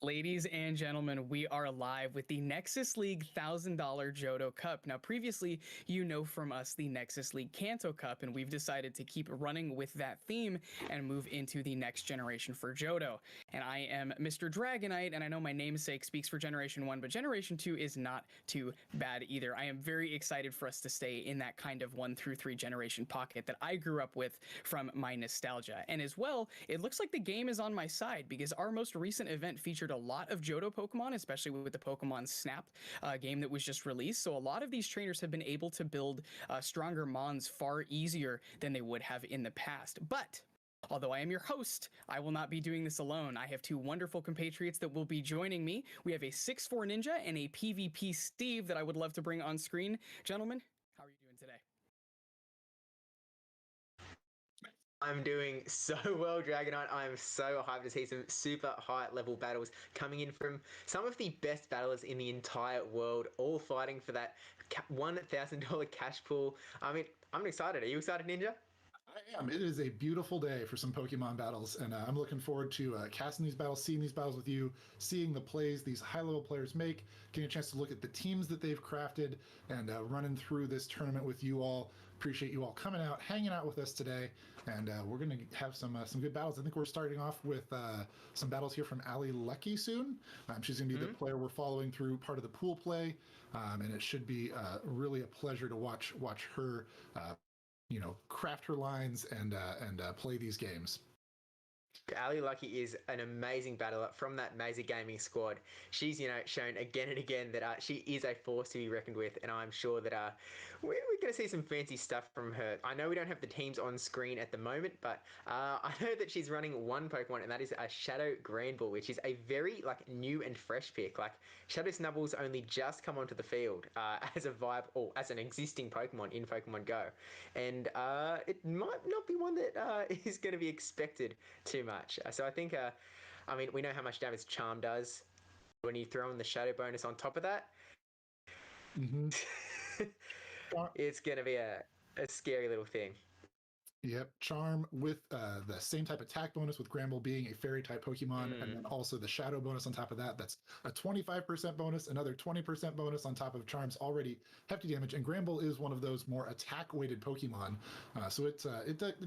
Ladies and gentlemen, we are live with the Nexus League $1,000 Johto Cup. Now, previously, you know from us the Nexus League Kanto Cup, and we've decided to keep running with that theme and move into the next generation for Johto. And I am Mr. Dragonite, and I know my namesake speaks for Generation 1, but Generation 2 is not too bad either. I am very excited for us to stay in that kind of 1 through 3 generation pocket that I grew up with from my nostalgia. And as well, it looks like the game is on my side because our most recent event featured a lot of Johto Pokemon, especially with the Pokemon Snap game that was just released. So a lot of these trainers have been able to build stronger Mons far easier than they would have in the past. But although I am your host, I will not be doing this alone. I have two wonderful compatriots that will be joining me. We have a 6'4 Ninja and a PvP Steve that I would love to bring on screen. Gentlemen, how are you doing today? I'm doing so well, Dragonite. I'm so hyped to see some super high level battles coming in from some of the best battlers in the entire world, all fighting for that $1,000 cash pool. I mean, I'm excited. Are you excited, Ninja? I am. It is a beautiful day for some Pokemon battles, and I'm looking forward to casting these battles, seeing these battles with you, seeing the plays these high-level players make, getting a chance to look at the teams that they've crafted, and running through this tournament with you all. Appreciate you all coming out, hanging out with us today, and we're going to have some good battles. I think we're starting off with some battles here from Ali Lucky soon. She's going to be the player we're following through part of the pool play, and it should be really a pleasure to watch her. Craft her lines and play these games. Ali Lucky is an amazing battler from that Mesa Gaming squad. She's, shown again and again that she is a force to be reckoned with, and I'm sure that we're going to see some fancy stuff from her. I know we don't have the teams on screen at the moment, but I know that she's running one Pokemon, and that is a Shadow Granbull, which is a very new and fresh pick. Shadow Snubble's only just come onto the field as a vibe or as an existing Pokemon in Pokemon Go, and it might not be one that is going to be expected too much. So I think, we know how much damage Charm does. When you throw in the Shadow bonus on top of that, it's going to be a scary little thing. Yep, Charm with the same type attack bonus with Granbull being a fairy type Pokemon, and then also the Shadow bonus on top of that. That's a 25% bonus, another 20% bonus on top of Charm's already hefty damage. And Granbull is one of those more attack weighted Pokemon, so it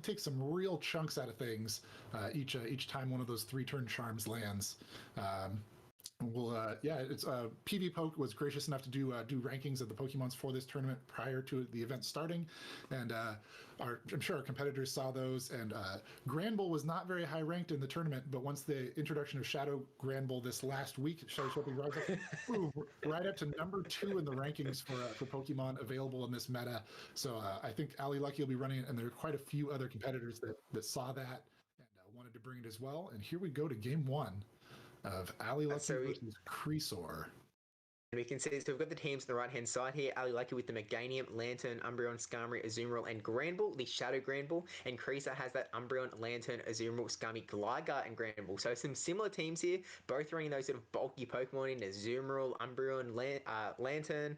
takes some real chunks out of things each time one of those 3-turn Charms lands. It's PV Poke was gracious enough to do rankings of the Pokemons for this tournament prior to the event starting, and I'm sure our competitors saw those. And Granbull was not very high ranked in the tournament, but once the introduction of Shadow Granbull this last week, right up to number 2 in the rankings for Pokemon available in this meta. So I think Ali Lucky will be running it, and there are quite a few other competitors that saw that and wanted to bring it as well. And here we go to game 1 of Ali Lucky versus Creasaur. And we can see, so we've got the teams on the right-hand side here. Ali Lucky with the Meganium, Lantern, Umbreon, Skarmory, Azumarill, and Granbull, the Shadow Granbull. And Creasaur has that Umbreon, Lantern, Azumarill, Skarmory, Gligar, and Granbull. So some similar teams here, both running those sort of bulky Pokemon in Azumarill, Umbreon, Lantern.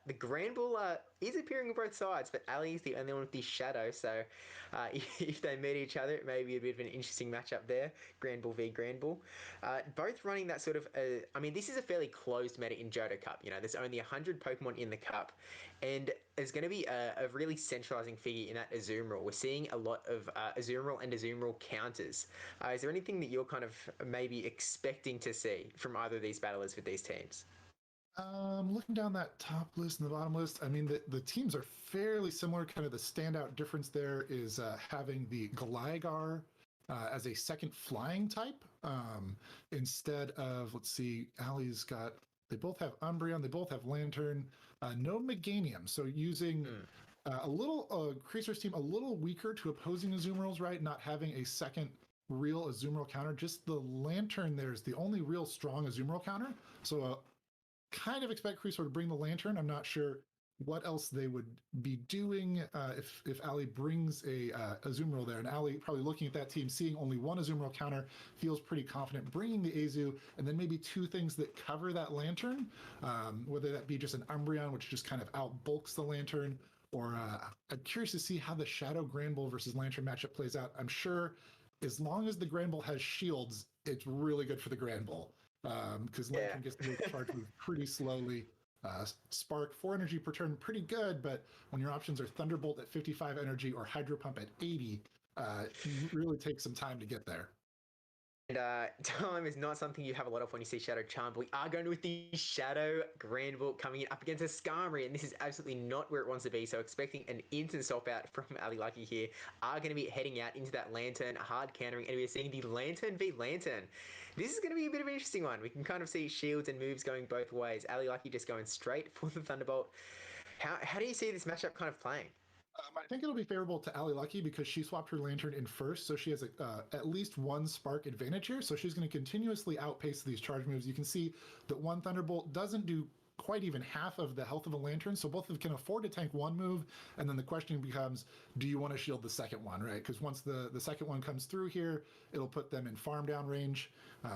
The Granbull is appearing on both sides, but Ali is the only one with the Shadow. So if they meet each other, it may be a bit of an interesting matchup there. Granbull v Granbull. Both running that sort of, this is a fairly closed meta in Johto Cup. There's only 100 Pokemon in the Cup, and there's going to be a really centralizing figure in that Azumarill. We're seeing a lot of Azumarill and Azumarill counters. Is there anything that you're kind of maybe expecting to see from either of these battlers with these teams? Looking down that top list and the bottom list, the teams are fairly similar. Kind of the standout difference there is having the Gligar as a second flying type instead of, let's see, Ali's got, they both have Umbreon, they both have Lantern, no Meganium. So using a little, Creasaur's team a little weaker to opposing Azumarill's, right? Not having a second real Azumarill counter. Just the Lantern there is the only real strong Azumarill counter. So kind of expect Creasaur to bring the Lantern. I'm not sure what else they would be doing if Ali brings a Azumarill there. And Ali, probably looking at that team, seeing only one Azumarill counter, feels pretty confident bringing the Azu, and then maybe 2 things that cover that Lantern, whether that be just an Umbreon, which just kind of outbulks the Lantern, or I'm curious to see how the Shadow Granbull versus Lantern matchup plays out. I'm sure as long as the Granbull has shields, it's really good for the Granbull. because Lantern gets to charge move pretty slowly. Spark 4 energy per turn, pretty good, but when your options are Thunderbolt at 55 energy or Hydro Pump at 80, you really take some time to get there. And time is not something you have a lot of when you see Shadow Charm, but we are going with the Shadow Granbull coming in up against a Skarmory, and this is absolutely not where it wants to be, so expecting an instant swap out from Ali Lucky here, are going to be heading out into that Lantern, hard countering, and we're seeing the Lantern v Lantern. This is going to be a bit of an interesting one. We can kind of see shields and moves going both ways. Ali Lucky just going straight for the Thunderbolt. How do you see this matchup kind of playing? I think it'll be favorable to Ali Lucky because she swapped her Lantern in first, so she has at least one spark advantage here. So she's going to continuously outpace these charge moves. You can see that one Thunderbolt doesn't do quite even half of the health of a Lantern, so both of them can afford to tank one move, and then the question becomes, do you want to shield the second one, right? Because once the second one comes through here, it'll put them in farm down range.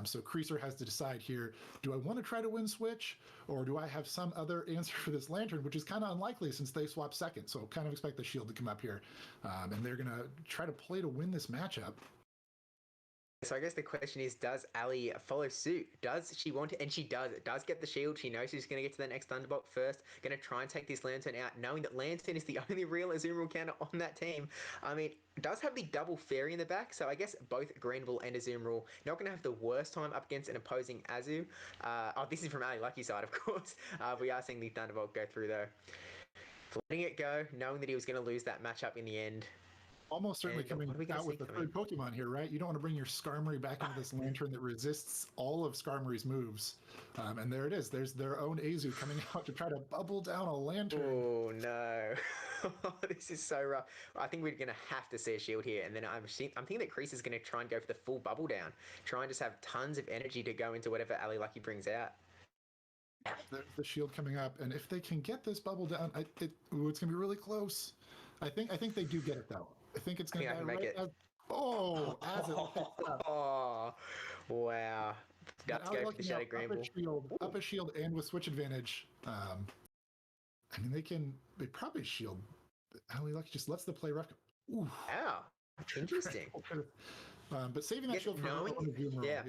So Creaser has to decide here, do I want to try to win switch, or do I have some other answer for this Lantern, which is kind of unlikely since they swap second, so kind of expect the shield to come up here. And they're going to try to play to win this matchup. So I guess the question is, does Ali follow suit? Does she want to? And she does. It does get the shield. She knows she's going to get to the next Thunderbolt first. Going to try and take this Lantern out, knowing that Lantern is the only real Azumarill counter on that team. I mean, does have the double Fairy in the back, so I guess both Granbull and Azumarill not going to have the worst time up against an opposing Azu. This is from Ali Lucky's side, of course. We are seeing the Thunderbolt go through, though. Letting it go, knowing that he was going to lose that matchup in the end. Almost certainly coming out with the third Pokemon here, right? You don't want to bring your Skarmory back into this Lantern that resists all of Skarmory's moves. And there it is. There's their own Azu coming out to try to bubble down a Lantern. Oh, no. This is so rough. I think we're going to have to see a shield here. And then I'm thinking that Crease is going to try and go for the full bubble down. Try and just have tons of energy to go into whatever Ali Lucky brings out. There's the shield coming up. And if they can get this bubble down, it's going to be really close. I think they do get it, though. I think it's going to make it. Oh, as it oh, wow. Got to go for the Shadow Granbull. Up a shield and with switch advantage. I mean, they probably shield. Ali Lucky just lets the play rough. Ooh. Wow. Interesting. But saving that shield for yeah.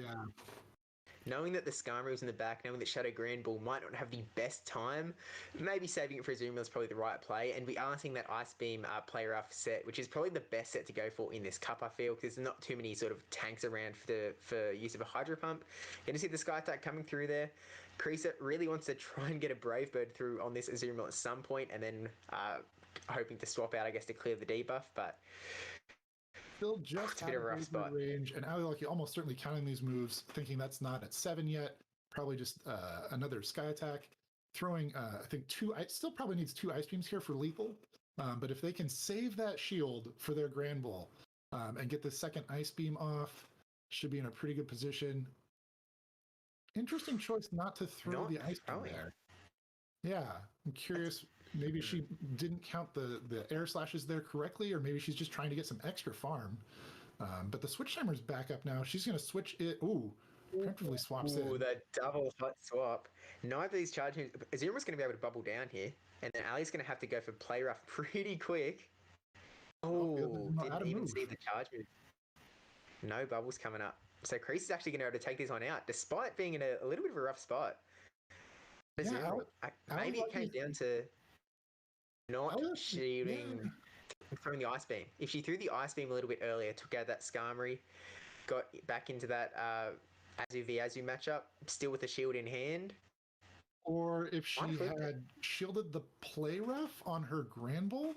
Knowing that the Skarmory was in the back, knowing that Shadow Granbull might not have the best time, maybe saving it for Azumarill is probably the right play. And we are seeing that Ice Beam play rough set, which is probably the best set to go for in this cup, I feel, because there's not too many sort of tanks around for use of a Hydro Pump. Going to see the Sky Attack coming through there. Creaser really wants to try and get a Brave Bird through on this Azumarill at some point, and then hoping to swap out, I guess, to clear the debuff, but still just a bit of a rough spot. Range, and Ali Lucky almost certainly counting these moves, thinking that's not at 7 yet. Probably just another Sky Attack. Throwing, I think still probably needs 2 Ice Beams here for lethal. But if they can save that shield for their Granbull and get the second Ice Beam off, should be in a pretty good position. Interesting choice not to throw the Ice Beam there. Yeah, I'm curious. Maybe she didn't count the air slashes there correctly, or maybe she's just trying to get some extra farm. But the switch timer's back up now. She's going to switch it. Ooh, preemptively swaps in. Ooh, the double hot swap. Neither of these charge moves. Azumarill going to be able to bubble down here, and then Ali's going to have to go for play rough pretty quick. Oh, didn't even see the charge move. No bubbles coming up. So Crease is actually going to be able to take this one out, despite being in a little bit of a rough spot. Yeah, maybe it came down to not shielding, throwing the Ice Beam. If she threw the Ice Beam a little bit earlier, took out that Skarmory, got back into that Azu v Azu matchup, still with the shield in hand. Or if she had shielded the play rough on her Granbull,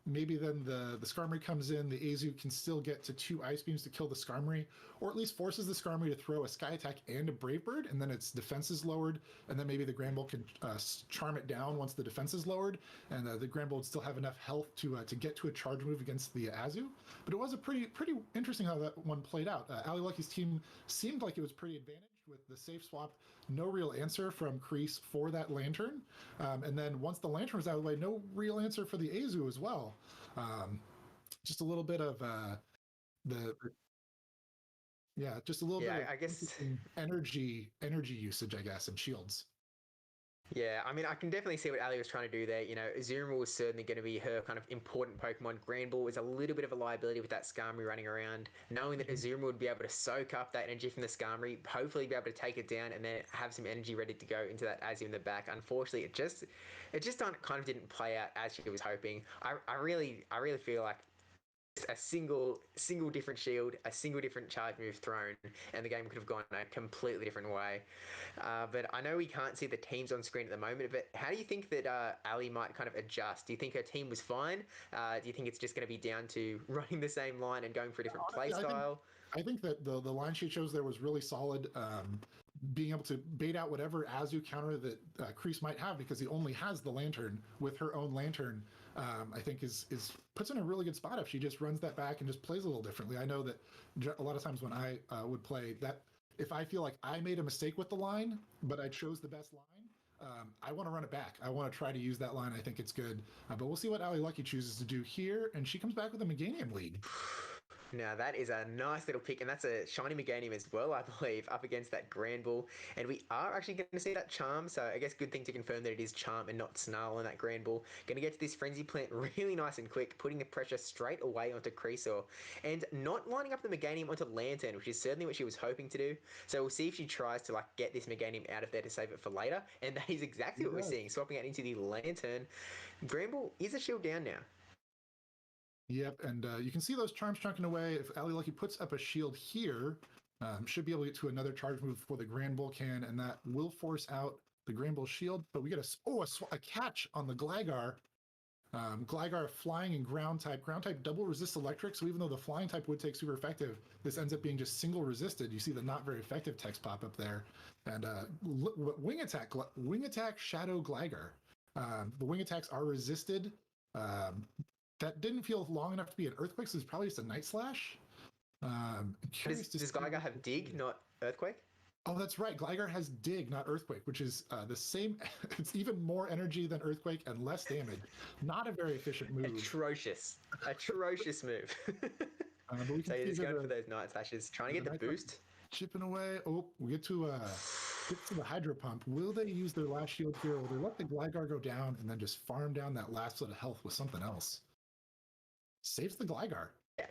maybe then the Skarmory comes in, the Azu can still get to 2 Ice Beams to kill the Skarmory, or at least forces the Skarmory to throw a Sky Attack and a Brave Bird, and then its defense is lowered, and then maybe the Granbull can charm it down once the defense is lowered, and the Granbull would still have enough health to get to a charge move against the Azu. But it was a pretty interesting how that one played out. Ali Lucky's team seemed like it was pretty advantaged with the safe swap. No real answer from Crease for that Lantern. And then once the Lantern was out of the way, no real answer for the Azu as well. Just a little bit of just a little bit of I guess energy usage, I guess, and shields. Yeah, I mean, I can definitely see what Ali was trying to do there. You know, Azumarill is certainly going to be her kind of important Pokemon. Granbull is a little bit of a liability with that Skarmory running around. Knowing that Azumarill would be able to soak up that energy from the Skarmory, hopefully be able to take it down and then have some energy ready to go into that Azu in the back. Unfortunately, it just kind of didn't play out as she was hoping. I really feel like a single different shield, a single different charge move thrown, and the game could have gone a completely different way. But I know we can't see the teams on screen at the moment, but how do you think that Ali might kind of adjust? Do you think her team was fine? Do you think it's just going to be down to running the same line and going for a different play style? I think that the line she chose there was really solid. Being able to bait out whatever Azu counter that Kreese might have, because he only has the Lantern with her own Lantern. I think is puts in a really good spot if she just runs that back and just plays a little differently. I know that a lot of times when I would play that, if I feel like I made a mistake with the line, but I chose the best line, I want to run it back. I want to try to use that line. I think it's good. But we'll see what Ali Lucky chooses to do here, and she comes back with a Meganium lead. Now that is a nice little pick, and that's a shiny Meganium as well, I believe, up against that Granbull. And we are actually going to see that Charm, so I guess good thing to confirm that it is Charm and not Snarl in that Granbull. Going to get to this Frenzy Plant really nice and quick, putting the pressure straight away onto Creasaur, and not lining up the Meganium onto Lantern, which is certainly what she was hoping to do. So we'll see if she tries to get this Meganium out of there to save it for later, and that is exactly what we're seeing, swapping it into the Lantern. Granbull is a shield down now. Yep, and you can see those charms chunking away. If Ali Lucky puts up a shield here, should be able to get to another charge move before the Granbull can, and that will force out the Granbull shield. But we get a catch on the Gligar. Gligar flying and ground type. Ground type double resists electric, so even though the flying type would take super effective, this ends up being just single resisted. You see the not very effective text pop up there. And wing attack Shadow Gligar. The wing attacks are resisted. That didn't feel long enough to be an Earthquake, so it's probably just a Night Slash. Does Gligar have Dig, not Earthquake? Oh, that's right. Gligar has Dig, not Earthquake, which is the same. It's even more energy than Earthquake and less damage. Not a very efficient move. Atrocious move. So he's going for those Night Slashes, trying to get the boost. Chipping away. Oh, we get to the Hydro Pump. Will they use their last shield here, or will they let the Gligar go down and then just farm down that last bit of health with something else? Saves the Gligar. Yeah.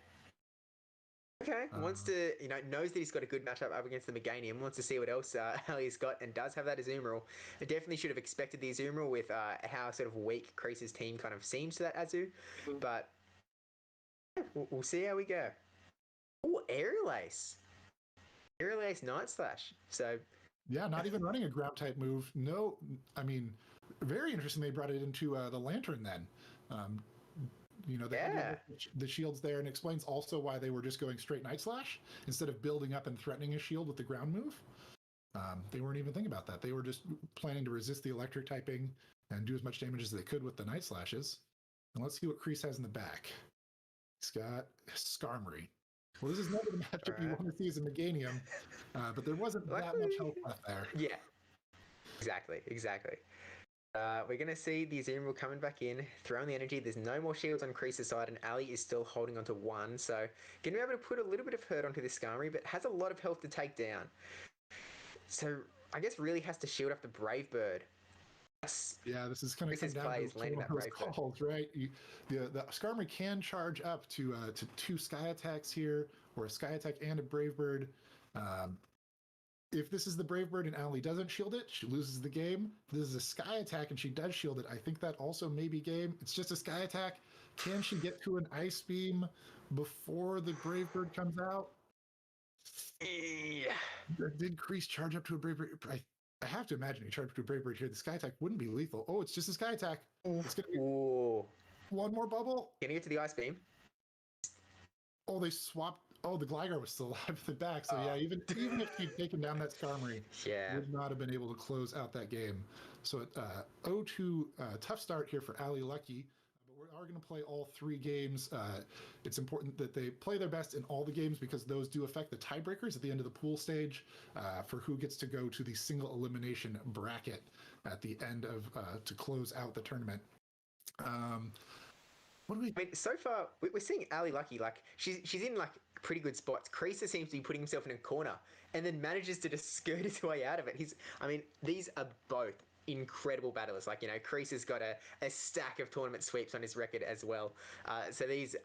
Okay, wants to, knows that he's got a good matchup up against the Meganium, wants to see what else Ali's got, and does have that Azumarill. I definitely should have expected the Azumarill with how sort of weak Kreese's team kind of seems to that Azu, but we'll see how we go. Oh, Aerial Ace. Aerial Ace Night Slash. So yeah, not even running a ground type move. No, I mean, very interesting they brought it into the Lantern then. The shield's there, and explains also why they were just going straight Night Slash instead of building up and threatening a shield with the ground move. They weren't even thinking about that. They were just planning to resist the electric typing and do as much damage as they could with the Night Slashes. And let's see what Kreese has in the back. He's got Skarmory. Well, this is never the matchup you want to see as a Meganium, but there wasn't that much health left there. Yeah, exactly. We're going to see the Azumarill coming back in, throwing the energy. There's no more shields on Kreese's side, and Ali is still holding onto one. So going to be able to put a little bit of hurt onto this Skarmory, but has a lot of health to take down. So I guess really has to shield up the Brave Bird. Yeah, this is going to come down to those calls, right? The Skarmory can charge up to 2 Sky Attacks here, or a Sky Attack and a Brave Bird. If this is the Brave Bird and Ali doesn't shield it, she loses the game. If this is a Sky Attack and she does shield it, I think that also may be game. It's just a Sky Attack. Can she get to an Ice Beam before the Brave Bird comes out? Yeah. Did Kreese charge up to a Brave Bird? I have to imagine he charged up to a Brave Bird here. The Sky Attack wouldn't be lethal. Oh, it's just a Sky Attack. It's going to be one more bubble. Can you get to the Ice Beam? Oh, they swapped. Oh, the Gligar was still alive at the back. So yeah, even if he'd taken down that Skarmory, would not have been able to close out that game. So 0-2 tough start here for Ali Lucky. But we are going to play all 3 games. It's important that they play their best in all the games, because those do affect the tiebreakers at the end of the pool stage for who gets to go to the single elimination bracket at the end of to close out the tournament. I mean, so far we're seeing Ali Lucky, she's in pretty good spots. Kreese seems to be putting himself in a corner and then manages to just skirt his way out of it. These are both incredible battlers. Like, Kreese has got a stack of tournament sweeps on his record as well. So these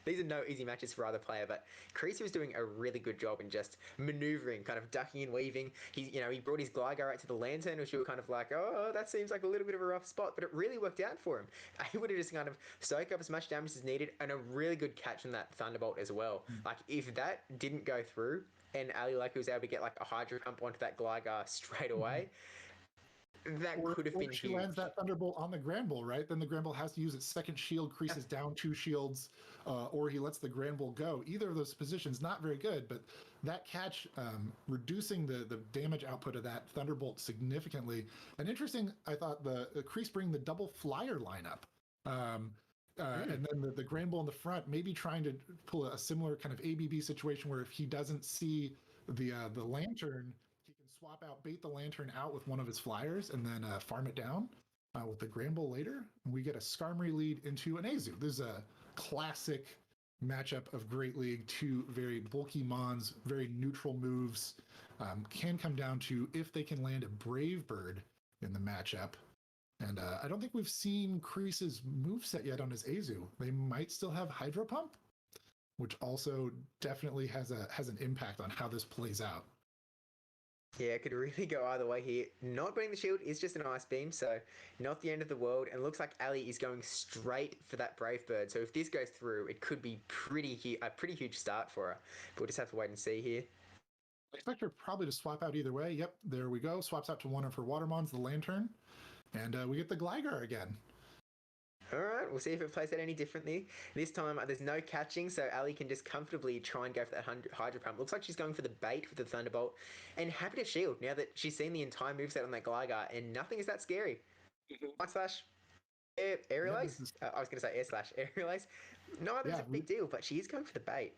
these are no easy matches for either player, but Kreese was doing a really good job in just maneuvering, kind of ducking and weaving. He brought his Gligar out to the Lantern, which we were kind of like, oh, that seems like a little bit of a rough spot, but it really worked out for him. He would have just kind of soaked up as much damage as needed, and a really good catch on that Thunderbolt as well. Like, if that didn't go through, and Ali Lucky was able to get like a Hydro Pump onto that Gligar straight away, that could have been she huge. lands that Thunderbolt on the Granbull, right? Then the Granbull has to use its second shield, creases down 2 shields, or he lets the Granbull go. Either of those positions, not very good, but that catch, reducing the damage output of that Thunderbolt significantly. And interesting, I thought the Kreese bring the double flyer lineup. And then the Granbull in the front, maybe trying to pull a similar kind of ABB situation where if he doesn't see the Lantern, he can swap out, bait the Lantern out with one of his flyers, and then farm it down with the Granbull later. And we get a Skarmory lead into an Azu. This is a classic matchup of Great League. 2 very bulky Mons, very neutral moves. Can come down to if they can land a Brave Bird in the matchup. And I don't think we've seen Kreese's moveset yet on his Azu. They might still have Hydro Pump, which also definitely has an impact on how this plays out. Yeah, it could really go either way here. Not putting the shield is just an Ice Beam, so not the end of the world. And it looks like Ali is going straight for that Brave Bird. So if this goes through, it could be a pretty huge start for her. But we'll just have to wait and see here. I expect her probably to swap out either way. Yep, there we go. Swaps out to one of her Watermons, the Lantern. And we get the Gligar again. All right, we'll see if it plays out any differently. This time, there's no catching, so Ali can just comfortably try and go for that Hydro Pump. Looks like she's going for the bait with the Thunderbolt, and happy to shield now that she's seen the entire moveset on that Gligar, and nothing is that scary. Light Slash, Aerial Ace? I was going to say Air Slash, Aerial Ace. No, that's a big deal, but she is going for the bait.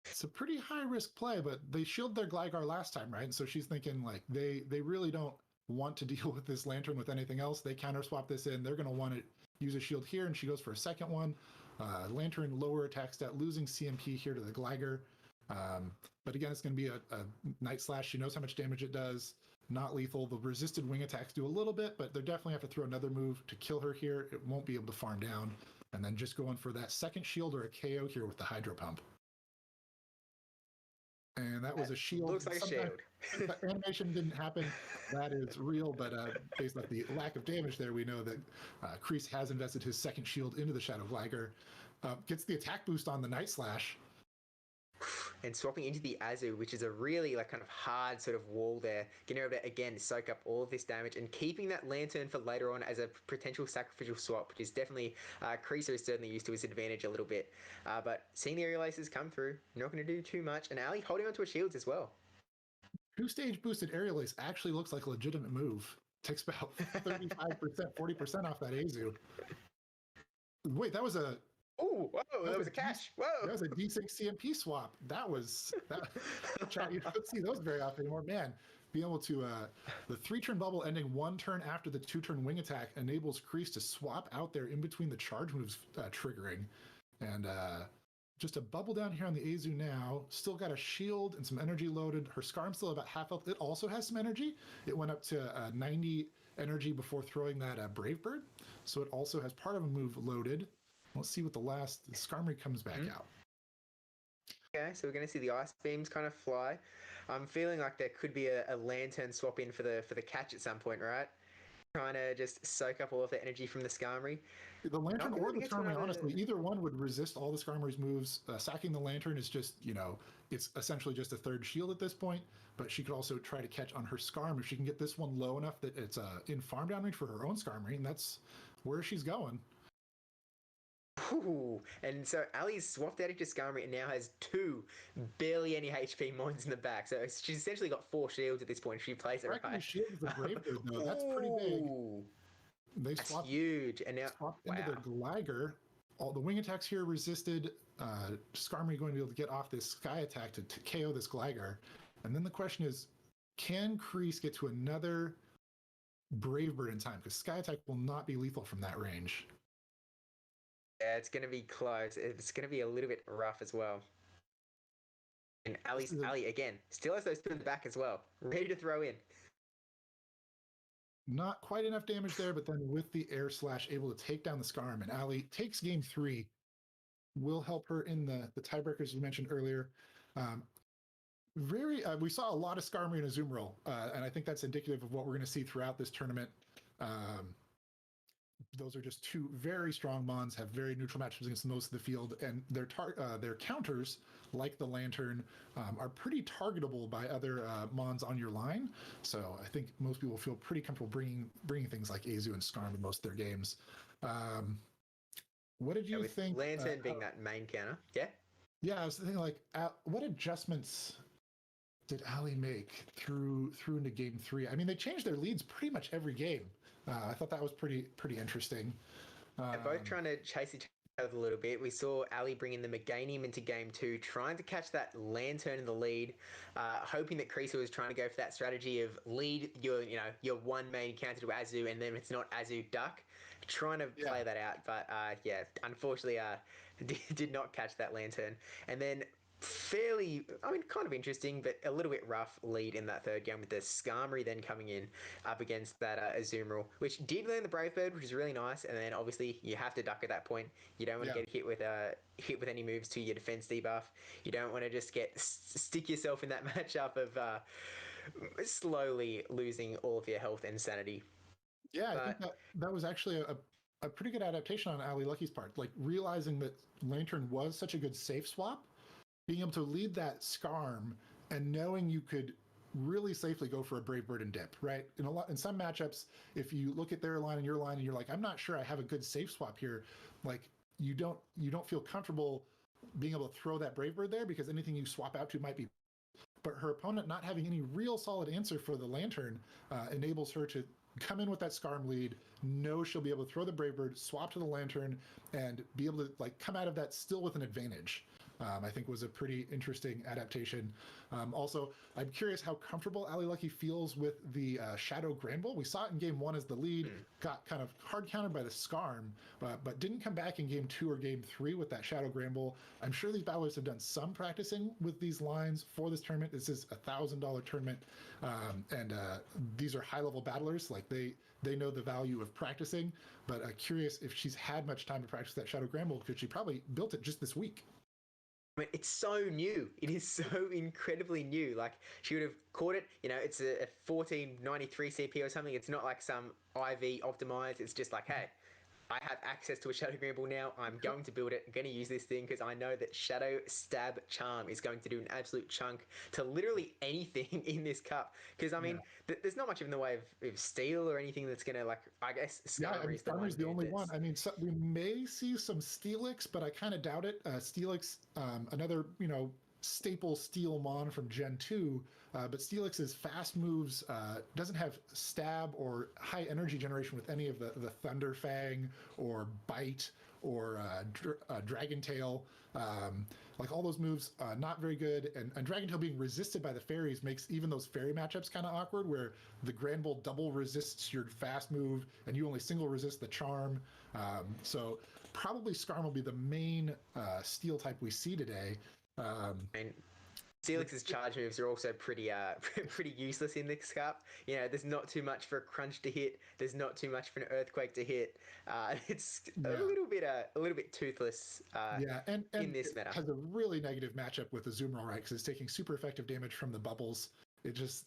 It's a pretty high-risk play, but they shielded their Gligar last time, right? And so she's thinking, like, they really don't want to deal with this Lantern with anything else. They counter swap this in. They're going to want to use a shield here, and she goes for a second one. Lantern lower attack stat, losing CMP here to the Gligar. But again, it's going to be a Night Slash. She knows how much damage it does. Not lethal. The resisted wing attacks do a little bit, but they definitely have to throw another move to kill her here. It won't be able to farm down. And then just going for that second shield or a KO here with the Hydro Pump. And that was a shield. Looks like a shield. Animation didn't happen. That is real, but based on the lack of damage there, we know that Kreese has invested his second shield into the Shadow Gligar. Gets the attack boost on the Night Slash. And swapping into the Azu, which is a really kind of hard sort of wall there. Getting able to, again, soak up all of this damage and keeping that Lantern for later on as a potential sacrificial swap, which is definitely, Kreese is certainly used to his advantage a little bit. But seeing the Aerial Aces come through, not going to do too much. And Ali holding onto her shields as well. 2-stage boosted Aerial Ace actually looks like a legitimate move. Takes about 35%, 40% off that Azu. Wait, that was a... Oh, whoa, that was a catch. Whoa. That was a D6 CMP swap. Chat, you don't see those very often anymore. Man, being able to, the 3-turn bubble ending 1 turn after the 2-turn wing attack enables Kreese to swap out there in between the charge moves triggering. And just a bubble down here on the Azu now. Still got a shield and some energy loaded. Her Skarm's still about half health. It also has some energy. It went up to 90 energy before throwing that Brave Bird. So it also has part of a move loaded. Let's see what the Skarmory comes back out. Okay, so we're going to see the Ice Beams kind of fly. I'm feeling like there could be a Lantern swap in for the catch at some point, right? Trying to just soak up all of the energy from the Skarmory. The Lantern or the Skarmory, honestly, either one would resist all the Skarmory's moves. Sacking the Lantern is just, it's essentially just a third shield at this point, but she could also try to catch on her Skarm if she can get this one low enough that it's in farm down range for her own Skarmory, and that's where she's going. Ooh, and so Ali's swapped out into Skarmory and now has 2 barely any HP Mons in the back. So she's essentially got 4 shields at this point if she plays it right. Shield is a Brave Bird, though. That's pretty big. That's huge. And now swapped into their Gligar. All the wing attacks here resisted. Skarmory going to be able to get off this Sky attack to KO this Gligar. And then the question is, can Kreese get to another Brave Bird in time? Because Sky attack will not be lethal from that range. Yeah, it's going to be close. It's going to be a little bit rough as well. And Ali, again, still has those 2 in the back as well. Ready to throw in. not quite enough damage there, but then with the air slash, able to take down the Skarm, and Ali takes game 3. Will help her in the tiebreakers you mentioned earlier. We saw a lot of Skarmory and Azumarill, and I think that's indicative of what we're going to see throughout this tournament. Those are just two very strong Mons, have very neutral matchups against most of the field, and their counters, like the Lantern, are pretty targetable by other Mons on your line. So I think most people feel pretty comfortable bringing things like Azu and Skarm in most of their games. What did you think? Lantern being that main counter, yeah? Yeah, I was thinking, like, what adjustments did Ali make through into game 3? I mean, they changed their leads pretty much every game. I thought that was pretty interesting. They're both trying to chase each other a little bit. We saw Ali bringing the Meganium into game 2, trying to catch that Lantern in the lead, hoping that Kreisa was trying to go for that strategy of lead your one main counter to Azu, and then it's not Azu duck, trying to play that out. But unfortunately, did not catch that Lantern. And then kind of interesting, but a little bit rough lead in that third game with the Skarmory then coming in up against that Azumarill, which did land the Brave Bird, which is really nice. And then obviously you have to duck at that point. You don't want to get hit with any moves to your defense debuff. You don't want to just stick yourself in that matchup of slowly losing all of your health and sanity. Yeah, I think that was actually a pretty good adaptation on Ali Lucky's part, like realizing that Lantern was such a good safe swap. Being able to lead that Skarm and knowing you could really safely go for a Brave Bird and dip, right? In some matchups, if you look at their line and your line and you're like, I'm not sure I have a good safe swap here, like you don't feel comfortable being able to throw that Brave Bird there because anything you swap out to might be. But her opponent not having any real solid answer for the Lantern enables her to come in with that Skarm lead, know she'll be able to throw the Brave Bird, swap to the Lantern, and be able to come out of that still with an advantage. I think was a pretty interesting adaptation. Also, I'm curious how comfortable Ali Lucky feels with the Shadow Granbull. We saw it in game 1 as the lead, got kind of hard countered by the Skarm, but didn't come back in game 2 or game 3 with that Shadow Granbull. I'm sure these battlers have done some practicing with these lines for this tournament. This is a $1,000 tournament, and these are high-level battlers. Like they know the value of practicing, but curious if she's had much time to practice that Shadow Granbull because she probably built it just this week. I mean, it's so new. It is so incredibly new. Like, she would have caught it. It's a 1493 CP or something. It's not like some IV optimized. It's just like, hey, I have access to a Shadow Granbull now. I'm going to build it. I'm going to use this thing because I know that Shadow Stab Charm is going to do an absolute chunk to literally anything in this cup. Because, I mean, there's not much in the way of steel or anything that's going to, I guess, Skarmory's the only one. I mean, we may see some Steelix, but I kind of doubt it. Steelix, another, staple steel mon from Gen 2, but Steelix's fast moves doesn't have stab or high energy generation with any of the Thunder Fang or Bite or Dragon Tail. Like all those moves, not very good. And Dragon Tail being resisted by the fairies makes even those fairy matchups kind of awkward, where the Granbull double resists your fast move and you only single resist the charm. So probably Skarm will be the main steel type we see today. And Steelix's charge moves are also pretty useless in this cup. There's not too much for a crunch to hit. There's not too much for an earthquake to hit. It's a little bit toothless. And in this meta, has a really negative matchup with Azumarill, right? Because it's taking super effective damage from the bubbles. It just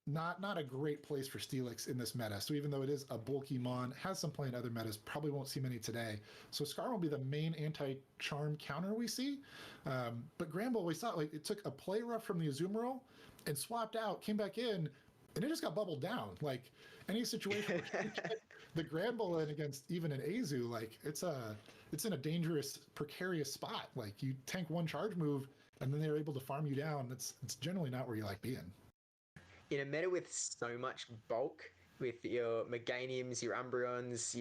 not a great place for Steelix in this meta. So even though it is a bulky mon, has some play in other metas, probably won't see many today. So Skarm will be the main anti-charm counter we see. But Granbull, we saw it took a play rough from the Azumarill and swapped out, came back in, and it just got bubbled down. Like any situation where the Granbull in against even an Azu, it's in a dangerous, precarious spot. Like you tank one charge move and then they're able to farm you down. It's generally not where you like being. In a meta with so much bulk, with your Meganiums, your Umbreons,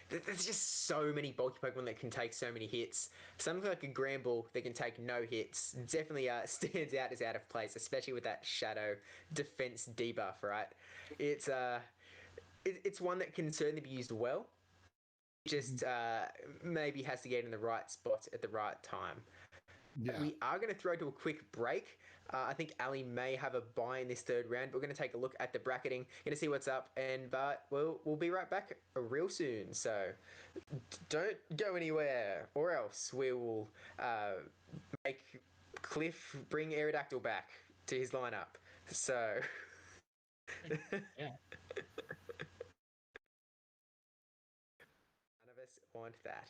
there's just so many bulky Pokemon that can take so many hits. Something like a Granbull that can take no hits definitely stands out as out of place, especially with that Shadow defense debuff, right? It's one that can certainly be used well. Just maybe has to get in the right spot at the right time. Yeah. We are going to throw to a quick break. I think Ali may have a bye in this third round. But we're going to take a look at the bracketing, going to see what's up, and we'll be right back real soon. So don't go anywhere, or else we will make Cliff bring Aerodactyl back to his lineup. So. Yeah. None of us want that.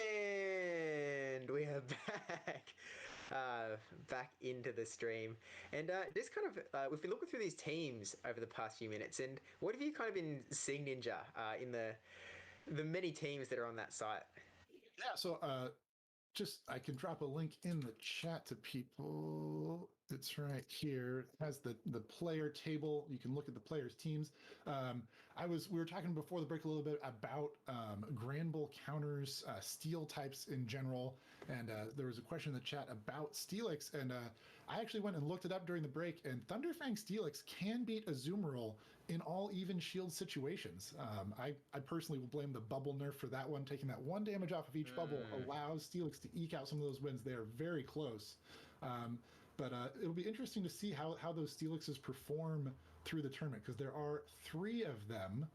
And we are back. Back into the stream, and just kind of we've been looking through these teams over the past few minutes, and what have you kind of been seeing, Ninja, in the many teams that are on that site? Yeah, so just I can drop a link in the chat to people. It's right here. It has the player table. You can look at the players' teams. We were talking before the break a little bit about Granbull counters, steel types in general, and there was a question in the chat about Steelix, and I actually went and looked it up during the break, and Thunderfang Steelix can beat Azumarill in all even shield situations. I personally will blame the bubble nerf for that one. Taking that one damage off of each bubble allows Steelix to eke out some of those wins. They are very close. But it'll be interesting to see how those Steelixes perform through the tournament, because there are 3 of them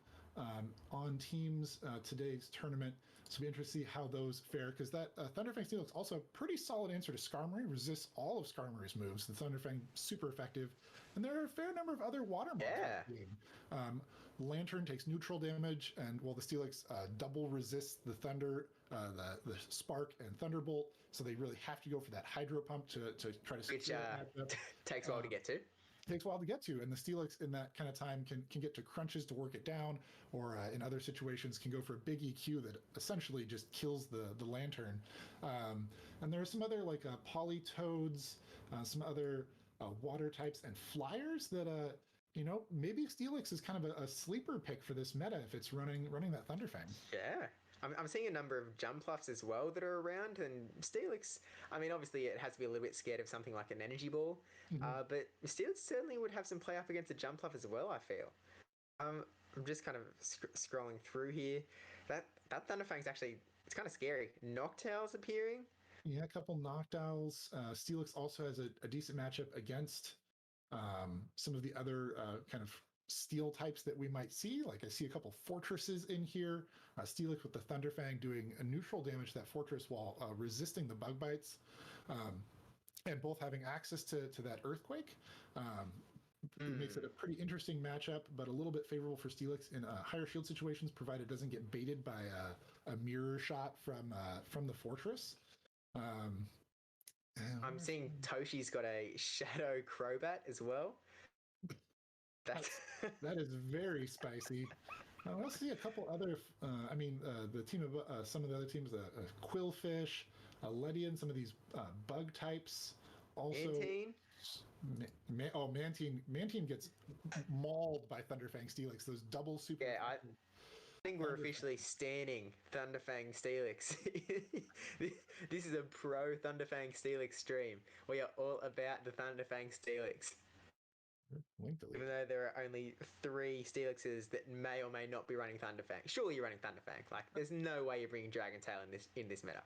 on teams today's tournament. So it'll be interesting to see how those fare, because that Thunderfang Steelix also a pretty solid answer to Skarmory, resists all of Skarmory's moves. The Thunderfang super effective, and there are a fair number of other water mobs in the game. Lantern takes neutral damage, and while the Steelix double resists the Thunder, the Spark and Thunderbolt, so they really have to go for that Hydro Pump to try to Which takes a while to get to. Takes a while to get to, and the Steelix in that kind of time can get to crunches to work it down, or in other situations can go for a big EQ that essentially just kills the Lantern. And there are some other like Polytoads, some other water types and flyers that maybe Steelix is kind of a sleeper pick for this meta if it's running that Thunderfang. Yeah. I'm seeing a number of Jumpluffs as well that are around, and Steelix, I mean, obviously it has to be a little bit scared of something like an Energy Ball, but Steelix certainly would have some play up against a Jumpluff as well, I feel. I'm just kind of scrolling through here. That Thunderfang's actually, it's kind of scary. Noctowl's appearing. Yeah, a couple Noctowls. Steelix also has a decent matchup against some of the other kind of steel types that we might see. Like I see a couple Fortresses in here. Steelix with the Thunderfang doing a neutral damage to that Fortress while resisting the bug bites, and both having access to that Earthquake. It makes it a pretty interesting matchup, but a little bit favorable for Steelix in higher shield situations, provided it doesn't get baited by a mirror shot from the Fortress. I'm seeing Toshi's got a Shadow Crobat as well. That is very spicy. Let's see a couple other. The team of some of the other teams, Quillfish, Ledian, some of these bug types. Also, Mantine. Mantine gets mauled by Thunderfang Steelix. Those double super. Yeah, I think we're officially standing Thunderfang Steelix. This is a pro Thunderfang Steelix stream. We are all about the Thunderfang Steelix. Even though there are only 3 Steelixes that may or may not be running Thunderfang. Surely you're running Thunderfang. Like, there's no way you're bringing Dragon Tail in this meta.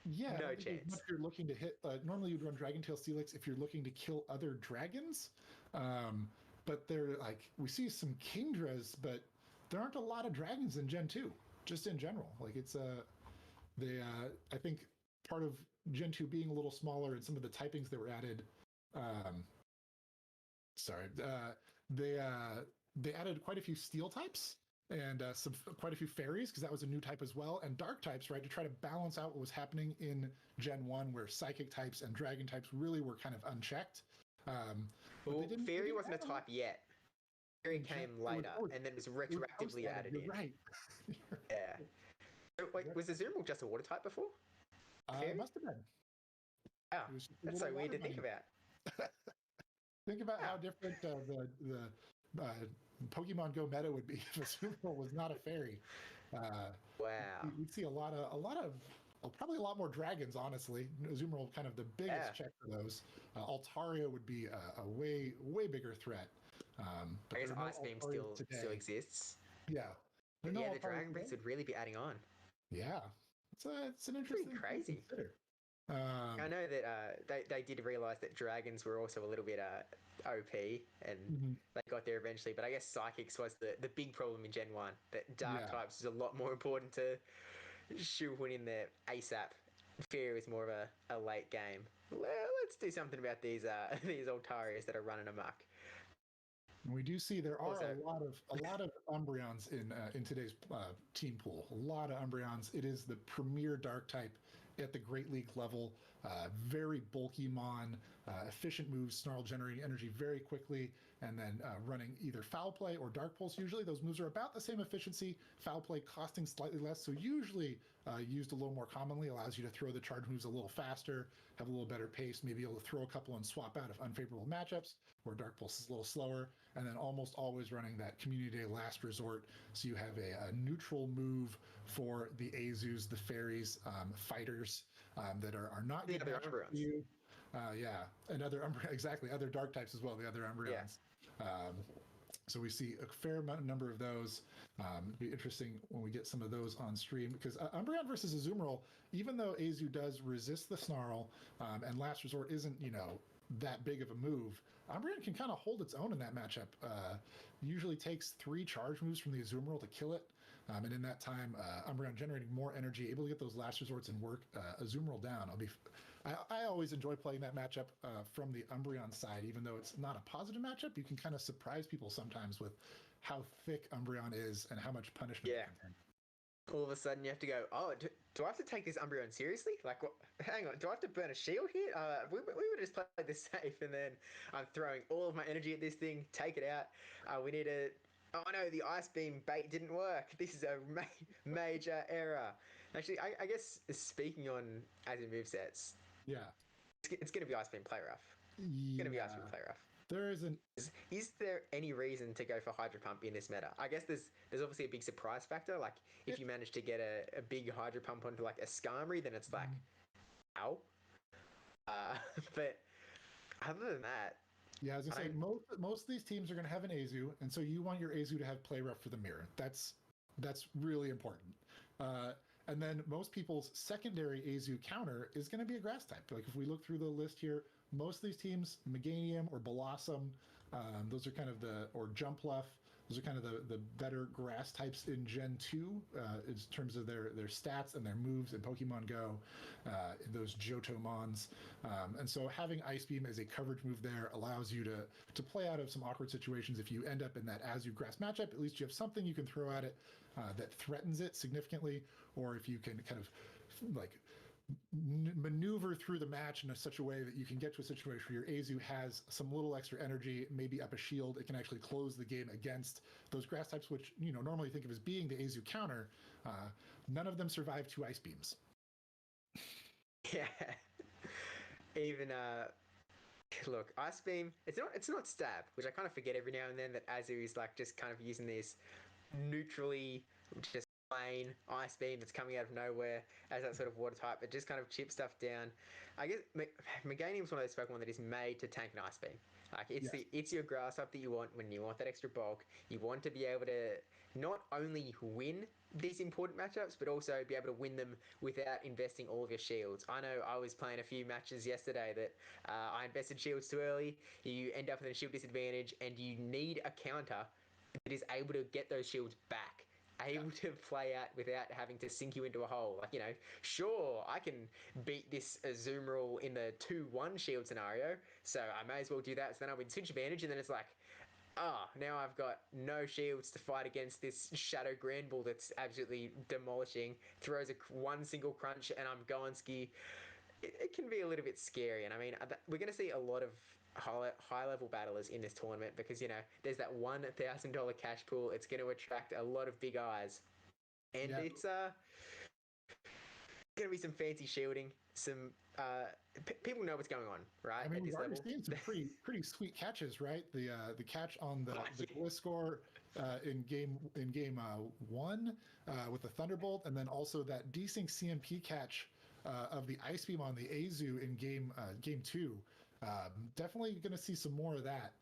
Yeah, no chance. If you're looking to hit, normally you'd run Dragon Tail Steelix if you're looking to kill other dragons. But they're like, we see some Kingdras, but there aren't a lot of dragons in Gen 2, just in general. Like it's I think part of Gen 2 being a little smaller and some of the typings that were added. They added quite a few steel types and quite a few fairies, because that was a new type as well, and dark types, right, to try to balance out what was happening in Gen 1, where psychic types and dragon types really were kind of unchecked. Fairy wasn't a type yet. Fairy came later, and then was retroactively added in. Right. Yeah. So, wait, was Azumarill just a water type before? It must have been. Oh, that's so weird to think about. Think about how different the Pokemon Go meta would be if Azumarill was not a fairy. Wow. We'd see probably a lot more dragons, honestly. Azumarill kind of the biggest check for those. Altaria would be a way bigger threat. I guess Ice Beam still exists. Yeah. But yeah, the Dragon Breath would really be adding on. Yeah. It's an interesting thing crazy. To consider. I know that they did realize that dragons were also a little bit OP, and they got there eventually. But I guess Psychics was the big problem in Gen 1. That Dark types is a lot more important to shoehorn in there ASAP. Fear is more of a late game. Well, let's do something about these Altarias that are running amok. And we do see there Was are that- a lot of Umbreons in today's team pool. A lot of Umbreons. It is the premier dark type at the Great League level. Very bulky mon, efficient moves, snarl generating energy very quickly, and then running either foul play or dark pulse. Usually those moves are about the same efficiency. Foul play costing slightly less, so usually used a little more commonly, allows you to throw the charge moves a little faster, have a little better pace, maybe able to throw a couple and swap out of unfavorable matchups where dark pulse is a little slower, and then almost always running that community day last resort, so you have a neutral move for the Azus, the fairies, fighters that are not The good other matchups for Umbreons. you. Yeah, and exactly, other dark types as well, the other Umbreons. So we see a fair number of those. It'd be interesting when we get some of those on stream, because Umbreon versus Azumarill, even though Azu does resist the Snarl, and Last Resort isn't, that big of a move, Umbreon can kind of hold its own in that matchup. Usually takes 3 charge moves from the Azumarill to kill it. And in that time, Umbreon generating more energy, able to get those last resorts and work Azumarill down. I always enjoy playing that matchup from the Umbreon side, even though it's not a positive matchup. You can kind of surprise people sometimes with how thick Umbreon is and how much punishment. Yeah. All of a sudden you have to go, oh, do I have to take this Umbreon seriously? Like, what? Hang on, do I have to burn a shield here? We would just play this safe, and then I'm throwing all of my energy at this thing, take it out. We need to... Oh no, the Ice Beam bait didn't work. This is a major error. Actually, I guess speaking on as in movesets, it's going to be Ice Beam Play Rough. It's going to be Ice Beam Play Rough. There isn't. Is there any reason to go for Hydro Pump in this meta? I guess there's obviously a big surprise factor. Like, if you manage to get a big Hydro Pump onto like a Skarmory, then it's like, ow. But other than that, yeah, I was gonna say most of these teams are gonna have an Azu, and so you want your Azu to have play rough for the mirror. That's really important. And then most people's secondary Azu counter is going to be a grass type. Like if we look through the list here, most of these teams, Meganium or Blossom, those are kind of or Jumpluff, those are kind of the better grass types in Gen 2 in terms of their stats and their moves in Pokemon Go, those Johtomons. And so having Ice Beam as a coverage move there allows you to play out of some awkward situations. If you end up in that Azu grass matchup, at least you have something you can throw at it that threatens it significantly, or if you can kind of like maneuver through the match in such a way that you can get to a situation where your Azu has some little extra energy, maybe up a shield, it can actually close the game against those grass types, which normally think of as being the Azu counter. None of them survive 2 Ice Beams. Yeah. Even look, Ice Beam, it's not stab, which I kind of forget every now and then that Azu is like just kind of using this neutrally just plain Ice Beam that's coming out of nowhere as that sort of water type. It just kind of chips stuff down. I guess Meganium's one of those Pokemon that is made to tank an Ice Beam. Like it's your grass type that you want when you want that extra bulk. You want to be able to not only win these important matchups, but also be able to win them without investing all of your shields. I know I was playing a few matches yesterday that I invested shields too early. You end up with a shield disadvantage, and you need a counter that is able to get those shields back, able to play out without having to sink you into a hole. Like, sure, I can beat this Azumarill in the 2-1 shield scenario, so I may as well do that, so then I win switch advantage, and then it's like, now I've got no shields to fight against this Shadow Granbull that's absolutely demolishing, throws one single crunch, and I'm going ski. It can be a little bit scary, and I mean, we're going to see a lot of high-level battlers in this tournament because, there's that $1,000 cash pool. It's going to attract a lot of big eyes. And it's going to be some fancy shielding, some... people know what's going on, right? I mean, we've already level. seen some pretty sweet catches, right? The catch on the Gliscor in game 1 with the Thunderbolt, and then also that desync CMP catch of the Ice Beam on the Azu in game 2. Definitely going to see some more of that.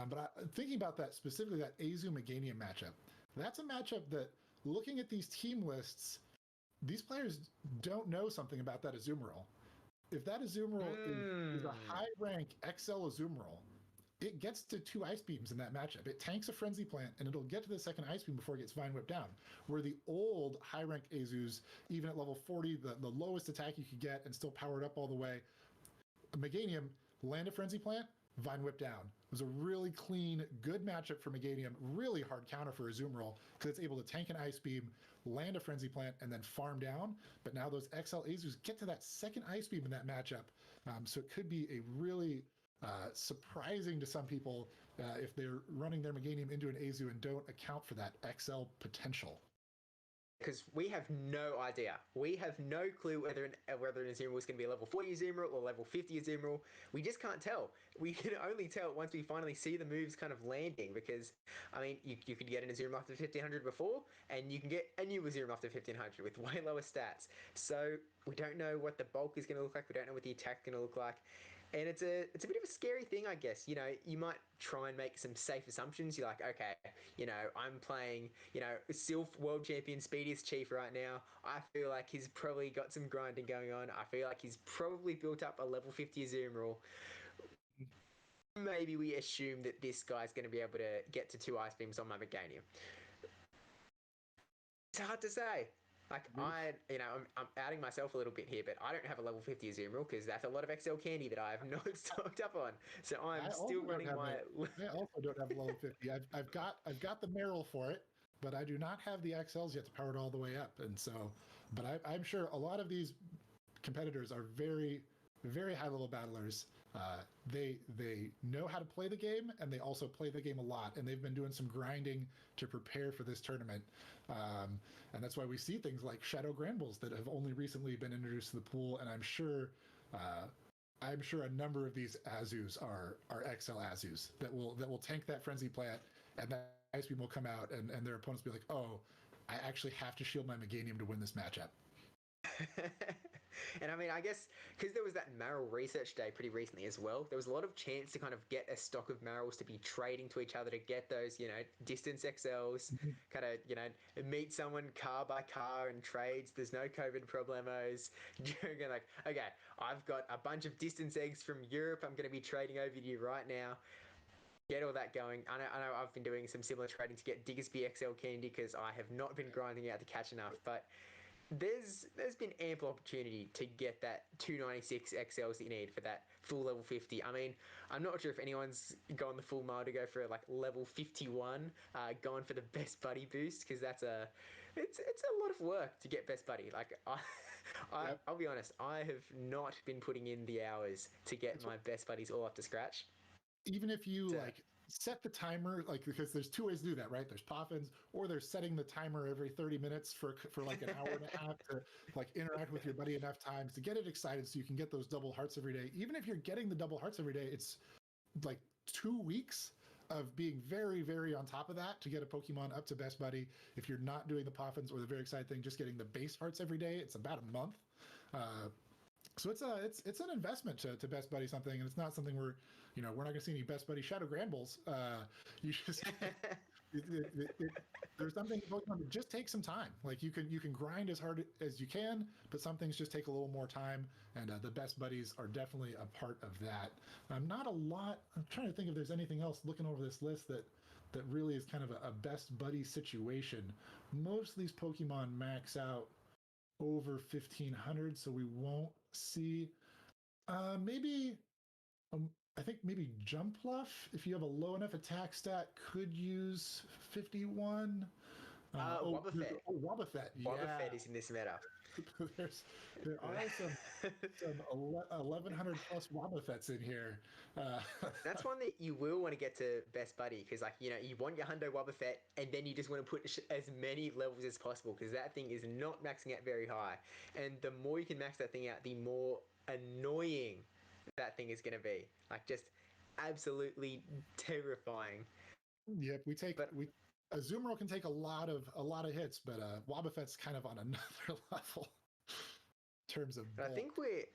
But thinking about that specifically, that Azu Meganium matchup, that's a matchup that, looking at these team lists, these players don't know something about that Azumarill. If that Azumarill is a high rank XL Azumarill, it gets to 2 Ice Beams in that matchup. It tanks a Frenzy Plant, and it'll get to the second Ice Beam before it gets Vine Whipped down. Where the old high rank Azus, even at level 40, the lowest attack you could get and still powered up all the way, Meganium, land a Frenzy Plant, Vine Whip down. It was a really clean, good matchup for Meganium. Really hard counter for Azumarill because it's able to tank an Ice Beam, land a Frenzy Plant, and then farm down. But now those XL Azus get to that second Ice Beam in that matchup. So it could be a really surprising to some people if they're running their Meganium into an Azu and don't account for that XL potential. Because we have no idea. We have no clue whether an Azumarill is going to be a level 40 Azumarill or level 50 Azumarill. We just can't tell. We can only tell once we finally see the moves kind of landing, because, I mean, you could get an Azumarill after 1500 before, and you can get a new Azumarill after 1500 with way lower stats. So we don't know what the bulk is going to look like. We don't know what the attack's going to look like. And it's a bit of a scary thing, I guess. You know, you might try and make some safe assumptions. You're like, okay, you know, I'm playing, you know, Sylph World Champion Speediest Chief right now. I feel like he's probably got some grinding going on. I feel like he's probably built up a level 50 Azumarill. Maybe we assume that this guy's going to be able to get to 2 Ice Beams on my Meganium. It's hard to say. Like, I'm outing myself a little bit here, but I don't have a level 50 Azumarill because that's a lot of XL candy that I have not stocked up on. So I'm still running my... I also don't have a level 50. I've got the Meryl for it, but I do not have the XLs yet to power it all the way up. And so, but I'm sure a lot of these competitors are very, very high level battlers. They know how to play the game, and they also play the game a lot, and they've been doing some grinding to prepare for this tournament. And that's why we see things like Shadow Granbuls that have only recently been introduced to the pool, and I'm sure a number of these Azus are XL Azus that will tank that Frenzy Plant, and that Ice Beam will come out, and their opponents will be like, oh, I actually have to shield my Meganium to win this matchup. And I mean, I guess because there was that Marill research day pretty recently as well, there was a lot of chance to kind of get a stock of Marills to be trading to each other to get those, you know, distance XLs, kind of, you know, meet someone car by car and trades. There's no COVID problemos. You're going like, okay, I've got a bunch of distance eggs from Europe. I'm going to be trading over to you right now. Get all that going. I know I've been doing some similar trading to get Diggersby XL candy because I have not been grinding out to catch enough, but there's been ample opportunity to get that 296 XLs that you need for that full level 50. I mean, I'm not sure if anyone's gone the full mile to go for like level 51, going for the best buddy boost, because it's a lot of work to get best buddy. Like I'll be honest, I have not been putting in the hours to get my best buddies all up to scratch. Even if you set the timer, like, because there's 2 ways to do that, right? There's Poffins, or there's setting the timer every 30 minutes for like an hour and a half to like interact with your buddy enough times to get it excited so you can get those double hearts every day. Even if you're getting the double hearts every day, it's like 2 weeks of being very, very on top of that to get a Pokemon up to best buddy. If you're not doing the Poffins or the very excited thing, just getting the base hearts every day, it's about a month. So it's an investment to best buddy something, and it's not something we're not going to see any best buddy Shadow Granbuls. You just there's something in Pokemon that just takes some time. Like you can grind as hard as you can, but some things just take a little more time, and the best buddies are definitely a part of that. Not a lot. I'm trying to think if there's anything else looking over this list that really is kind of a best buddy situation. Most of these Pokemon max out over 1500, so we won't see I think maybe Jumpluff, if you have a low enough attack stat, could use 51. Wobbuffet. Wobbuffet, yeah. Wobbuffet is in this meta. There are some 1100 plus Wobbuffets in here. That's one that you will want to get to best buddy, because you want your Hundo Wobbuffet, and then you just want to put as many levels as possible, because that thing is not maxing out very high. And the more you can max that thing out, the more annoying that thing is going to be. Like, just absolutely terrifying. Yep, Azumarill can take a lot of hits, but Wobbuffet's kind of on another level in terms of bulk. I think we're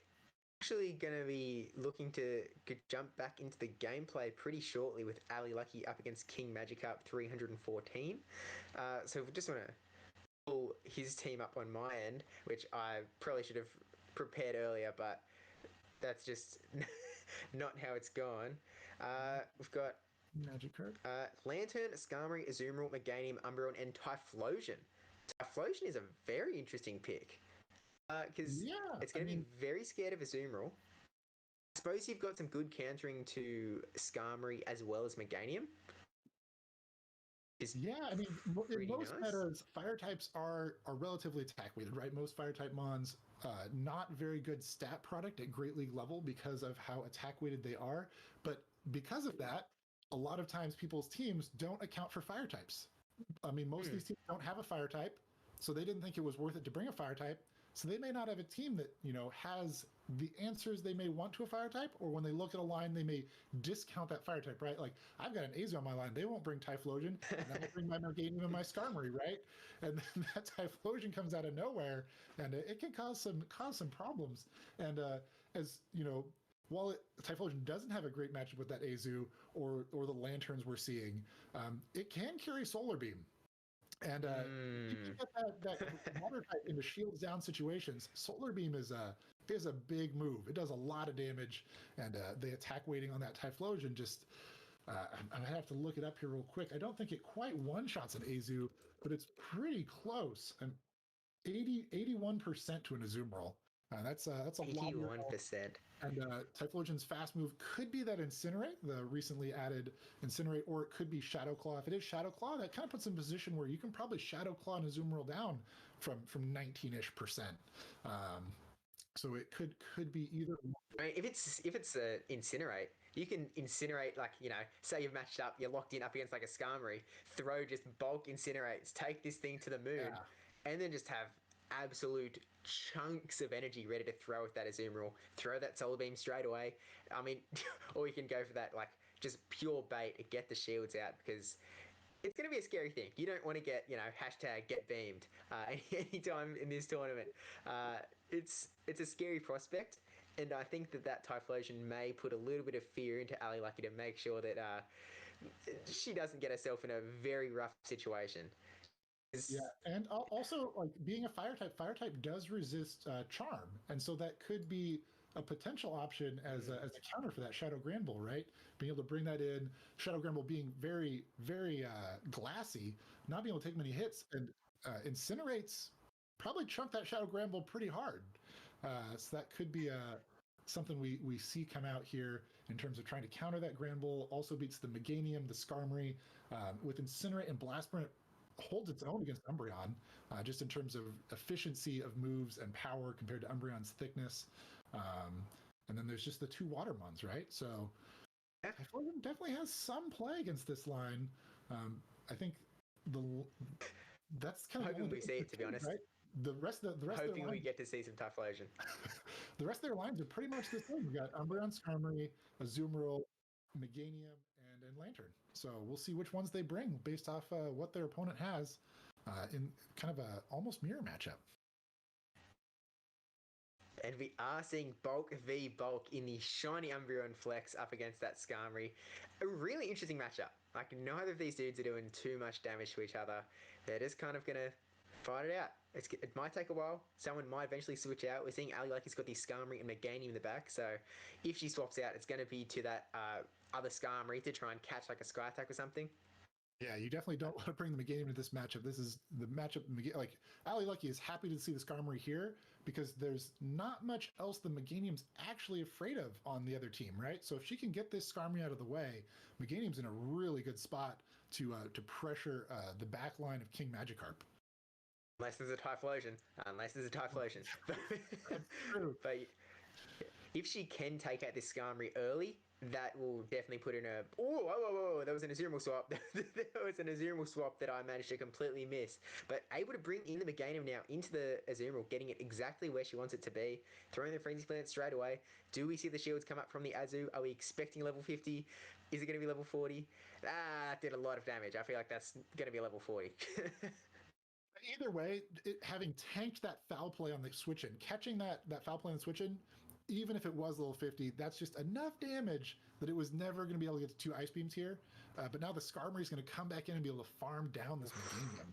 actually going to be looking to jump back into the gameplay pretty shortly with Ali Lucky up against King Magikarp 314. So we just want to pull his team up on my end, which I probably should have prepared earlier, but that's just not how it's gone. We've got Magikarp, Lantern, Skarmory, Azumarill, Meganium, Umbreon, and Typhlosion. Typhlosion is a very interesting pick because it's going to be very scared of Azumarill. suppose you've got some good countering to Skarmory as well as Meganium. Yeah, I mean, in most nice. metas, fire types are relatively attack weighted, right? Most fire type mons, not very good stat product at Great League level because of how attack weighted they are. But because of that, a lot of times people's teams don't account for fire types. I mean, most of these teams don't have a fire type, so they didn't think it was worth it to bring a fire type. So they may not have a team that, has the answers they may want to a fire type, or when they look at a line, they may discount that fire type, right? Like, I've got an Azu on my line. They won't bring Typhlosion, and then I'll bring my Meganium and my Skarmory, right? And then that Typhlosion comes out of nowhere, and it can cause some problems. And while Typhlosion doesn't have a great matchup with that Azu or the Lanterns we're seeing, it can carry Solar Beam. And you can get that water type into shields down situations. Solar Beam is a big move. It does a lot of damage, and the attack weighting on that Typhlosion just. I'm gonna have to look it up here real quick. I don't think it quite one-shots an Azu, but it's pretty close. And 81% to an Azumarill. That's a lot. 81%. And Typhlosion's fast move could be that Incinerate, the recently added Incinerate, or it could be Shadow Claw. If it is Shadow Claw, that kind of puts in a position where you can probably Shadow Claw an Azumarill down from 19-ish%. So it could be either. I mean, if it's Incinerate, you can Incinerate, like, say you've matched up, you're locked in up against like a Skarmory, throw just bulk Incinerates, take this thing to the moon, and then just have absolute chunks of energy ready to throw at that Azumarill, throw that Solar Beam straight away. I mean, or you can go for that, like, just pure bait, get the shields out, because it's going to be a scary thing. You don't want to get, hashtag get beamed anytime in this tournament. It's a scary prospect, and I think that Typhlosion may put a little bit of fear into Ali Lucky to make sure that she doesn't get herself in a very rough situation. Yeah, and also, like, being a fire type does resist charm, and so that could be a potential option as a counter for that Shadow Granbull, right? Being able to bring that in, Shadow Granbull being very, very glassy, not being able to take many hits, and Incinerates probably chunk that Shadow Granbull pretty hard. So that could be something we see come out here in terms of trying to counter that Granbull. Also beats the Meganium, the Skarmory, with Incinerate and Blast Burn. Holds its own against Umbreon, just in terms of efficiency of moves and power compared to Umbreon's thickness. And then there's just the two water mons, right? So Typhlosion definitely has some play against this line. I think that's kind of hoping we see it, to be honest. Right? The rest hoping we get to see some Typhlosion. The rest of their lines are pretty much the same. We got Umbreon, Skarmory, Azumarill, Meganium, and Lantern. So we'll see which ones they bring based off what their opponent has in kind of a almost mirror matchup. And we are seeing Bulk v Bulk in the shiny Umbreon Flex up against that Skarmory. A really interesting matchup. Like, neither of these dudes are doing too much damage to each other. They're just kind of going to fight it out. It might take a while. Someone might eventually switch out. We're seeing Ali Lucky's got the Skarmory and Meganium in the back. So if she swaps out, it's going to be to that other Skarmory to try and catch like a Sky Attack or something. Yeah, you definitely don't want to bring the Meganium into this matchup. This is the matchup. Like, Ali Lucky is happy to see the Skarmory here because there's not much else the Meganium's actually afraid of on the other team, right? So if she can get this Skarmory out of the way, Meganium's in a really good spot to pressure the back line of King Magikarp. Unless there's a Typhlosion. That's true. But if she can take out this Skarmory early, that will definitely put in a... Whoa, there was an Azumarill swap. There was an Azumarill swap that I managed to completely miss. But able to bring in the Meganium now into the Azumarill, getting it exactly where she wants it to be, throwing the Frenzy Plant straight away. Do we see the shields come up from the Azu? Are we expecting level 50? Is it going to be level 40? That did a lot of damage. I feel like that's going to be level 40. Either way, having tanked that foul play on the switch in, catching that foul play on the switch in, even if it was level 50, that's just enough damage that it was never going to be able to get to 2 Ice Beams here. But now the Skarmory is going to come back in and be able to farm down this Meganium.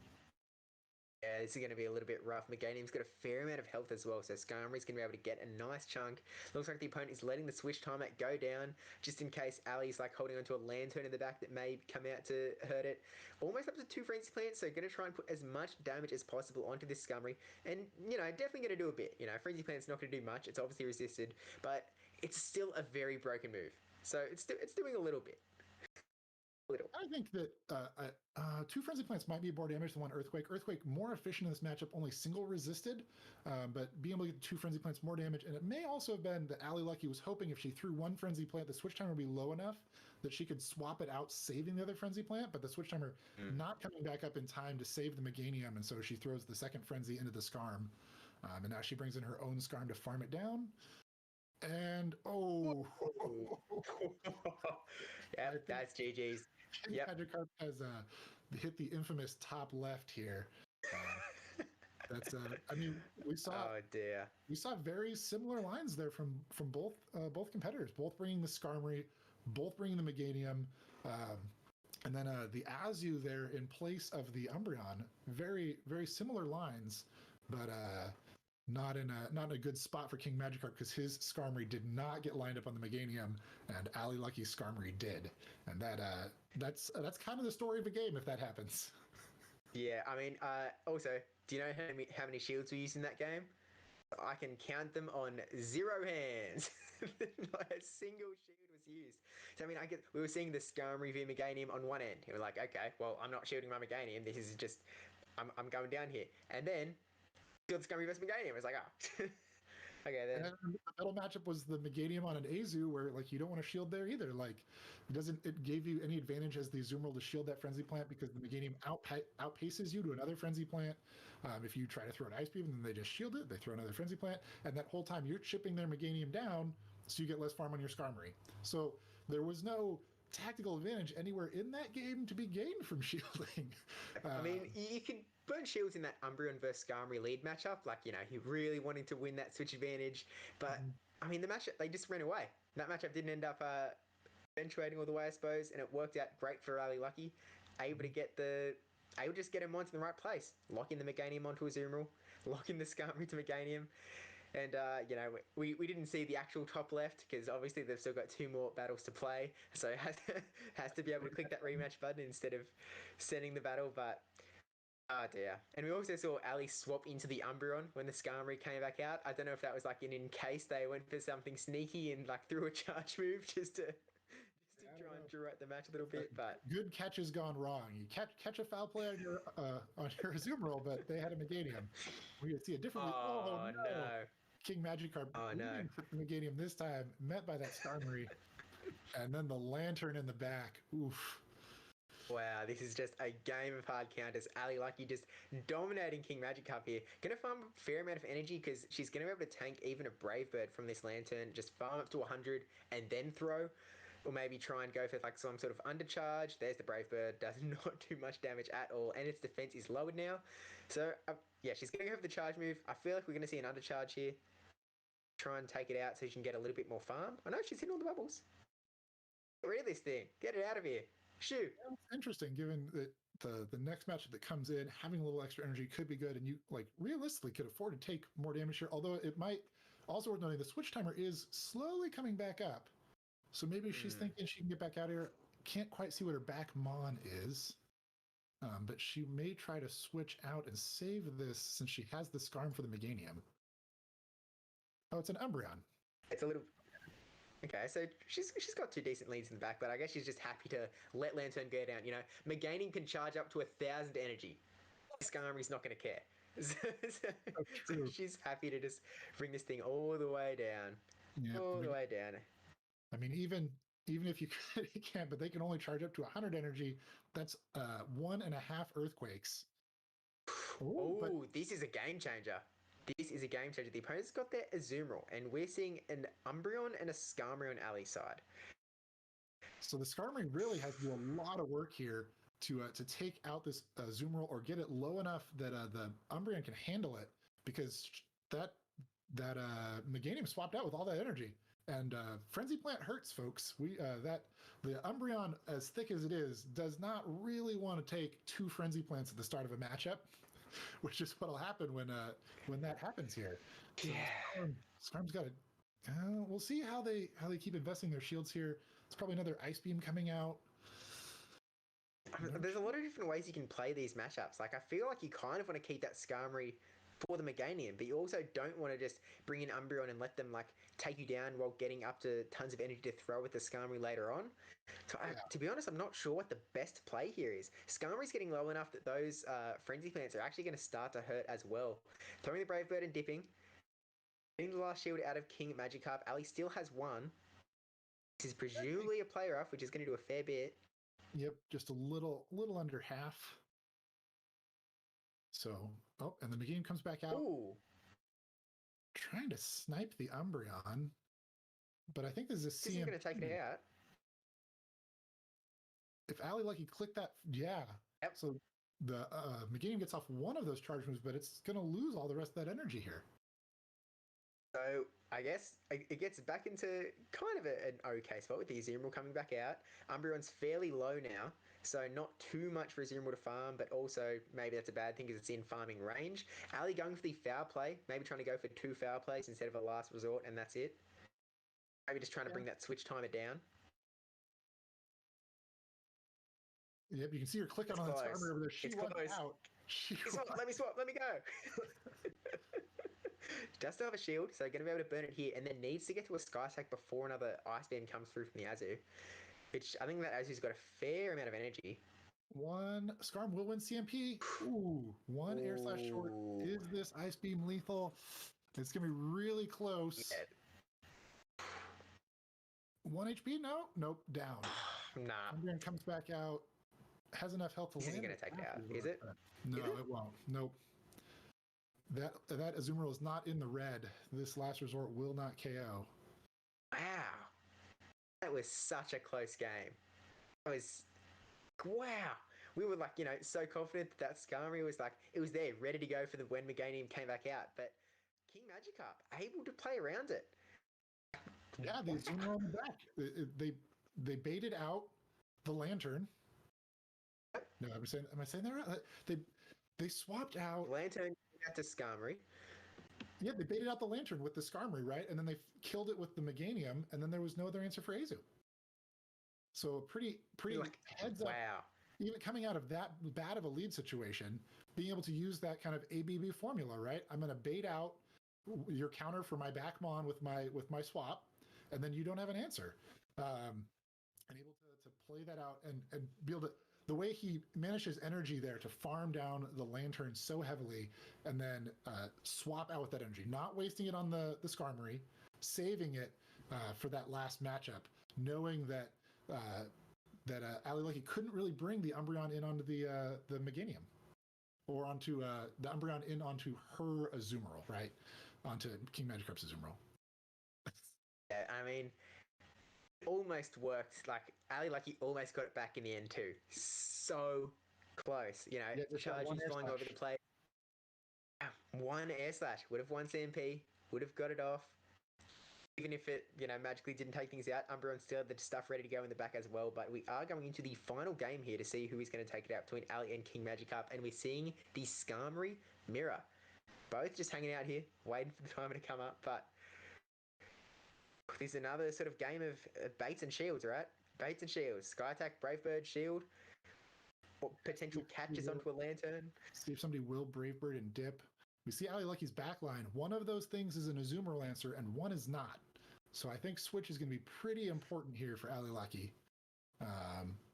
Yeah, this is going to be a little bit rough. Meganium's got a fair amount of health as well, so Skarmory's going to be able to get a nice chunk. Looks like the opponent is letting the switch timeout go down, just in case Ali's like holding onto a Lantern in the back that may come out to hurt it. Almost up to 2 Frenzy Plants, so going to try and put as much damage as possible onto this Skarmory. And, definitely going to do a bit. Frenzy Plant's not going to do much. It's obviously resisted, but it's still a very broken move. So it's doing a little bit. I think that 2 Frenzy Plants might be more damage than 1 Earthquake. Earthquake more efficient in this matchup, only single resisted, but being able to get 2 Frenzy Plants more damage. And it may also have been that Ali Lucky was hoping if she threw 1 Frenzy Plant, the switch timer would be low enough that she could swap it out, saving the other Frenzy Plant, but the switch timer not coming back up in time to save the Meganium, and so she throws the second Frenzy into the Skarm. And now she brings in her own Skarm to farm it down. And yeah, that's GG's. Yep. Magikarp has hit the infamous top left here. That's I mean, we saw. Oh dear. We saw very similar lines there from both competitors, both bringing the Skarmory, both bringing the Meganium, and then the Azu there in place of the Umbreon. Very very similar lines, but not in a good spot for King Magikarp because his Skarmory did not get lined up on the Meganium, and Ali Lucky's Skarmory did, and that's kind of the story of the game if that happens. Yeah, I mean, also, do you know how many shields we used in that game? I can count them on 0 hands. Not a single shield was used. So I mean, we were seeing the Skarmory v Meganium on one end. We were like, okay, well, I'm not shielding my Meganium. This is just, I'm going down here, and then. Shield Skarmory vs Meganium. It's like, okay then. And the battle matchup was the Meganium on an Azu, where like you don't want to shield there either. Like, it gave you any advantage as the Azumarill to shield that Frenzy Plant because the Meganium outpaces you to another Frenzy Plant. If you try to throw an Ice Beam, then they just shield it. They throw another Frenzy Plant, and that whole time you're chipping their Meganium down, so you get less farm on your Skarmory. So there was no tactical advantage anywhere in that game to be gained from shielding. I mean, you can burn shields in that Umbreon versus Skarmory lead matchup, like, you know, he really wanting to win that switch advantage, but I mean, the matchup, they just ran away. That matchup didn't end up eventuating all the way, I suppose, and it worked out great for Ali Lucky, able to just get him onto the right place, locking the Meganium onto Azumarill, locking the Skarmory to Meganium. And, you know, we didn't see the actual top left because obviously they've still got 2 more battles to play. So it has to be able to click that rematch button instead of sending the battle. But, oh dear. And we also saw Ali swap into the Umbreon when the Skarmory came back out. I don't know if that was like in case they went for something sneaky and like threw a charge move just to try and draw out the match a little bit. But good catch has gone wrong. You catch a foul play on your Azumarill, but they had a Meganium. We see a different. Oh no. King Magikarp with the Meganium this time, met by that Skarmory, and then the Lantern in the back. Oof. Wow, this is just a game of hard counters. Ali Lucky just dominating King Magikarp here. Gonna farm a fair amount of energy because she's gonna be able to tank even a Brave Bird from this Lantern. Just farm up to 100 and then throw. Or maybe try and go for like some sort of undercharge. There's the Brave Bird. Does not do much damage at all. And its defense is lowered now. So, yeah, she's going to go for the charge move. I feel like we're going to see an undercharge here. Try and take it out so she can get a little bit more farm. I know she's hitting all the bubbles. Get rid of this thing. Get it out of here. Shoot. Yeah, it's interesting given that the next matchup that comes in, having a little extra energy could be good. And you, like, realistically could afford to take more damage here. Although it might, also worth noting, the switch timer is slowly coming back up. So maybe she's thinking she can get back out here. Can't quite see what her back mon is. But she may try to switch out and save this since she has the Skarm for the Meganium. Oh, it's an Umbreon. It's a little... Okay, so she's got 2 decent leads in the back, but I guess she's just happy to let Lantern go down. You know, Meganium can charge up to 1,000 energy. Skarmory's not going to care. So she's happy to just bring this thing all the way down. Yeah, all the way down. I mean, even if you can't, but they can only charge up to 100 energy. That's 1.5 earthquakes. Oh, this is a game changer. This is a game changer. The opponent's got their Azumarill, and we're seeing an Umbreon and a Skarmory on Ali's side. So the Skarmory really has to do a lot of work here to take out this Azumarill or get it low enough that the Umbreon can handle it, because that Meganium swapped out with all that energy. And Frenzy Plant hurts, folks. The Umbreon, as thick as it is, does not really want to take 2 Frenzy Plants at the start of a matchup, which is what'll happen when that happens here. So yeah, Skarm's got to. We'll see how they keep investing their shields here. It's probably another Ice Beam coming out. I mean, there's a lot of different ways you can play these matchups. Like, I feel like you kind of want to keep that Skarmory for the Meganium, but you also don't want to just bring in Umbreon and let them like take you down while getting up to tons of energy to throw with the Skarmory later on. So to be honest, I'm not sure what the best play here is. Skarmory's getting low enough that those Frenzy plants are actually going to start to hurt as well. Throwing the Brave Bird and dipping. Getting the last shield out of King Magikarp. Ali still has one. This is presumably a play rough, which is going to do a fair bit. Yep, just a little under half. So, and the Meganium comes back out. Ooh. Trying to snipe the Umbreon. But I think this is a CMP. This is going to take it out. If Ali Lucky clicked that, yeah. Yep. So the Meganium gets off one of those charge moves, but it's going to lose all the rest of that energy here. So I guess it gets back into kind of an okay spot with the Azumarill coming back out. Umbreon's fairly low now, so not too much for Azumarill to farm, but also maybe that's a bad thing because it's in farming range. Ali going for the foul play, maybe trying to go for 2 foul plays instead of a last resort, and that's it. Maybe just trying to bring that switch timer down. Yep, you can see her click on that Skarmory over there. She went out. Let me swap. Let me go. Does still have a shield, so going to be able to burn it here, and then needs to get to a Sky Attack before another Ice Beam comes through from the Azu, which I think that Azu's got a fair amount of energy. One Skarm will win CMP. Ooh, one Air Slash short. Is this Ice Beam lethal? It's going to be really close. Yeah. 1 HP? No? Nope, down. Nah. Umbreon comes back out. Has enough health to This land. isn't going to take it out, is it? No, it won't. Nope. That Azumarill is not in the red. This last resort will not KO. Wow. That was such a close game. Wow. We were like, so confident that Skarmory was like, it was there, ready to go for when Meganium came back out. But King Magikarp, able to play around it. Yeah, the Azumarill on the back. They baited out the Lantern. No, am I saying that right? They swapped out Lantern out to Skarmory. Yeah, they baited out the Lantern with the Skarmory, right? And then they killed it with the Meganium, and then there was no other answer for Azu. So pretty heads up. Wow. Even coming out of that bad of a lead situation, being able to use that kind of ABB formula, right? I'm going to bait out your counter for my Backmon with my swap, and then you don't have an answer. And able to play that out and be able to, the way he manages energy there to farm down the Lantern so heavily and then swap out with that energy, not wasting it on the Skarmory, saving it for that last matchup, knowing that Ali Lucky couldn't really bring the Umbreon in onto the Meganium or onto the Umbreon in onto her Azumarill, right? Onto King Magikarp's Azumarill. Yeah, I mean, almost worked. Like Ali Lucky almost got it back in the end too. So close, charges flying over the place. One air slash would have won CMP, would have got it off. Even if it, magically didn't take things out, Umbreon still had the stuff ready to go in the back as well. But we are going into the final game here to see who is going to take it out between Ali and King Magikarp, and we're seeing the Skarmory mirror, both just hanging out here, waiting for the timer to come up. But there's another sort of game of baits and shields, right? Baits and shields. Sky Attack, Brave Bird, shield. Or potential catches onto a Lantern. See if somebody will Brave Bird and dip. We see Ali Lucky's backline. One of those things is an Azumarill answer, and one is not. So I think Switch is going to be pretty important here for Ali Lucky.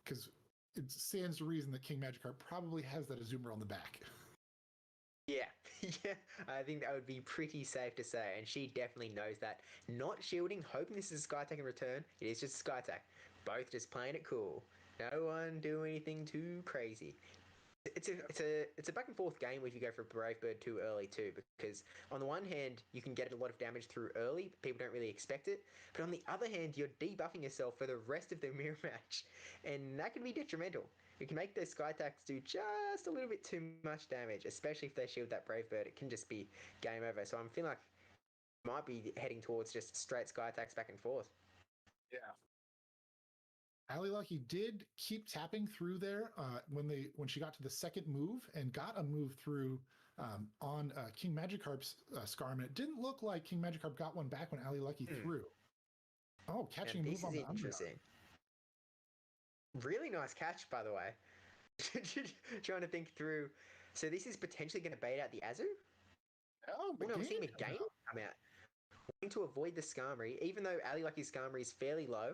Because it stands to reason that King Magikarp probably has that Azumarill on the back. Yeah, I think that would be pretty safe to say, and she definitely knows that. Not shielding, hoping this is a Sky Attack in return. It is just a Sky Attack. Both just playing it cool. No one doing anything too crazy. It's a back and forth game if you go for Brave Bird too early too, because on the one hand you can get a lot of damage through early, people don't really expect it, but on the other hand you're debuffing yourself for the rest of the mirror match, and that can be detrimental. It can make those Sky Attacks do just a little bit too much damage, especially if they shield that Brave Bird. It can just be game over. So I'm feeling like it might be heading towards just straight Sky Attacks back and forth. Yeah. Ali Lucky did keep tapping through there when she got to the second move and got a move through on King Magikarp's Skarm. It didn't look like King Magikarp got one back when Ali Lucky threw. Oh, catching a move on the Umbreon. Interesting. Really nice catch, by the way. Trying to think through. So this is potentially going to bait out the Azu? Oh, Well, no, we're seeing Meganium coming Meganium come out. Wanting to avoid the Skarmory, even though Ali Lucky's Skarmory is fairly low.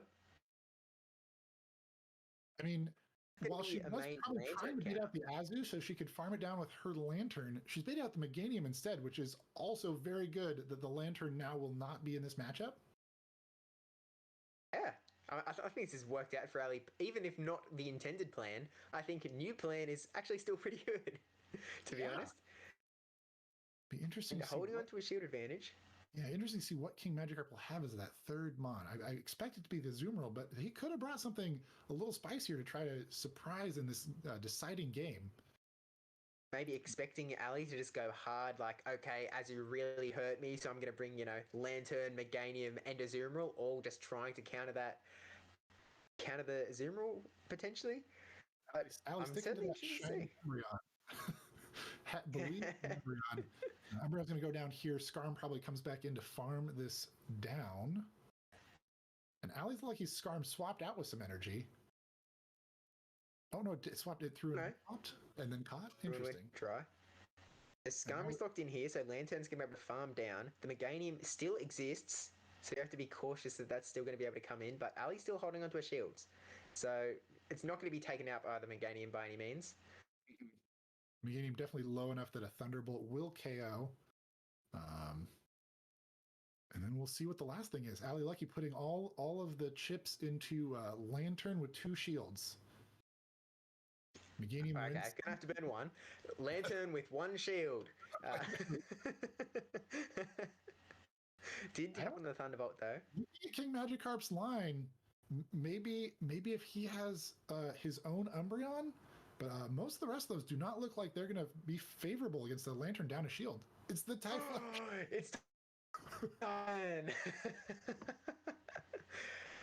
I mean, Could while be she a was main probably Lantern trying to beat counter. out the Azu so she could farm it down with her Lantern, she's beat out the Meganium instead, which is also very good that the Lantern now will not be in this matchup. Yeah. I think this has worked out for Ali. Even if not the intended plan, I think a new plan is actually still pretty good, to be honest. Be interesting And to see holding what, on to a shield advantage. yeah, interesting to see what King Magikarp will have as that third Mon. I expect it to be the Azumarill, but he could have brought something a little spicier to try to surprise in this deciding game. Maybe expecting Ali to just go hard, like, okay, Azu really hurt me, so I'm going to bring, Lantern, Meganium, and Azumarill, all just trying to counter the Azumarill, potentially. But Ali's I'm sticking to certainly that interested to shiny see. Umbreon. Believe in Umbreon. Umbreon's going to go down here. Skarm probably comes back in to farm this down. And Ali's lucky Skarm swapped out with some energy. Oh no, it swapped it through and popped and then caught. Interesting. Try. The Skarmory's locked in here, so Lantern's going to be able to farm down. The Meganium still exists, so you have to be cautious that that's still going to be able to come in, but Ali's still holding onto her shields. So it's not going to be taken out by the Meganium by any means. Meganium definitely low enough that a Thunderbolt will KO. And then we'll see what the last thing is. Ali Lucky putting all of the chips into Lantern with 2 shields. Meganium Okay, rinse. gonna have to burn one. Lantern with 1 shield. Did tap on the Thunderbolt though. King Magikarp's line. Maybe if he has his own Umbreon, but most of the rest of those do not look like they're going to be favorable against the Lantern down a shield. It's the Typhlosion. It's done.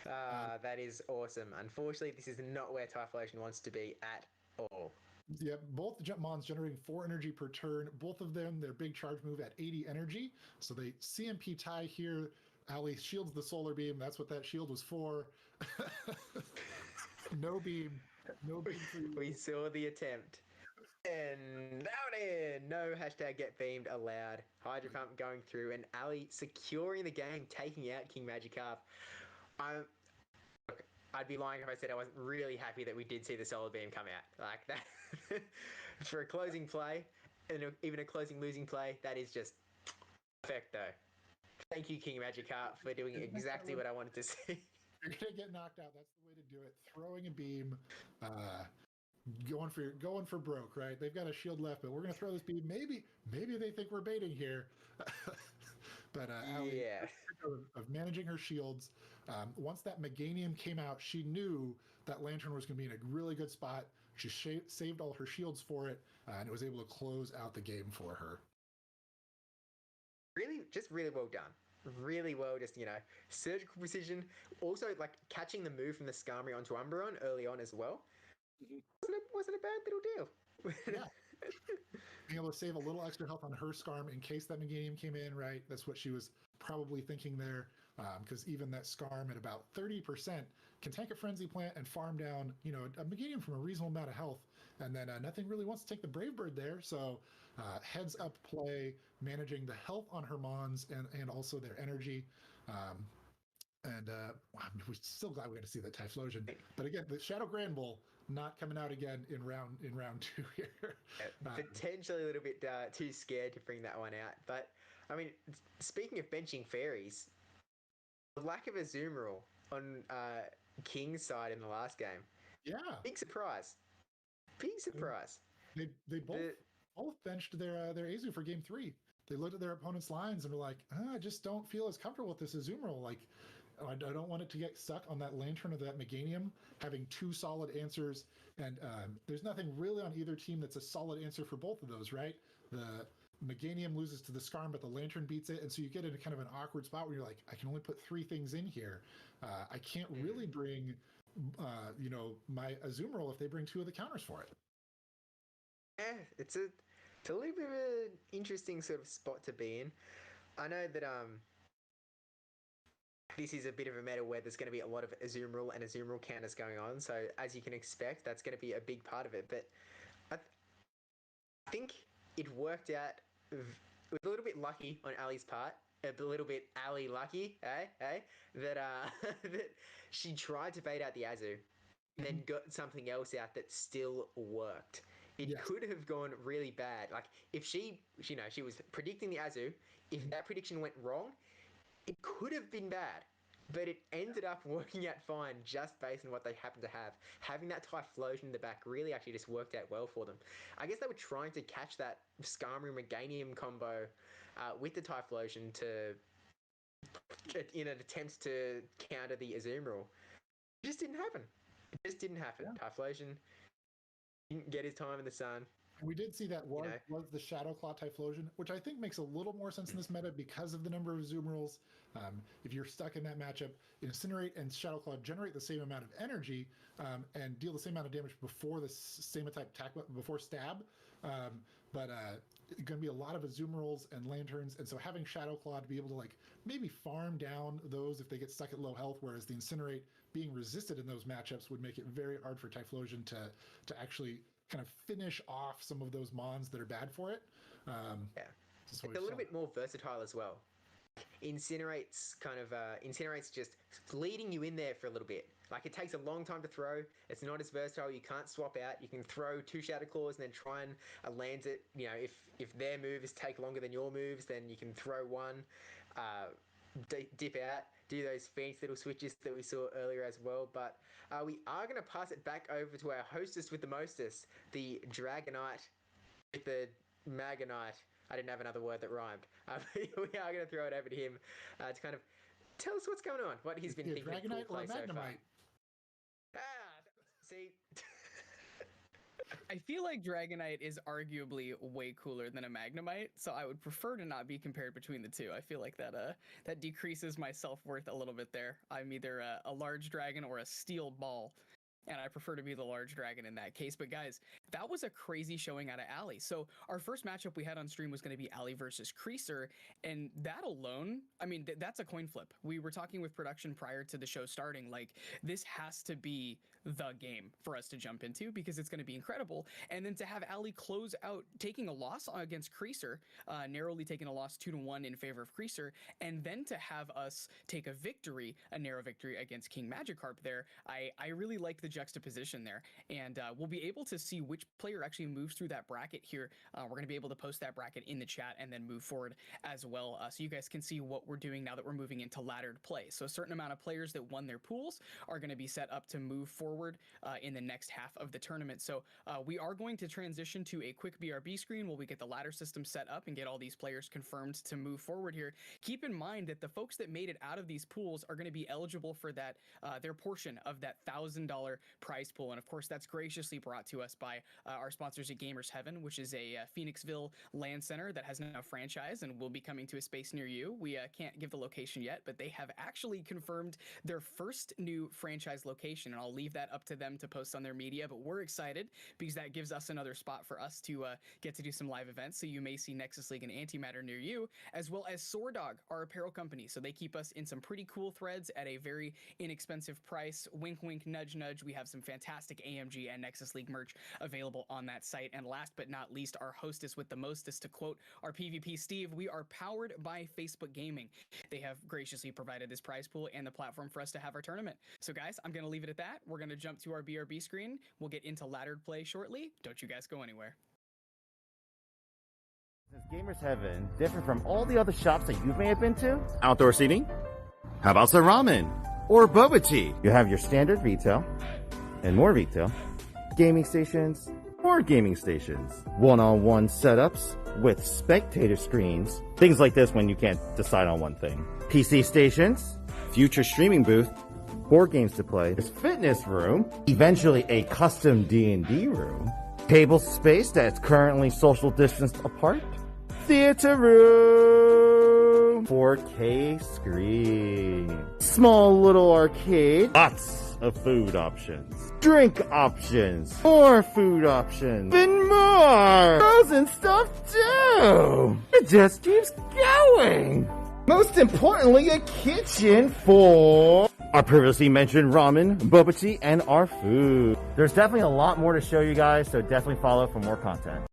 That is awesome. Unfortunately, this is not where Typhlosion wants to be at all. Yeah, both Mons generating 4 energy per turn. Both of them, their big charge move at 80 energy. So they CMP tie here. Ali shields the Solar Beam. That's what that shield was for. No beam. No beam for you. We saw the attempt. And down in. No hashtag get beamed allowed. Hydro Pump going through and Ali securing the game, taking out King Magikarp. I'd be lying if I said I wasn't really happy that we did see the Solar Beam come out. Like that. For a closing play, and even a closing losing play, that is just perfecto. Thank you, King Magikarp, for doing exactly what I wanted to see. You're gonna get knocked out. That's the way to do it. Throwing a beam, going for broke, right? They've got a shield left, but we're gonna throw this beam. Maybe they think we're baiting here. But Ali, of managing her shields. Once that Meganium came out, she knew that Lantern was going to be in a really good spot. She saved all her shields for it, and it was able to close out the game for her. Really well done. Really well, just, surgical precision. Also, like, catching the move from the Skarmory onto Umbreon early on as well. Wasn't a bad little deal. Yeah. Being able to save a little extra health on her Skarm in case that Meganium came in, right? That's what she was probably thinking there. Because even that Skarm at about 30% can tank a Frenzy Plant and farm down, a Meganium from a reasonable amount of health. And then nothing really wants to take the Brave Bird there. So heads up play, managing the health on her Mons and also their energy. We're still glad we got to see that Typhlosion. But again, the Shadow Granbull not coming out again in round 2 here. Potentially a little bit too scared to bring that one out. But I mean, speaking of benching fairies, the lack of a Azumarill on King's side in the last game. Yeah. Big surprise. They both benched their Azu for game 3. They looked at their opponent's lines and were like, I just don't feel as comfortable with this Azumarill. Like, I don't want it to get stuck on that Lantern or that Meganium, having 2 solid answers. And there's nothing really on either team that's a solid answer for both of those, right? The Meganium loses to the Skarm, but the Lantern beats it. And so you get into kind of an awkward spot where you're like, I can only put 3 things in here. I can't really bring, my Azumarill if they bring 2 of the counters for it. Yeah, it's a little bit of an interesting sort of spot to be in. I know that this is a bit of a meta where there's going to be a lot of Azumarill and Azumarill counters going on. So as you can expect, that's going to be a big part of it. But I think it worked out was a little bit lucky on Ali's part. A little bit Ali lucky, that that she tried to bait out the Azu, then got something else out that still worked. It could have gone really bad. Like if she was predicting the Azu. If that prediction went wrong, it could have been bad. But it ended up working out fine just based on what they happened to have. Having that Typhlosion in the back really actually just worked out well for them. I guess they were trying to catch that Skarmory Meganium combo with the Typhlosion in an attempt to counter the Azumarill. It just didn't happen. Yeah. Typhlosion didn't get his time in the sun. We did see that was the Shadow Claw Typhlosion, which I think makes a little more sense in this meta because of the number of Azumarill. If you're stuck in that matchup, Incinerate and Shadow Claw generate the same amount of energy and deal the same amount of damage before the same type attack, before stab. But going to be a lot of Azumarill and Lanturns, and so having Shadow Claw to be able to like maybe farm down those if they get stuck at low health, whereas the Incinerate being resisted in those matchups would make it very hard for Typhlosion to actually kind of finish off some of those mons that are bad for it. It's a little bit more versatile as well. Incinerate's just leading you in there for a little bit. Like it takes a long time to throw. It's not as versatile. You can't swap out. You can throw 2 Shadow Claws and then try and land it. If their moves take longer than your moves, then you can throw one, dip out, do those fancy little switches that we saw earlier as well. But we are going to pass it back over to our hostess with the mostest, the Dragonite with the Magonite. I didn't have another word that rhymed. We are going to throw it over to him to kind of tell us what's going on, what he's been thinking. Dragonite or Magnemite? See. I feel like Dragonite is arguably way cooler than a Magnemite, so I would prefer to not be compared between the two. I feel like that decreases my self-worth a little bit there. I'm either a large dragon or a steel ball, and I prefer to be the large dragon in that case. But guys, that was a crazy showing out of Ali. So our first matchup we had on stream was going to be Ali versus Creaser, and that alone, I mean, that's a coin flip. We were talking with production prior to the show starting, like, this has to be the game for us to jump into because it's going to be incredible. And then to have Ali close out taking a loss against Creaser, narrowly taking a loss 2-1 in favor of Creaser, and then to have us take a narrow victory against King Magikarp there, I really like the juxtaposition there. And we'll be able to see which player actually moves through that bracket here. We're going to be able to post that bracket in the chat and then move forward as well, so you guys can see what we're doing now that we're moving into laddered play. So a certain amount of players that won their pools are going to be set up to move forward in the next half of the tournament. So we are going to transition to a quick BRB screen while we get the ladder system set up and get all these players confirmed to move forward here. Keep in mind that the folks that made it out of these pools are going to be eligible for that their portion of that $1,000 prize pool. And of course, that's graciously brought to us by our sponsors at Gamers Heaven, which is a Phoenixville land center that has now franchised and will be coming to a space near you. We can't give the location yet, but they have actually confirmed their first new franchise location, and I'll leave that up to them to post on their media. But we're excited because that gives us another spot for us to get to do some live events. So you may see Nexus League and Antimatter near you, as well as Swordog, our apparel company. So they keep us in some pretty cool threads at a very inexpensive price. Wink, wink, nudge, nudge. We have some fantastic AMG and Nexus League merch available on that site. And last but not least, our hostess with the mostest, to quote our PvP Steve, we are powered by Facebook Gaming. They have graciously provided this prize pool and the platform for us to have our tournament. So guys, I'm going to leave it at that. We're going to jump to our BRB screen. We'll get into laddered play shortly. Don't you guys go anywhere. Is Gamers Heaven different from all the other shops that you may have been to? Outdoor seating? How about some ramen? Or boba tea? You have your standard retail and more retail, gaming stations, more gaming stations, one-on-one setups with spectator screens, things like this when you can't decide on one thing, PC stations, future streaming booth, board games to play, there's fitness room, eventually a custom D&D room, table space that's currently social distanced apart, theater room, 4K screen, small little arcade, lots of food options, drink options, more food options, and more! Frozen stuff too! It just keeps going! Most importantly, a kitchen for our previously mentioned ramen, boba tea, and our food. There's definitely a lot more to show you guys, so definitely follow for more content.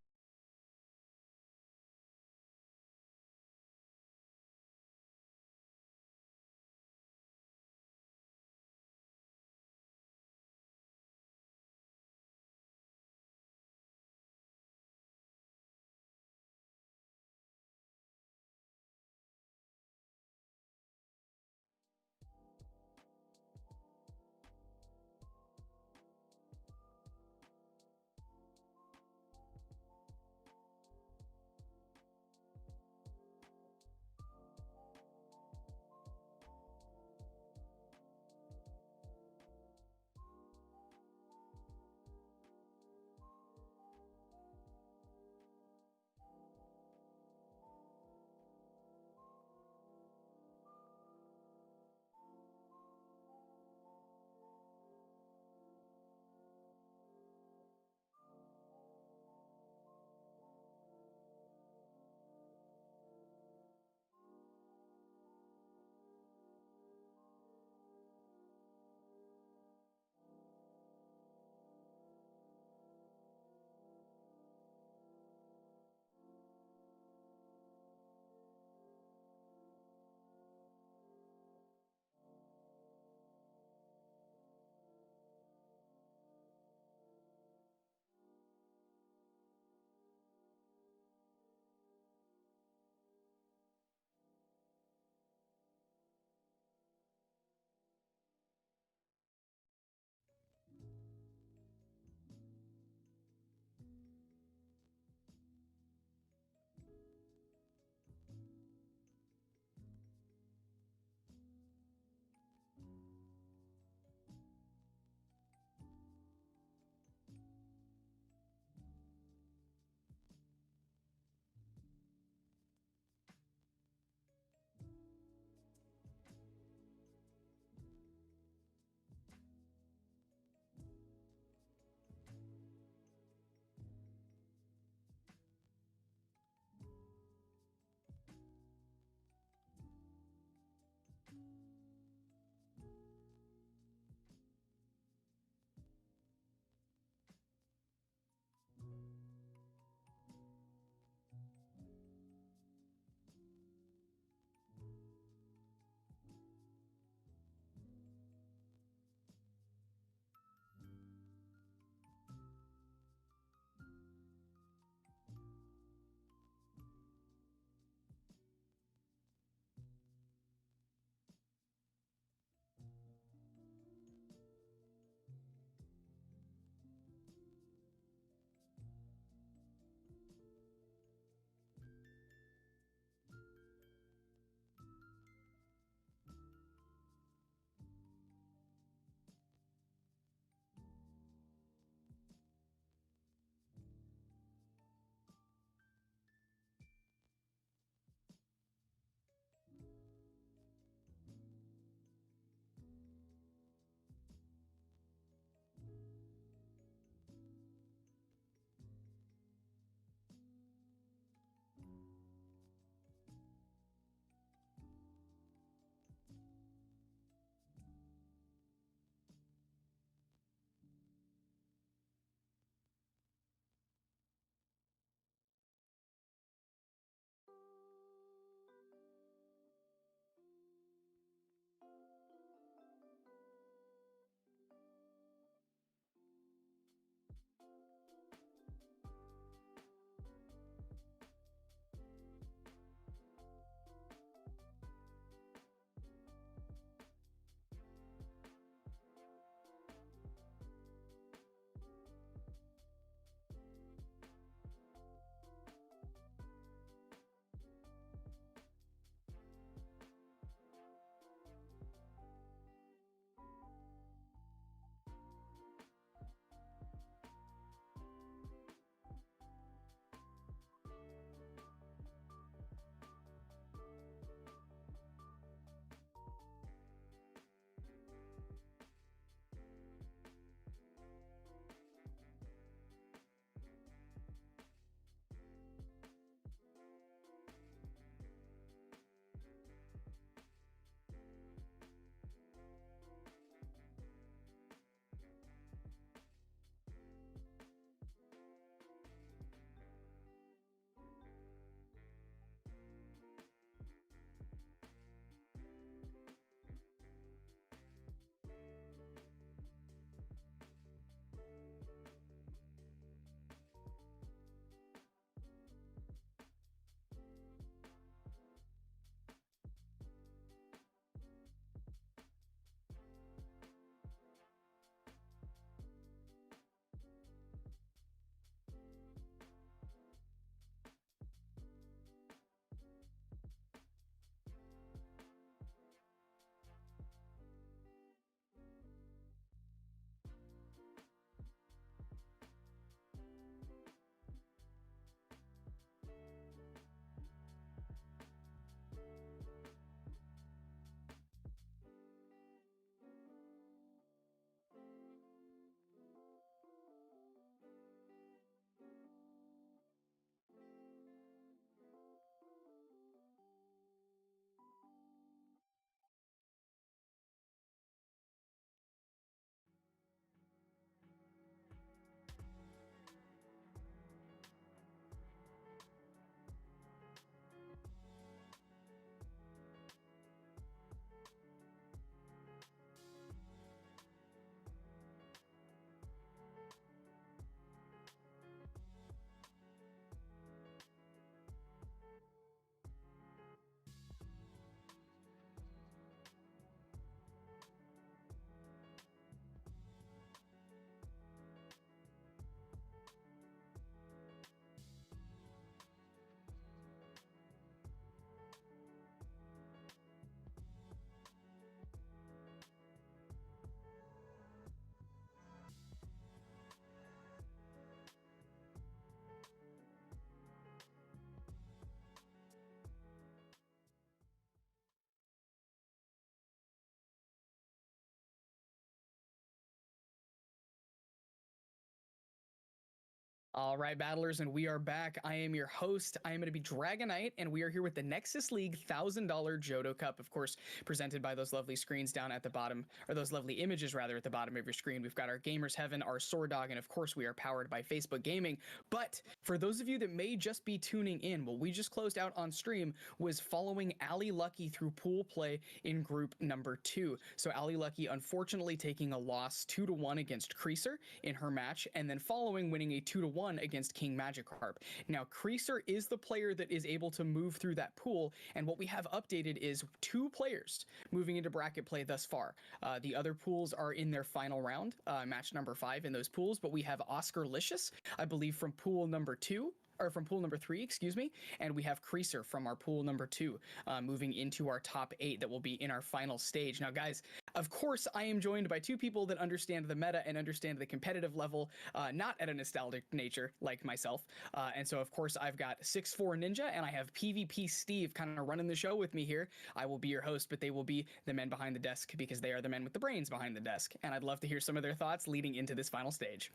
All right, battlers, and we are back. I am your host. I am going to be Dragonite, and we are here with the Nexus League $1,000 Johto Cup, of course, presented by those lovely screens down at the bottom, or those lovely images, rather, at the bottom of your screen. We've got our Gamers Heaven, our Sword Dog, and of course, we are powered by Facebook Gaming. But for those of you that may just be tuning in, what we just closed out on stream was following Ali Lucky through pool play in group number 2. So Ali Lucky, unfortunately, taking a loss 2-1 against Creaser in her match, and then following winning a 2-1 against King Magikarp. Now, Creaser is the player that is able to move through that pool, and what we have updated is 2 players moving into bracket play thus far. The other pools are in their final round, match number 5 in those pools, but we have Oscar Licious, I believe, from pool number 2, or from pool number 3, excuse me, and we have Creaser from our pool number 2, moving into our top 8 that will be in our final stage. Now, guys, of course, I am joined by 2 people that understand the meta and understand the competitive level, not at a nostalgic nature like myself. And so, of course, I've got 6'4 Ninja, and I have PvP Steve kind of running the show with me here. I will be your host, but they will be the men behind the desk because they are the men with the brains behind the desk. And I'd love to hear some of their thoughts leading into this final stage.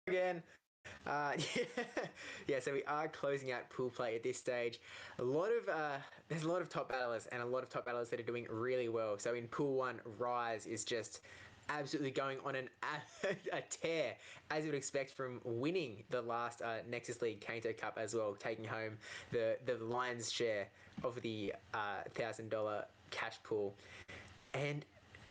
Again. Yeah, so we are closing out pool play at this stage. There's a lot of top battlers and a lot of top battlers that are doing really well. So in pool 1, Rise is just absolutely going on a tear, as you would expect from winning the last Nexus League Kanto Cup as well, taking home the lion's share of the $1,000 cash pool. And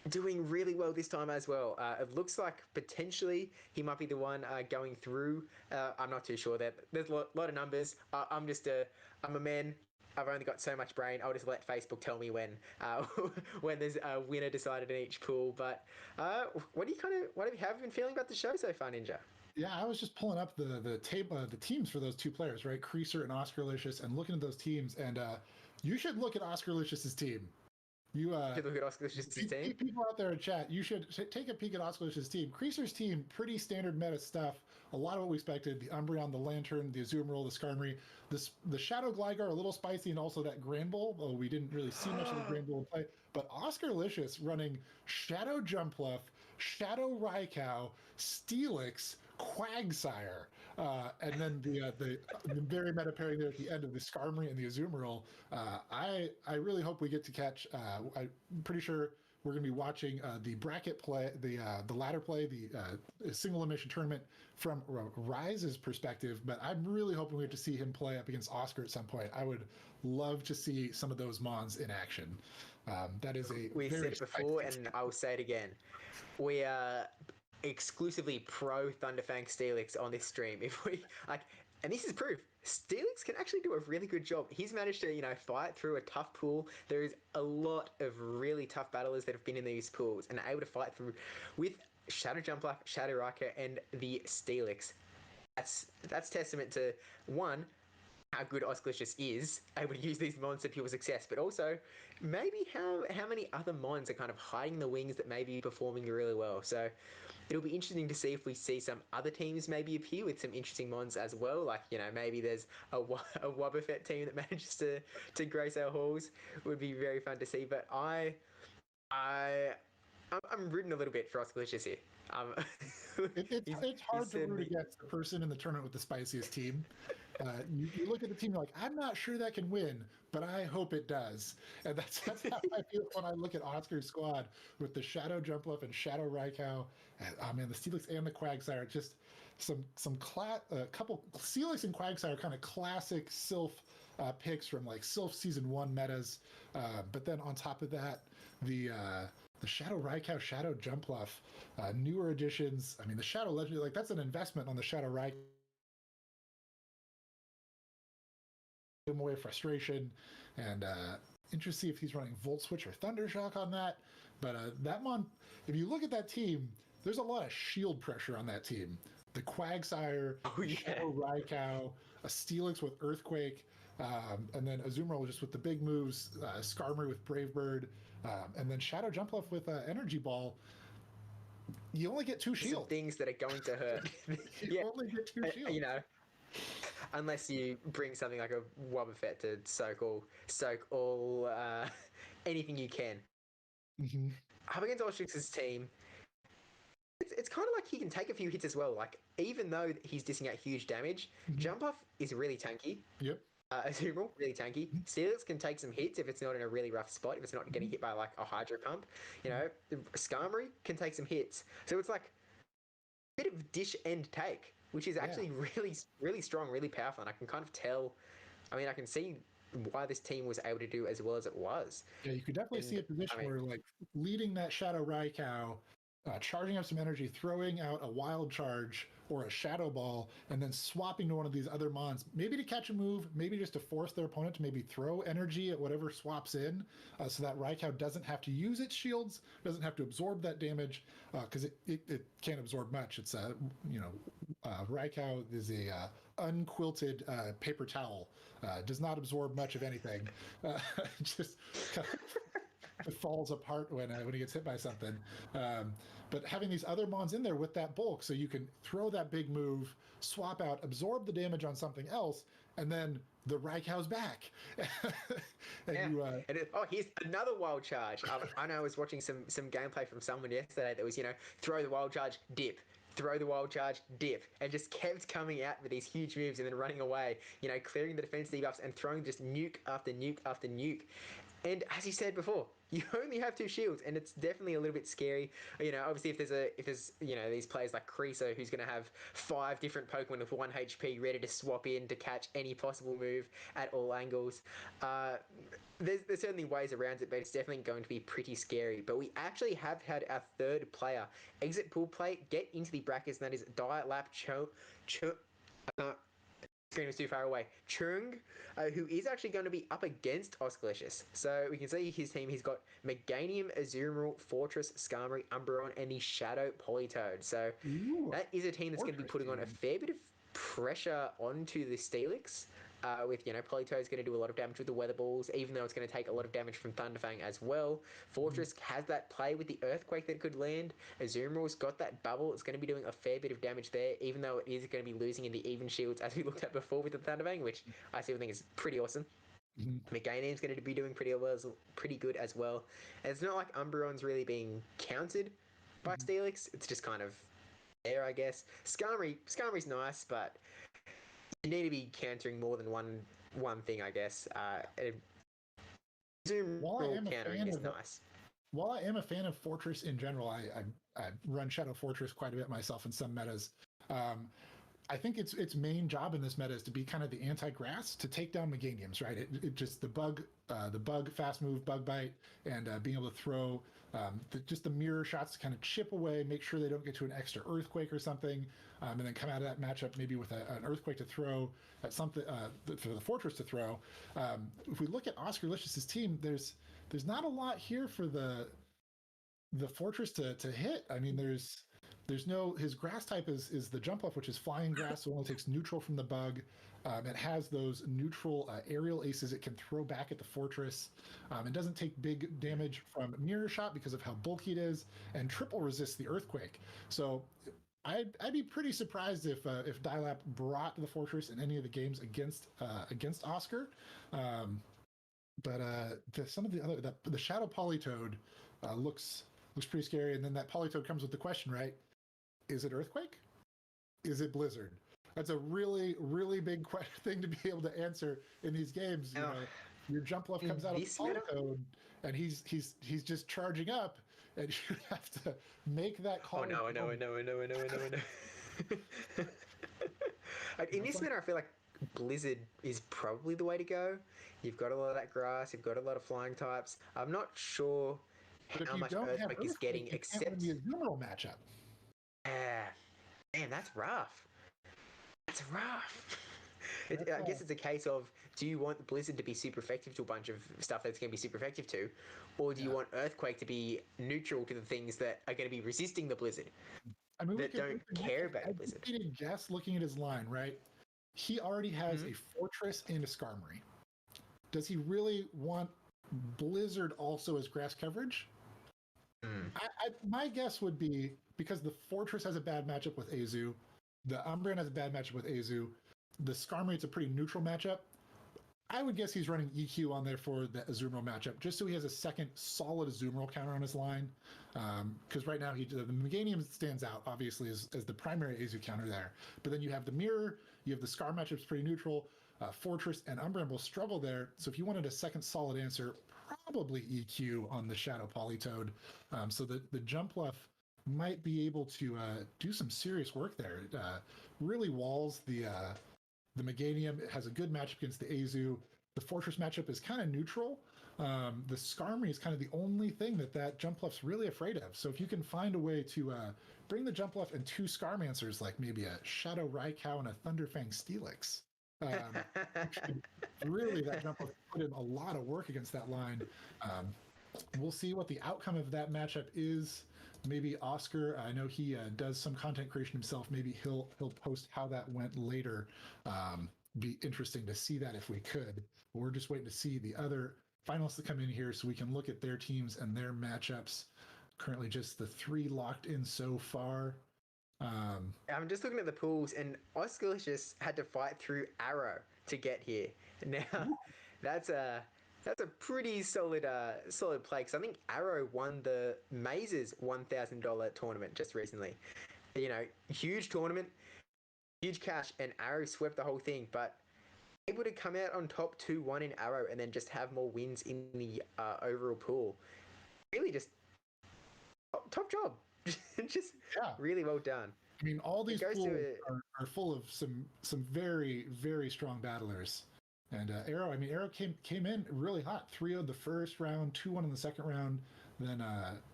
doing really well this time as well. It looks like potentially he might be the one going through. I'm not too sure. There's a lot of numbers. I'm a man. I've only got so much brain. I'll just let Facebook tell me when when there's a winner decided in each pool. But what have you been feeling about the show so far, Ninja? Yeah, I was just pulling up the teams for those 2 players, right? Creaser and Oscar Licious, and looking at those teams. And you should look at Oscar Licious's team. You should look at Oscar Licious' team. People out there in chat, you should take a peek at Oscar Licious' team. Creaser's team, pretty standard meta stuff. A lot of what we expected: the Umbreon, the Lantern, the Azumarill, the Skarmory, the Shadow Gligar, a little spicy, and also that Granbull. Well, we didn't really see much of the Granbull in play, but Oscar Licious running Shadow Jumpluff, Shadow Raikou, Steelix, Quagsire, and then the very meta pairing there at the end of the Skarmory and the Azumarill. I really hope we get to catch. I'm pretty sure we're going to be watching the bracket play, the ladder play, the single elimination tournament from Rise's perspective. But I'm really hoping we get to see him play up against Oscar at some point. I would love to see some of those Mons in action. That is we said it before, and I will say it again. We are exclusively pro Thunderfang Steelix on this stream. If we and this is proof, Steelix can actually do a really good job. He's managed to, fight through a tough pool. There is a lot of really tough battlers that have been in these pools and are able to fight through with Shadow Jumpluff, Shadow Raikou, and the Steelix. That's testament to, one, how good Oscar Licious is able to use these mons to pure success, but also maybe how many other mons are kind of hiding the wings that may be performing really well. So it'll be interesting to see if we see some other teams maybe appear with some interesting mons as well. Like, maybe there's a Wobbuffet team that manages to grace our halls. It would be very fun to see. But I'm rooting a little bit for Oscar Licious here. It's hard to root against the person in the tournament with the spiciest team. You look at the team, you're like, I'm not sure that can win, but I hope it does. And that's how I feel when I look at Oscar's squad with the Shadow Jumpluff and Shadow Raikou, and the Steelix and the Quagsire. Just couple Steelix and Quagsire kind of classic Sylph picks from like Sylph Season 1 metas. But then on top of that, the Shadow Raikou, Shadow Jumpluff, newer additions. I mean, the Shadow Legendary, that's an investment on the Shadow Raikou. Him away frustration, and interested to see if he's running Volt Switch or Thunder Shock on that. But that mon, if you look at that team, there's a lot of shield pressure on that team. The Quagsire, Shadow Raikou, a Steelix with Earthquake, and then Azumarill just with the big moves, Skarmory with Brave Bird, and then Shadow Jumpluff with Energy Ball. You only get 2 shields. Things that are going to hurt. You only get 2 shields. Unless you bring something like a Wobbuffet to soak all anything you can. Mm-hmm. Up against Ostrix's team, It's kind of like he can take a few hits as well. Like, even though he's dishing out huge damage, Jump Off is really tanky. Yep. Azumarill, really tanky. Steelix can take some hits if it's not in a really rough spot, if it's not getting hit by like a Hydro Pump. You know, Skarmory can take some hits. So it's like a bit of dish and take, which is actually really, really strong, really powerful. And I can kind of tell, I mean, I can see why this team was able to do as well as it was. Yeah, you could definitely see a position where, like, leading that Shadow Raikou, charging up some energy, throwing out a Wild Charge or a Shadow Ball, and then swapping to one of these other Mons, maybe to catch a move, maybe just to force their opponent to maybe throw energy at whatever swaps in, so that Raikou doesn't have to use its shields, doesn't have to absorb that damage, because it can't absorb much. It's Raikou is a unquilted paper towel, does not absorb much of anything, just it falls apart when he gets hit by something. But having these other Mons in there with that bulk, so you can throw that big move, swap out, absorb the damage on something else, and then the Raikou's back. Here's another Wild Charge. I know I was watching some gameplay from someone yesterday that was, throw the Wild Charge, dip. Throw the Wild Charge, dip, and just kept coming out with these huge moves and then running away, clearing the defense debuffs and throwing just nuke after nuke after nuke. And as you said before, you only have 2 shields, and it's definitely a little bit scary. Obviously, if there's these players like Creaser, who's going to have 5 different Pokemon with 1 HP ready to swap in to catch any possible move at all angles. There's certainly ways around it, but it's definitely going to be pretty scary. But we actually have had our 3rd player exit pool play, get into the brackets, and that is Dialap screen was too far away. Chung, who is actually going to be up against Oscalicious. So we can see his team. He's got Meganium, Azumarill, Fortress, Skarmory, Umbreon, and the Shadow Politoed. So that is a team that's going to be putting on a fair bit of pressure onto the Steelix. With Politoed's going to do a lot of damage with the Weather Balls, even though it's going to take a lot of damage from Thunderfang as well. Fortress has that play with the Earthquake that could land. Azumarill's got that bubble. It's going to be doing a fair bit of damage there, even though it is going to be losing in the even shields, as we looked at before with the Thunderfang, which I still think is pretty awesome. Meganium's going to be doing pretty good as well. And it's not like Umbreon's really being countered by Steelix. It's just kind of there, I guess. Skarmory's nice, but you need to be countering more than one thing, I guess. Countering is nice. While I am a fan of Fortress in general, I run Shadow Fortress quite a bit myself in some metas. I think its main job in this meta is to be kind of the anti-grass, to take down Meganiums, right? It just the bug fast move, bug bite, and being able to throw just the mirror shots to kind of chip away, make sure they don't get to an extra Earthquake or something, and then come out of that matchup maybe with an Earthquake to throw at something for the Fortress to throw. If we look at Oscarlicious's team, there's not a lot here for the Fortress to hit. I mean, there's no, his grass type is the Jump Off, which is flying grass, so it only takes neutral from the bug. It has those neutral aerial aces it can throw back at the Fortress. It doesn't take big damage from Mirror Shot because of how bulky it is, and triple resists the Earthquake. So I'd be pretty surprised if Dialap brought the Fortress in any of the games against Oscar. But some of the other, the Shadow Politoed looks pretty scary, and then that Politoed comes with the question, right? Is it Earthquake? Is it Blizzard? That's a really, really big thing to be able to answer in these games. Your Jump Left comes out of Politoed, and he's just charging up, and you have to make that call. Oh no, I know. In this manner, I feel like Blizzard is probably the way to go. You've got a lot of that grass, you've got a lot of flying types. I'm not sure how much Earthquake is getting, except the Azumarill matchup. Man, that's rough. I guess it's a case of, do you want Blizzard to be super effective to a bunch of stuff that's going to be super effective to, or do you want Earthquake to be neutral to the things that are going to be resisting the Blizzard? I mean, that don't care about the Blizzard. I guess looking at his line, right? He already has a Fortress and a Skarmory. Does he really want Blizzard also as grass coverage? My guess would be, because the Fortress has a bad matchup with Azu, the Umbreon has a bad matchup with Azu, the Skarmory, it's a pretty neutral matchup. I would guess he's running EQ on there for the Azumarill matchup, just so he has a second solid Azumarill counter on his line. Because right now, the Meganium stands out, obviously, as the primary Azu counter there. But then you have the Mirror, you have the Scar matchup's pretty neutral, Fortress and Umbreon will struggle there. So if you wanted a second solid answer, probably EQ on the Shadow Politoed. So the Jumpluff might be able to do some serious work there. It really walls the Meganium. It has a good matchup against the Azu. The Fortress matchup is kind of neutral. The Skarmory is kind of the only thing that Jumpluff's really afraid of. So if you can find a way to bring the Jumpluff and two Skarmancers, like maybe a Shadow Raikou and a Thunderfang Steelix, really that Jumpluff put in a lot of work against that line. We'll see what the outcome of that matchup is. Maybe Oscar, I know he does some content creation himself. Maybe he'll post how that went later. Be interesting to see that if we could. We're just waiting to see the other finalists that come in here so we can look at their teams and their matchups. Currently just the 3 locked in so far. I'm just looking at the pools, and Oscar just had to fight through Arrow to get here. Now, that's a pretty solid play, because I think Arrow won the Mazes $1,000 tournament just recently. You know, huge tournament, huge cash, and Arrow swept the whole thing, but able to come out on top 2-1 in Arrow and then just have more wins in the overall pool. Really just top job. Just really well done. I mean, all these pools are full of some very, very strong battlers. And Arrow came in really hot. 3-0'd the first round, 2-1 in the second round, then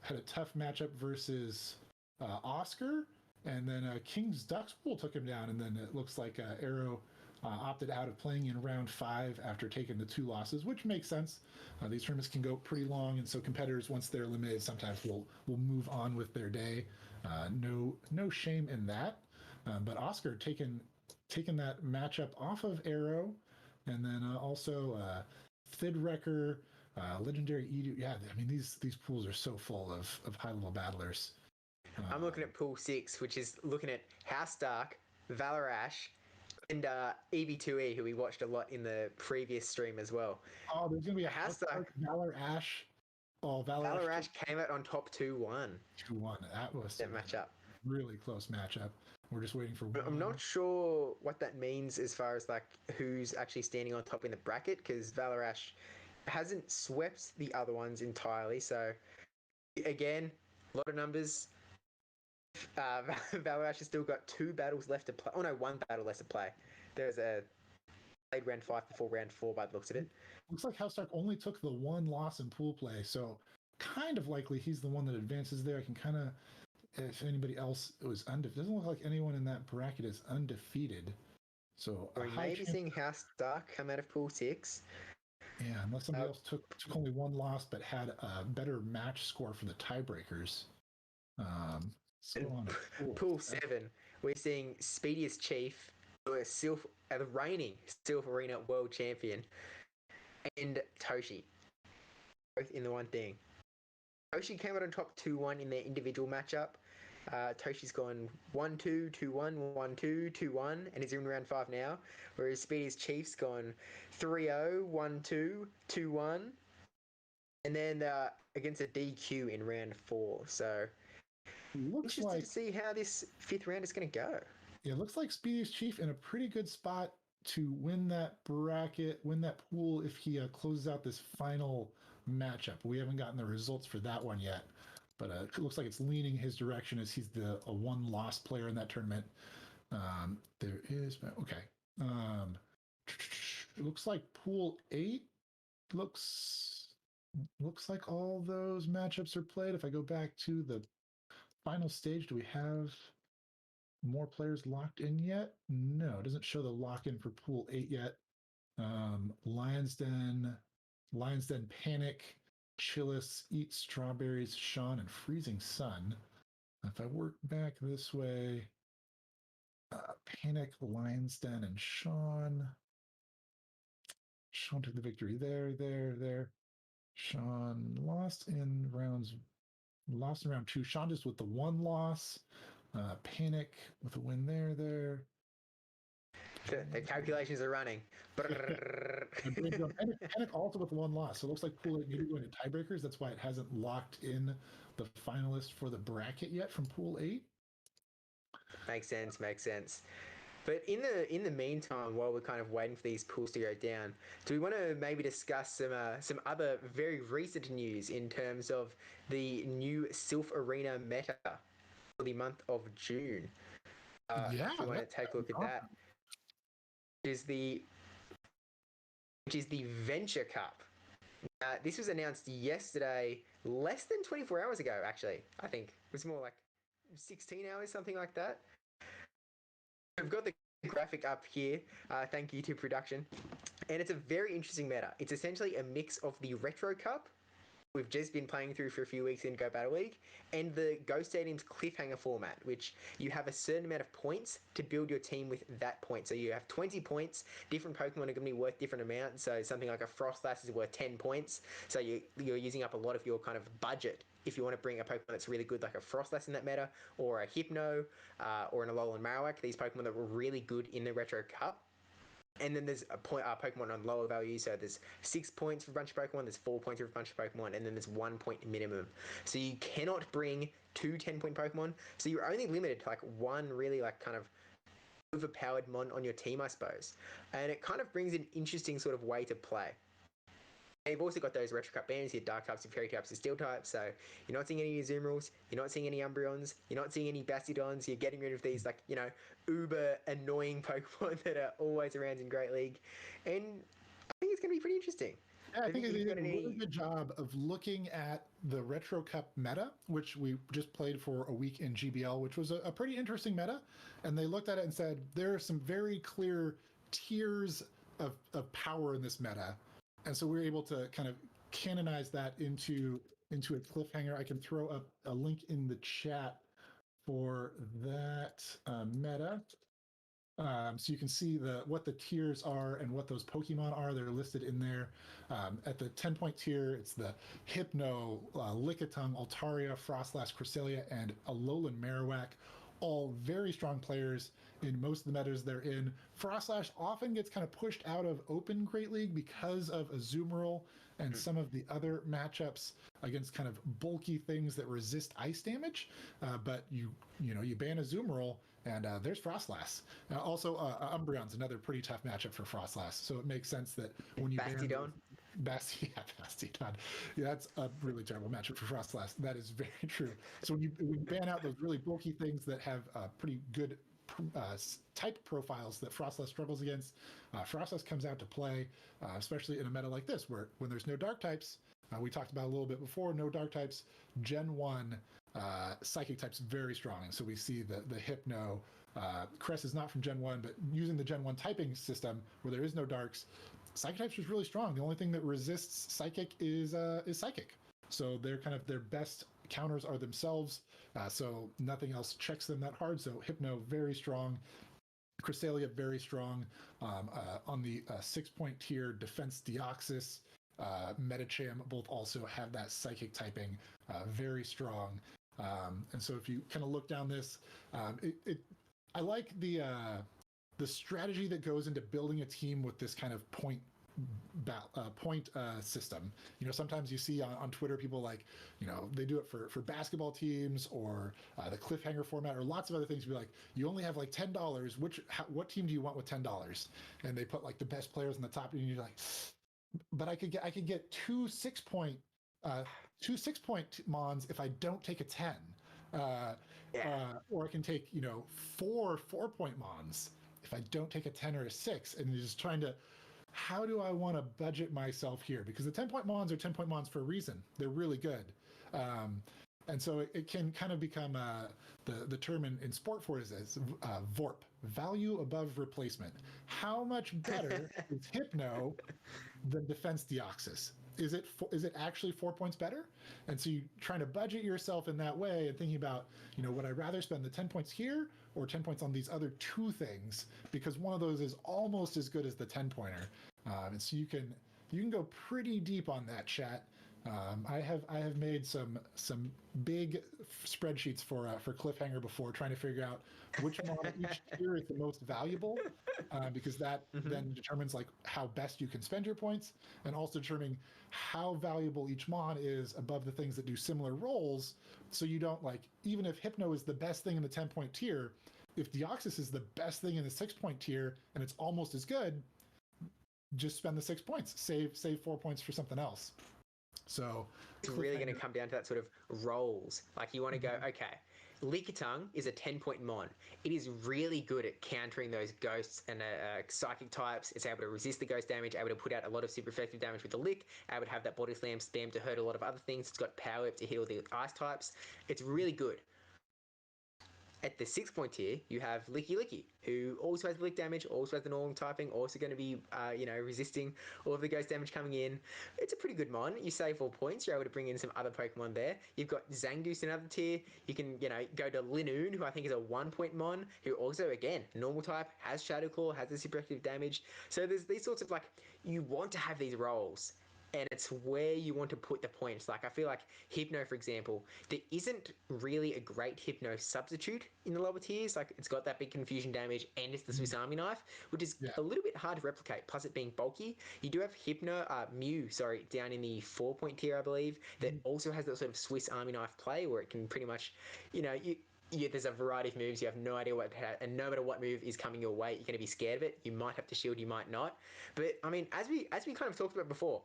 had a tough matchup versus Oscar, and then King's Ducks pool took him down, and then it looks like Arrow opted out of playing in round 5 after taking the 2 losses, which makes sense. These tournaments can go pretty long, and so competitors, once they're eliminated, sometimes will move on with their day. No shame in that. But Oscar taking that matchup off of Arrow, and then also Thidwrecker, Legendary Edu. Yeah, I mean these pools are so full of high level battlers. I'm looking at pool 6, which is looking at House Dark, Valarash, and EV2E, who we watched a lot in the previous stream as well. Oh, there's gonna be a House Dark, Valarash. Oh, Valarash came out on top 2-1. 2-1. That was that matchup. Really close matchup. We're just waiting for one. I'm not sure what that means as far as like who's actually standing on top in the bracket, because Valarash hasn't swept the other ones entirely. So again, a lot of numbers. Valarash has still got 2 battles left to play. Oh no, 1 battle left to play. There's a played round 5 before round 4 by the looks of it. Looks like House Dark only took the 1 loss in pool play, so kind of likely he's the one that advances there. I can kind of, if anybody else was undefeated, doesn't look like anyone in that bracket is undefeated. So we may be seeing House Dark come out of pool 6. Yeah, unless somebody else took only 1 loss but had a better match score for the tiebreakers. Pool 7, we're seeing Speediest Chief, the reigning Silver Arena World Champion, and Toshi, both in the one thing. Toshi came out on top 2-1 in their individual matchup. Toshi's gone 1-2, 2-1, 1-2, 2-1, and is in round 5 now. Whereas Speedy's Chief's gone 3-0, 1-2, 2-1, and then against a DQ in round 4. So looks interesting to see how this 5th round is going to go. Yeah, it looks like Speedy's Chief in a pretty good spot to win that bracket, win that pool if he closes out this final matchup. We haven't gotten the results for that one yet, but it looks like it's leaning his direction as he's a 1-loss player in that tournament. There is, okay. It looks like pool 8 looks like all those matchups are played. If I go back to the final stage, do we have more players locked in yet? No, it doesn't show the lock-in for pool 8 yet. Lion's Den, Panic, Chillis, Eat Strawberries, Sean, and Freezing Sun. If I work back this way, Panic, Lion's Den, and Sean. Sean took the victory there. Sean lost in round 2. Sean just with the 1 loss. Panic with a win there. The calculations are running. Panic also with one loss. So it looks like Pool 8 maybe going to tiebreakers. That's why it hasn't locked in the finalist for the bracket yet from Pool 8. Makes sense. But in the meantime, while we're kind of waiting for these pools to go down, do we want to maybe discuss some other very recent news in terms of the new Sylph Arena meta for the month of June? Yeah, if you want to take a look at that, which is the Venture Cup. This was announced yesterday, less than 24 hours ago. Actually, I think it was more like 16 hours, something like that. We've got the graphic up here. Thank you to production. And it's a very interesting meta. It's essentially a mix of the Retro Cup we've just been playing through for a few weeks in Go Battle League, and the Go Stadium's cliffhanger format, which you have a certain amount of points to build your team with that point. So you have 20 points. Different Pokemon are going to be worth different amounts. So something like a Frostlass is worth 10 points. So you're using up a lot of your kind of budget if you want to bring a Pokemon that's really good, like a Frostlass in that meta, or a Hypno, or an Alolan Marowak. These Pokemon that were really good in the Retro Cup. And then there's Pokemon on lower value, so there's 6 points for a bunch of Pokemon, there's 4 points for a bunch of Pokemon, and then there's 1 point minimum. So you cannot bring 2 10-point Pokemon, so you're only limited to like one really like kind of overpowered mon on your team, I suppose. And it kind of brings an interesting sort of way to play. And you've also got those Retro Cup banners, your Dark types, your Fairy types, your Steel types, so you're not seeing any Azumarill, you're not seeing any Umbreons, you're not seeing any Bastiodons, you're getting rid of these, like, you know, uber annoying Pokemon that are always around in Great League. And I think it's going to be pretty interesting. Yeah, I think they did a really good job of looking at the Retro Cup meta, which we just played for a week in GBL, which was a pretty interesting meta. And they looked at it and said, there are some very clear tiers of power in this meta. And so we were able to kind of canonize that into a cliffhanger. I can throw up a link in the chat for that meta. So you can see what the tiers are and what those Pokemon are. They're listed in there. At the 10-point tier, it's the Hypno, Lickitung, Altaria, Frostlass, Cresselia, and Alolan Marowak. All very strong players in most of the metas they're in. Frostlass often gets kind of pushed out of Open Great League because of Azumarill and some of the other matchups against kind of bulky things that resist ice damage. But you ban Azumarill, and there's Frostlass. Also, Umbreon's another pretty tough matchup for Frostlass. So it makes sense that when you Bastiodon. Bastiodon. Yeah, that's a really terrible matchup for Frostlass. That is very true. So when you ban out those really bulky things that have pretty good type profiles that Frostlass struggles against, Frostlass comes out to play, especially in a meta like this, where when there's no dark types, we talked about a little bit before, no dark types, Gen 1 Psychic type's very strong. And so we see the Hypno, Cress is not from Gen 1, but using the Gen 1 typing system where there is no darks, Psychic type's just really strong. The only thing that resists Psychic is Psychic. So they're kind of their best counters are themselves. So nothing else checks them that hard. So Hypno, very strong. Cresselia, very strong. On the 6-point tier, Defense Deoxys, Medicham both also have that Psychic typing, very strong. And so if you kind of look down this, I like the strategy that goes into building a team with this kind of point system. You know, sometimes you see on Twitter people like, you know, they do it for basketball teams or the cliffhanger format or lots of other things. Be like, you only have like $10. What team do you want with $10? And they put like the best players in the top, and you're like, but I could get two 6-point mons if I don't take a 10. Or I can take, you know, 4 4-point mons if I don't take a 10 or a 6. And you're just trying to, how do I want to budget myself here? Because the 10-point mons are 10-point mons for a reason. They're really good. And so it can kind of become the term in sport for it is VORP, value above replacement. How much better is Hypno than Defense Deoxys? Is it actually 4 points better? And so you're trying to budget yourself in that way and thinking about, you know, would I rather spend the 10 points here or 10 points on these other 2 things? Because one of those is almost as good as the 10-pointer. And so you can go pretty deep on that, chat. I have made some big spreadsheets for Cliffhanger before, trying to figure out which mon each tier is the most valuable, because that then determines like how best you can spend your points, and also determining how valuable each mon is above the things that do similar roles. So you don't like, even if Hypno is the best thing in the 10-point tier, if Deoxys is the best thing in the 6-point tier and it's almost as good, just spend the 6 points, save 4 points for something else. So it's really going to come down to that sort of roles. Like you want to go, okay, Lickitung is a 10-point mon. It is really good at countering those ghosts and psychic types. It's able to resist the ghost damage, able to put out a lot of super effective damage with the lick, able to have that body slam spam to hurt a lot of other things. It's got power whip to hit all the ice types. It's really good. At the 6-point tier, you have Licky, who also has lick damage, also has the normal typing, also going to be, resisting all of the ghost damage coming in. It's a pretty good mon. You save 4 points. You're able to bring in some other Pokemon there. You've got Zangoose in another tier. You can, go to Linoon, who I think is a 1-point mon, who also, again, normal type, has Shadow Claw, has the super effective damage. So there's these sorts of, you want to have these roles. And it's where you want to put the points. Like, I feel like Hypno, for example, there isn't really a great Hypno substitute in the lower tiers. Like, it's got that big confusion damage and it's the Swiss Army knife, which is a little bit hard to replicate, plus it being bulky. You do have Mew, down in the 4-point tier, I believe, that also has that sort of Swiss Army knife play where it can pretty much, there's a variety of moves. You have no idea what to have, and no matter what move is coming your way, you're going to be scared of it. You might have to shield, you might not. But, I mean, as we kind of talked about before,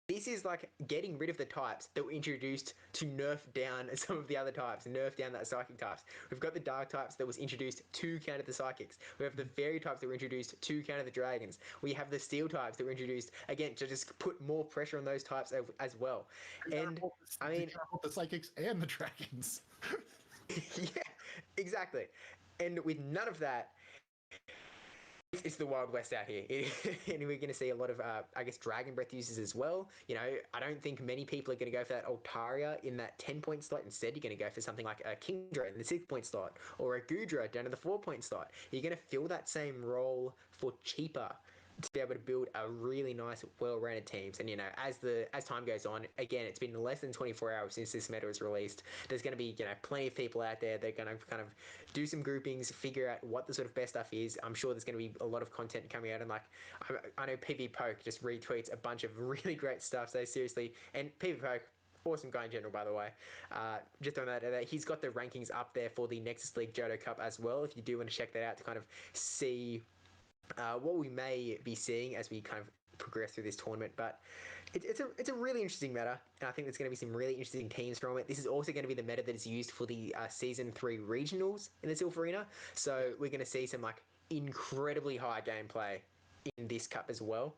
this is like getting rid of the types that were introduced to nerf down some of the other types, nerf down that psychic types. We've got the dark types that was introduced to counter the psychics. We have the fairy types that were introduced to counter the dragons. We have the steel types that were introduced, again, to just put more pressure on those types as well. And I mean, the psychics and the dragons. Yeah, exactly. And with none of that, it's the Wild West out here. And we're going to see a lot of, Dragon Breath users as well. I don't think many people are going to go for that Altaria in that 10-point slot. Instead, you're going to go for something like a Kingdra in the 6-point slot or a Goodra down to the 4-point slot. You're going to fill that same role for cheaper to be able to build a really nice, well-rounded teams. And, as time goes on, again, it's been less than 24 hours since this meta was released. There's going to be, plenty of people out there that are going to kind of do some groupings, figure out what the sort of best stuff is. I'm sure there's going to be a lot of content coming out. And, I know PV Poke just retweets a bunch of really great stuff. So, seriously, and PV Poke, awesome guy in general, by the way. Just throwing that out there. He's got the rankings up there for the Nexus League Johto Cup as well, if you do want to check that out to kind of see what we may be seeing as we kind of progress through this tournament. But it's a really interesting meta, and I think there's going to be some really interesting teams from it. This is also going to be the meta that is used for the Season 3 regionals in the Silph Arena, so we're going to see some incredibly high gameplay in this cup as well.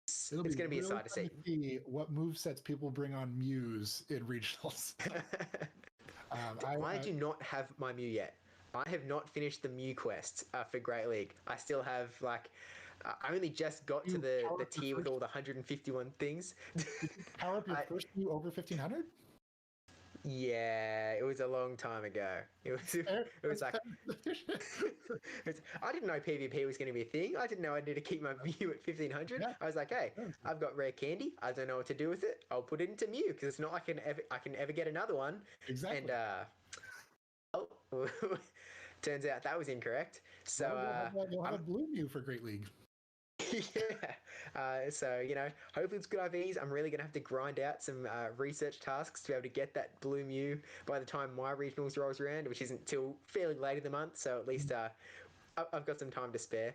It's going to be a sight to see what movesets people bring on Mews in regionals. I do not have my Mew yet. I have not finished the Mew quest for Great League. I still have I only just got to the tier with all the 151 things. Did you power up your first Mew over 1500? Yeah, it was a long time ago. It was like I didn't know PvP was going to be a thing. I didn't know I needed to keep my Mew at 1500. Yeah. I was like, hey, I've got rare candy. I don't know what to do with it. I'll put it into Mew because it's not like I can ever get another one. Exactly. And turns out that was incorrect. So you'll have a blue Mew for Great League. Yeah. So hopefully it's good IVs. I'm really gonna have to grind out some research tasks to be able to get that blue Mew by the time my regionals rolls around, which isn't till fairly late in the month. So at least I've got some time to spare.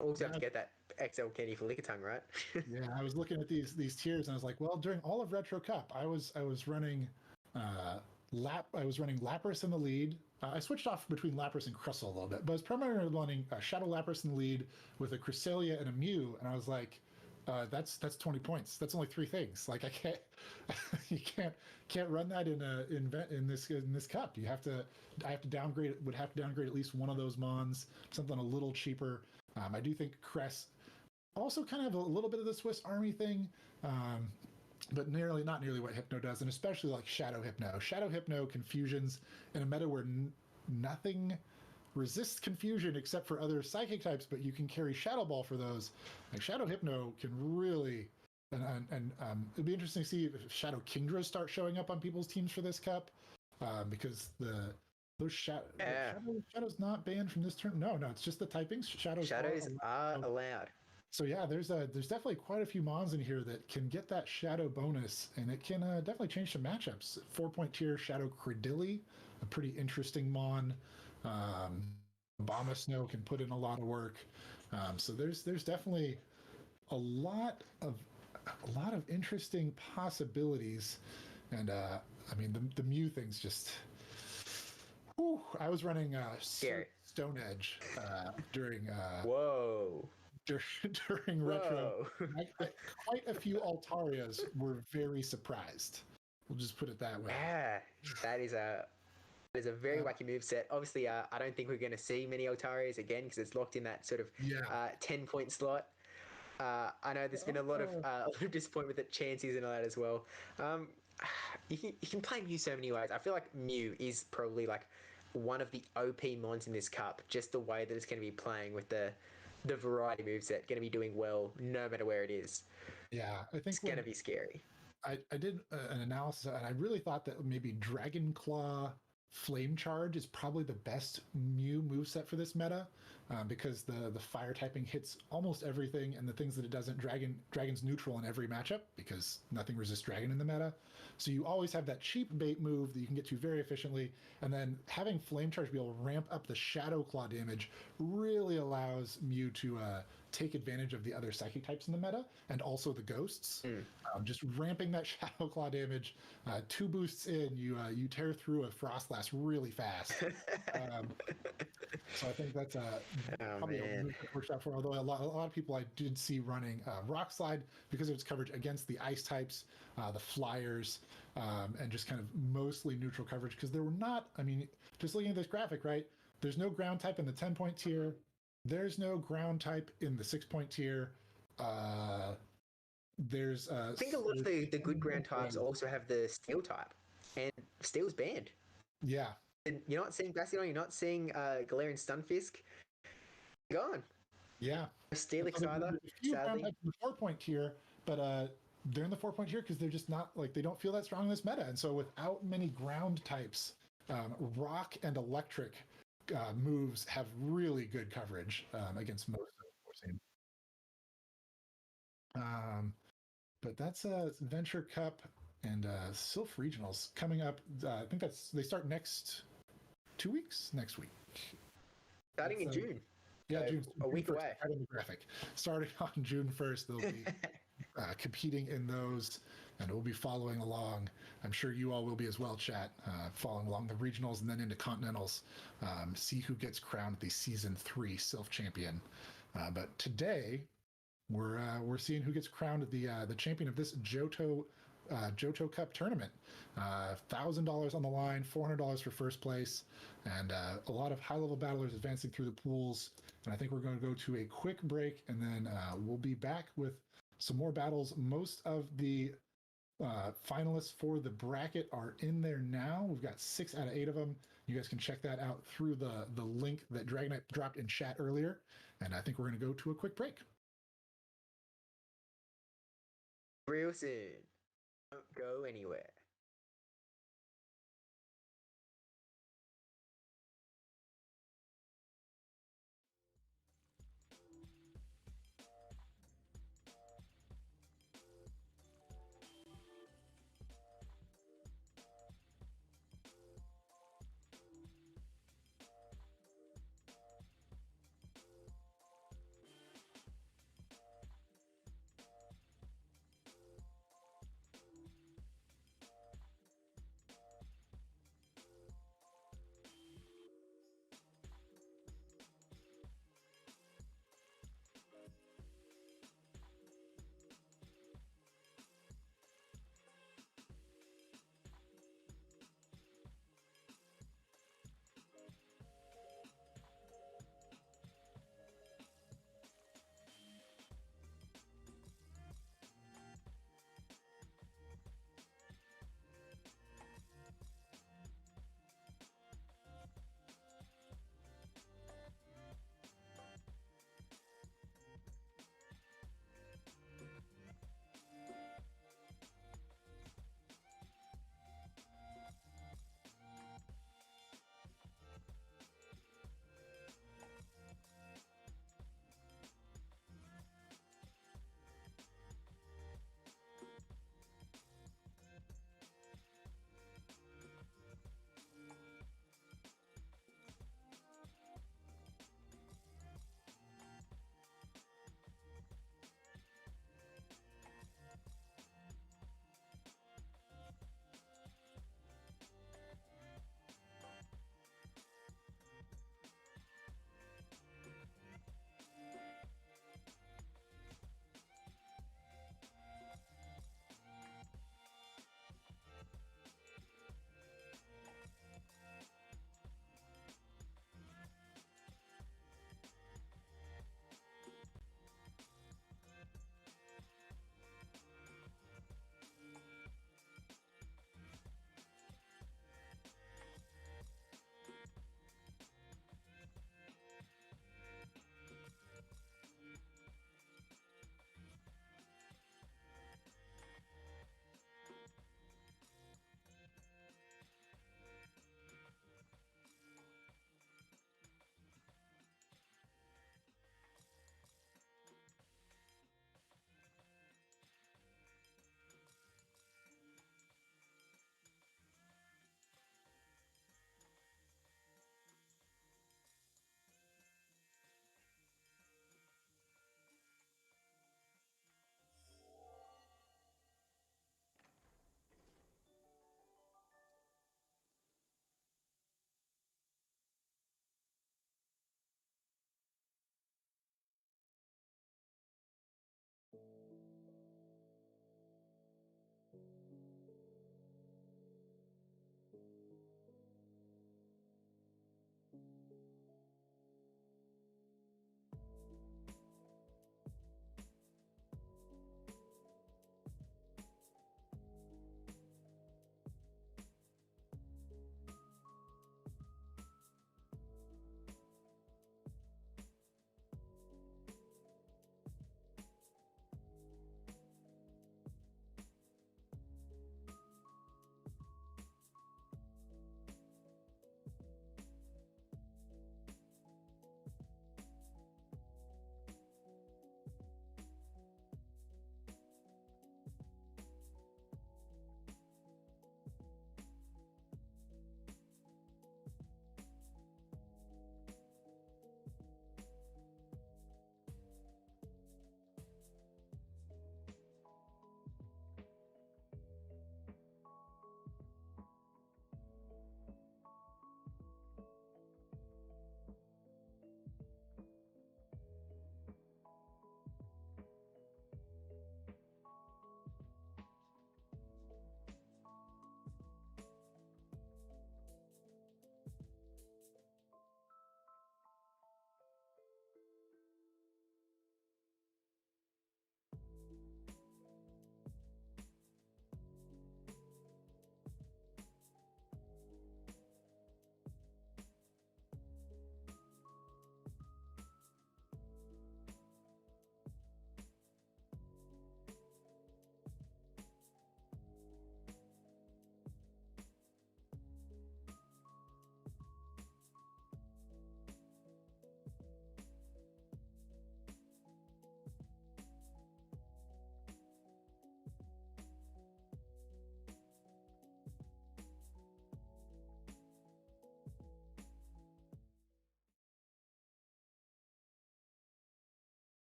Also have to get that XL candy for Lickitung, right? Yeah, I was looking at these tiers and I was like, well, during all of Retro Cup, I was running Lapras in the lead. I switched off between Lapras and Crustle a little bit, but I was primarily running Shadow Lapras in the lead with a Cresselia and a Mew, and I was like, that's 20 points. That's only 3 things. Like you can't run that in this cup. I have to downgrade. Would have to downgrade at least one of those mons, something a little cheaper. I do think Cress also kind of a little bit of the Swiss Army thing. But not nearly what Hypno does, and especially like Shadow Hypno. Shadow Hypno confusions in a meta where nothing resists confusion except for other psychic types, but you can carry Shadow Ball for those. Like Shadow Hypno can really And it'd be interesting to see if Shadow Kingdras start showing up on people's teams for this cup, because Shadow's not banned from this turn. No, it's just the typings. Shadows are allowed. So yeah, there's definitely quite a few mons in here that can get that shadow bonus, and it can definitely change some matchups. 4-point tier Shadow Credilli, a pretty interesting mon. Obama Snow can put in a lot of work. So there's definitely a lot of interesting possibilities, and I mean the Mew thing's just. Whew, I was running Scary. Stone Edge during. Whoa. During retro, quite a few Altarias were very surprised. We'll just put it that way. Yeah, that is a very wacky move set. Obviously, I don't think we're going to see many Altarias again because it's locked in that sort of 10-point slot. I know there's been a lot of disappointment that Chansey's and all that as well. You can play Mew so many ways. I feel like Mew is probably like one of the OP mons in this cup, just the way that it's going to be playing with the variety moveset, going to be doing well no matter where it is. Yeah, I think it's going to be scary. I did an analysis, and I really thought that maybe Dragon Claw Flame Charge is probably the best Mew moveset for this meta, because the fire typing hits almost everything, and the things that it doesn't, Dragon's neutral in every matchup because nothing resists Dragon in the meta. So you always have that cheap bait move that you can get to very efficiently, and then having Flame Charge be able to ramp up the Shadow Claw damage really allows Mew to take advantage of the other psychic types in the meta, and also the ghosts. Just ramping that Shadow Claw damage, 2 boosts in, you tear through a Frostlass really fast. So I think that's probably a workshop for. Although a lot of people I did see running Rock Slide because of its coverage against the ice types, the flyers, and just kind of mostly neutral coverage, because there were not. I mean, just looking at this graphic, right? There's no ground type in the 10-point tier. There's no ground type in the 6-point tier. There's I think a lot of the good ground types also have the steel type, and steel's banned. Yeah. And you're not seeing Bastion, you're not seeing Galarian Stunfisk. Gone. Yeah. Steelix either, sadly. The 4-point tier, but they're in the 4-point tier because they're just not, like, they don't feel that strong in this meta. And so without many ground types, rock and electric moves have really good coverage against most of the team. But that's Venture Cup and Sylph Regionals coming up. I think they start next 2 weeks, next week. Starting in June. Yeah, June. A week away. Right on the graphic. Starting on June 1st, they'll be competing in those, and we'll be following along. I'm sure you all will be as well, chat, following along the regionals and then into continentals. See who gets crowned the Season 3 Sylph Champion. But today, we're seeing who gets crowned the champion of this Johto Cup tournament. $1,000 on the line, $400 for first place, and a lot of high-level battlers advancing through the pools. And I think we're going to go to a quick break, and then we'll be back with some more battles. Most of the finalists for the bracket are in there now. We've got 6 out of 8 of them. You guys can check that out through the link that Dragonite dropped in chat earlier. And I think we're going to go to a quick break. Real soon. Don't go anywhere.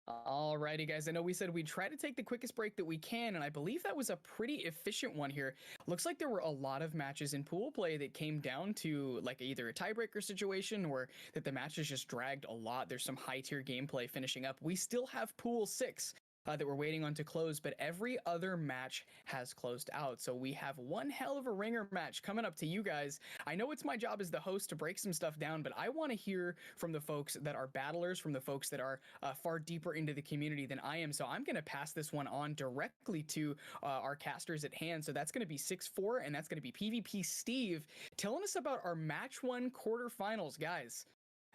Alrighty, guys. I know we said we'd try to take the quickest break that we can, and I believe that was a pretty efficient one here. Looks like there were a lot of matches in pool play that came down to like either a tiebreaker situation or that the matches just dragged a lot. There's some high tier gameplay finishing up. We still have pool 6. That we're waiting on to close, but every other match has closed out. So we have one hell of a ringer match coming up to you guys. I know it's my job as the host to break some stuff down, but I want to hear from the folks that are battlers, from the folks that are far deeper into the community than I am. So I'm going to pass this one on directly to our casters at hand. So that's going to be 6-4, and that's going to be PvP Steve telling us about our match 1 quarterfinals. Guys,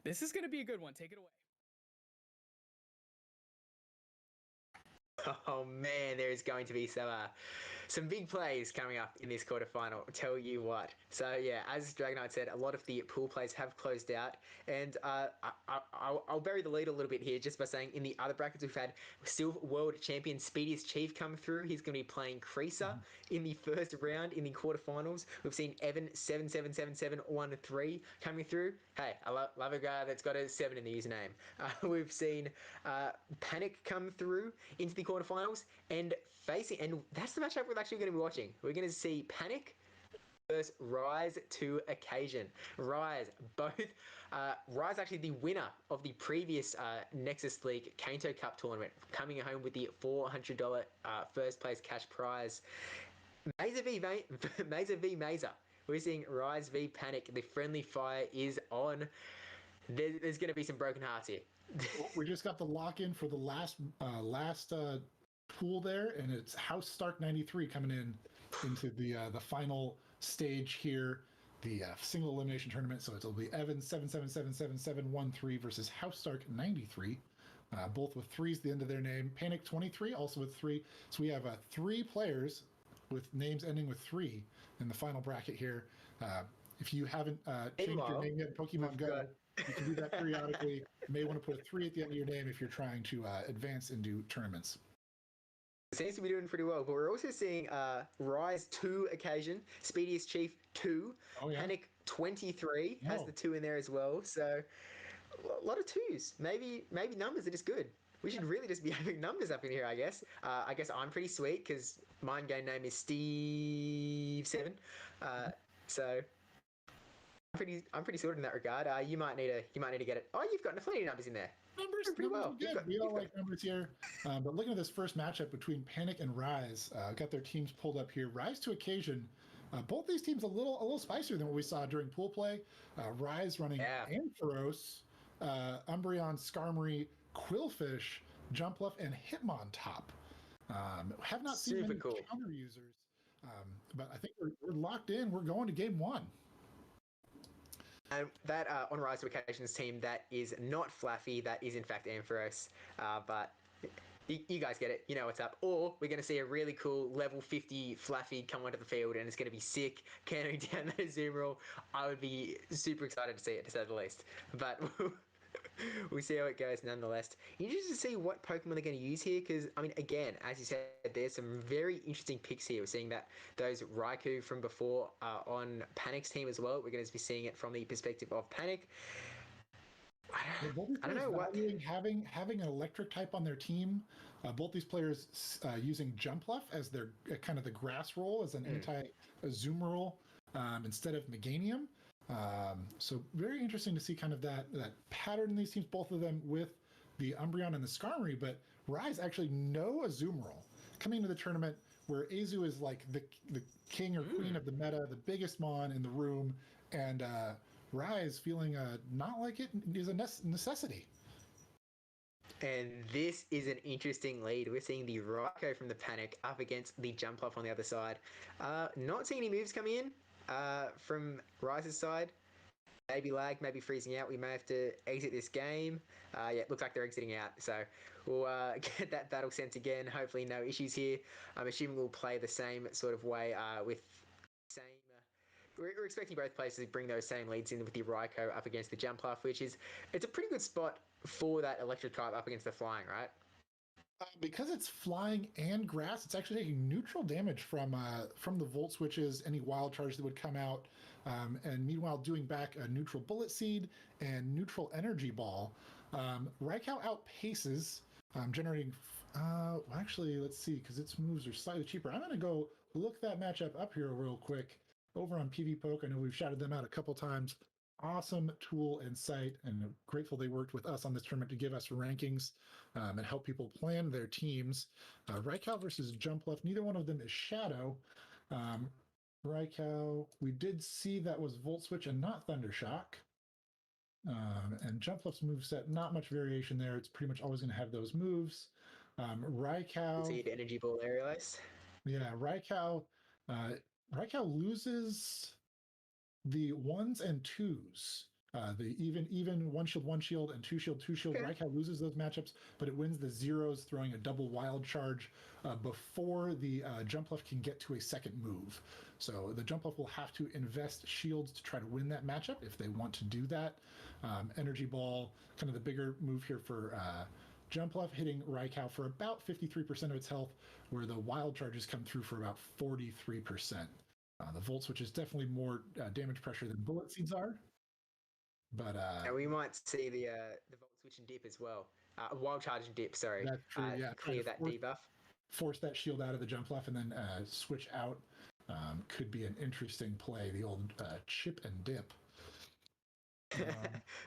this is going to be a good one. Take it away. Oh man, there is going to be some big plays coming up in this quarterfinal. I'll tell you what. So yeah, as Dragon Knight said, a lot of the pool plays have closed out, and I'll bury the lead a little bit here just by saying in the other brackets we've had still world champion Speediest Chief come through. He's going to be playing Creaser in the first round in the quarterfinals. We've seen Evan 777713 coming through. Hey, I love a guy that's got a 7 in the username. We've seen Panic come through into the quarterfinals and that's the matchup we're actually going to be watching. We're going to see Panic versus Rise to Occasion. Rise actually the winner of the previous Nexus League Kanto Cup tournament, coming home with the $400 first place cash prize. Mazer v Mazer. We're seeing Rise v Panic. The friendly fire is on. There's going to be some broken hearts here. We just got the lock-in for the last pool there, and it's House Stark 93 coming into the final stage here, the single elimination tournament. So it'll be Evan 77777713 versus House Stark 93, both with 3s at the end of their name. Panic 23 also with 3. So we have 3 players with names ending with 3 in the final bracket here. If you haven't changed your name yet in Pokemon Go, you can do that periodically. You may want to put a 3 at the end of your name if you're trying to advance into tournaments. Seems to be doing pretty well, but we're also seeing Rise 2 Occasion, Speediest Chief 2, Panic 23 has the 2 in there as well. So a lot of 2s. Maybe numbers are just good. We should really just be having numbers up in here, I guess. I guess I'm pretty sweet because my game name is Steve7. So I'm pretty sorted in that regard. You might need to get it. Oh, you've got plenty of numbers in there. Numbers pretty well. We all like numbers here. But looking at this first matchup between Panic and Rise, got their teams pulled up here. Rise to Occasion. Both these teams a little spicier than what we saw during pool play. Rise running Ampharos, Umbreon, Skarmory, Quillfish, Jumpluff, and Hitmontop. Have not seen many counter users, but I think we're locked in. We're going to game 1. And that on Rise to Occasion's team, that is not Fluffy, that is in fact Ampharos, but you guys get it, you know what's up. Or we're going to see a really cool level 50 Fluffy come onto the field, and it's going to be sick, cannoning down that Zoom roll. I would be super excited to see it, to say the least. But we'll see how it goes nonetheless. Interested to see what Pokemon they're going to use here, because, I mean, again, as you said, there's some very interesting picks here. We're seeing that those Raikou from before on Panic's team as well. We're going to be seeing it from the perspective of Panic. I don't know what... Having an electric type on their team, both these players using Jumpluff as their kind of the grass roll as an anti-Azumarill instead of Meganium. So very interesting to see kind of that pattern in these teams, both of them with the Umbreon and the Skarmory, but Rise actually no Azumarill coming into the tournament, where Azu is like the king or queen of the meta, the biggest mon in the room, and Rise feeling not like it is a necessity. And this is an interesting lead. We're seeing the Raikou from the Panic up against the Jumpluff on the other side. Not seeing any moves coming in from Rise's side. Maybe lag, maybe freezing out. We may have to exit this game. Yeah, it looks like they're exiting out. So we'll get that battle sense again. Hopefully no issues here. I'm assuming we'll play the same sort of way with same... We're expecting both players to bring those same leads in with the Raikou up against the Jumpluff, which is... It's a pretty good spot for that electric type up against the flying, right? Because it's flying and grass, it's actually taking neutral damage from the Volt Switches, any wild charge that would come out, and meanwhile doing back a neutral Bullet Seed and neutral Energy Ball. Raikou outpaces generating. Actually, let's see, because its moves are slightly cheaper. I'm going to go look that matchup up here real quick over on PV Poke. I know we've shouted them out a couple times. Awesome tool and site, and grateful they worked with us on this tournament to give us rankings and help people plan their teams. Raikou versus Jumpluff, neither one of them is Shadow. Raikou, we did see that was Volt Switch and not Thundershock. And Jumpluff's moveset, not much variation there. It's pretty much always going to have those moves. Raikou. Seed Energy Ball Aerial Ace. Yeah, Raikou. Raikou loses the 1s and 2s. The even one shield, and two shield. Okay. Raikou loses those matchups, but it wins the 0s, throwing a double wild charge before the Jumpluff can get to a second move. So the Jumpluff will have to invest shields to try to win that matchup if they want to do that. Energy Ball, kind of the bigger move here for Jumpluff, hitting Raikou for about 53% of its health, where the wild charges come through for about 43%. The Volt Switch is definitely more damage pressure than Bullet Seeds are. But and we might see the Volt Switch and dip as well. Wild Charge and dip, sorry. That's true, yeah. Clear that debuff. Force that shield out of the Jumpluff and then switch out. Could be an interesting play, the old chip and dip.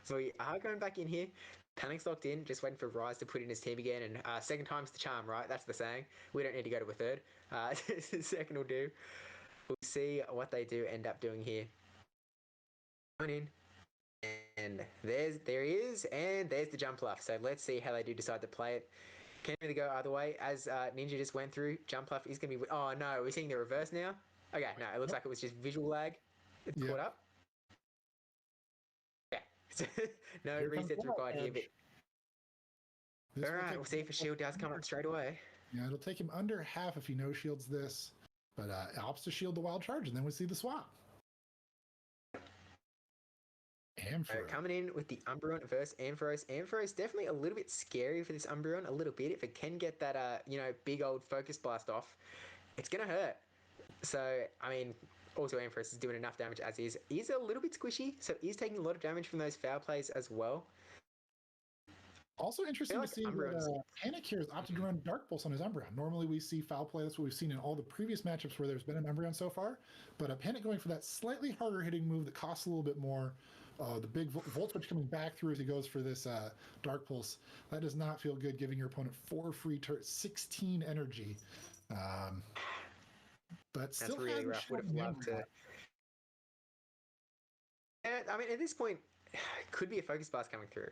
So we are going back in here. Panic's locked in, just waiting for Rise to put in his team again. And second time's the charm, right? That's the saying. We don't need to go to a third. Second will do. We'll see what they do end up doing here. Going in. And there he is, and there's the Jumpluff. So let's see how they do decide to play it. Can't really go either way. As Ninja just went through, Jumpluff is going to be... Oh, no, we're seeing the reverse now? Okay, no, it looks like it was just visual lag. It's caught up. Yeah. No resets required here, but... Alright, we'll see if a shield does come up straight away. Yeah, it'll take him under half if he no-shields this. But opts to shield the wild charge, and then we see the swap. Ampharos. Coming in with the Umbreon versus Ampharos. Ampharos definitely a little bit scary for this Umbreon, a little bit. If it can get that, big old Focus Blast off, it's going to hurt. So, I mean, also Ampharos is doing enough damage as is. He's a little bit squishy, so he's taking a lot of damage from those foul plays as well. Also interesting to see that Panic here has opted to run Dark Pulse on his Umbreon. Normally we see foul play. That's what we've seen in all the previous matchups where there's been an Umbreon so far. But Panic going for that slightly harder hitting move that costs a little bit more. The big Volt Switch coming back through as he goes for this Dark Pulse. That does not feel good, giving your opponent 4 free turrets, 16 energy. But still, that's really rough. Would have loved to. Yeah, I mean, at this point, could be a Focus Blast coming through.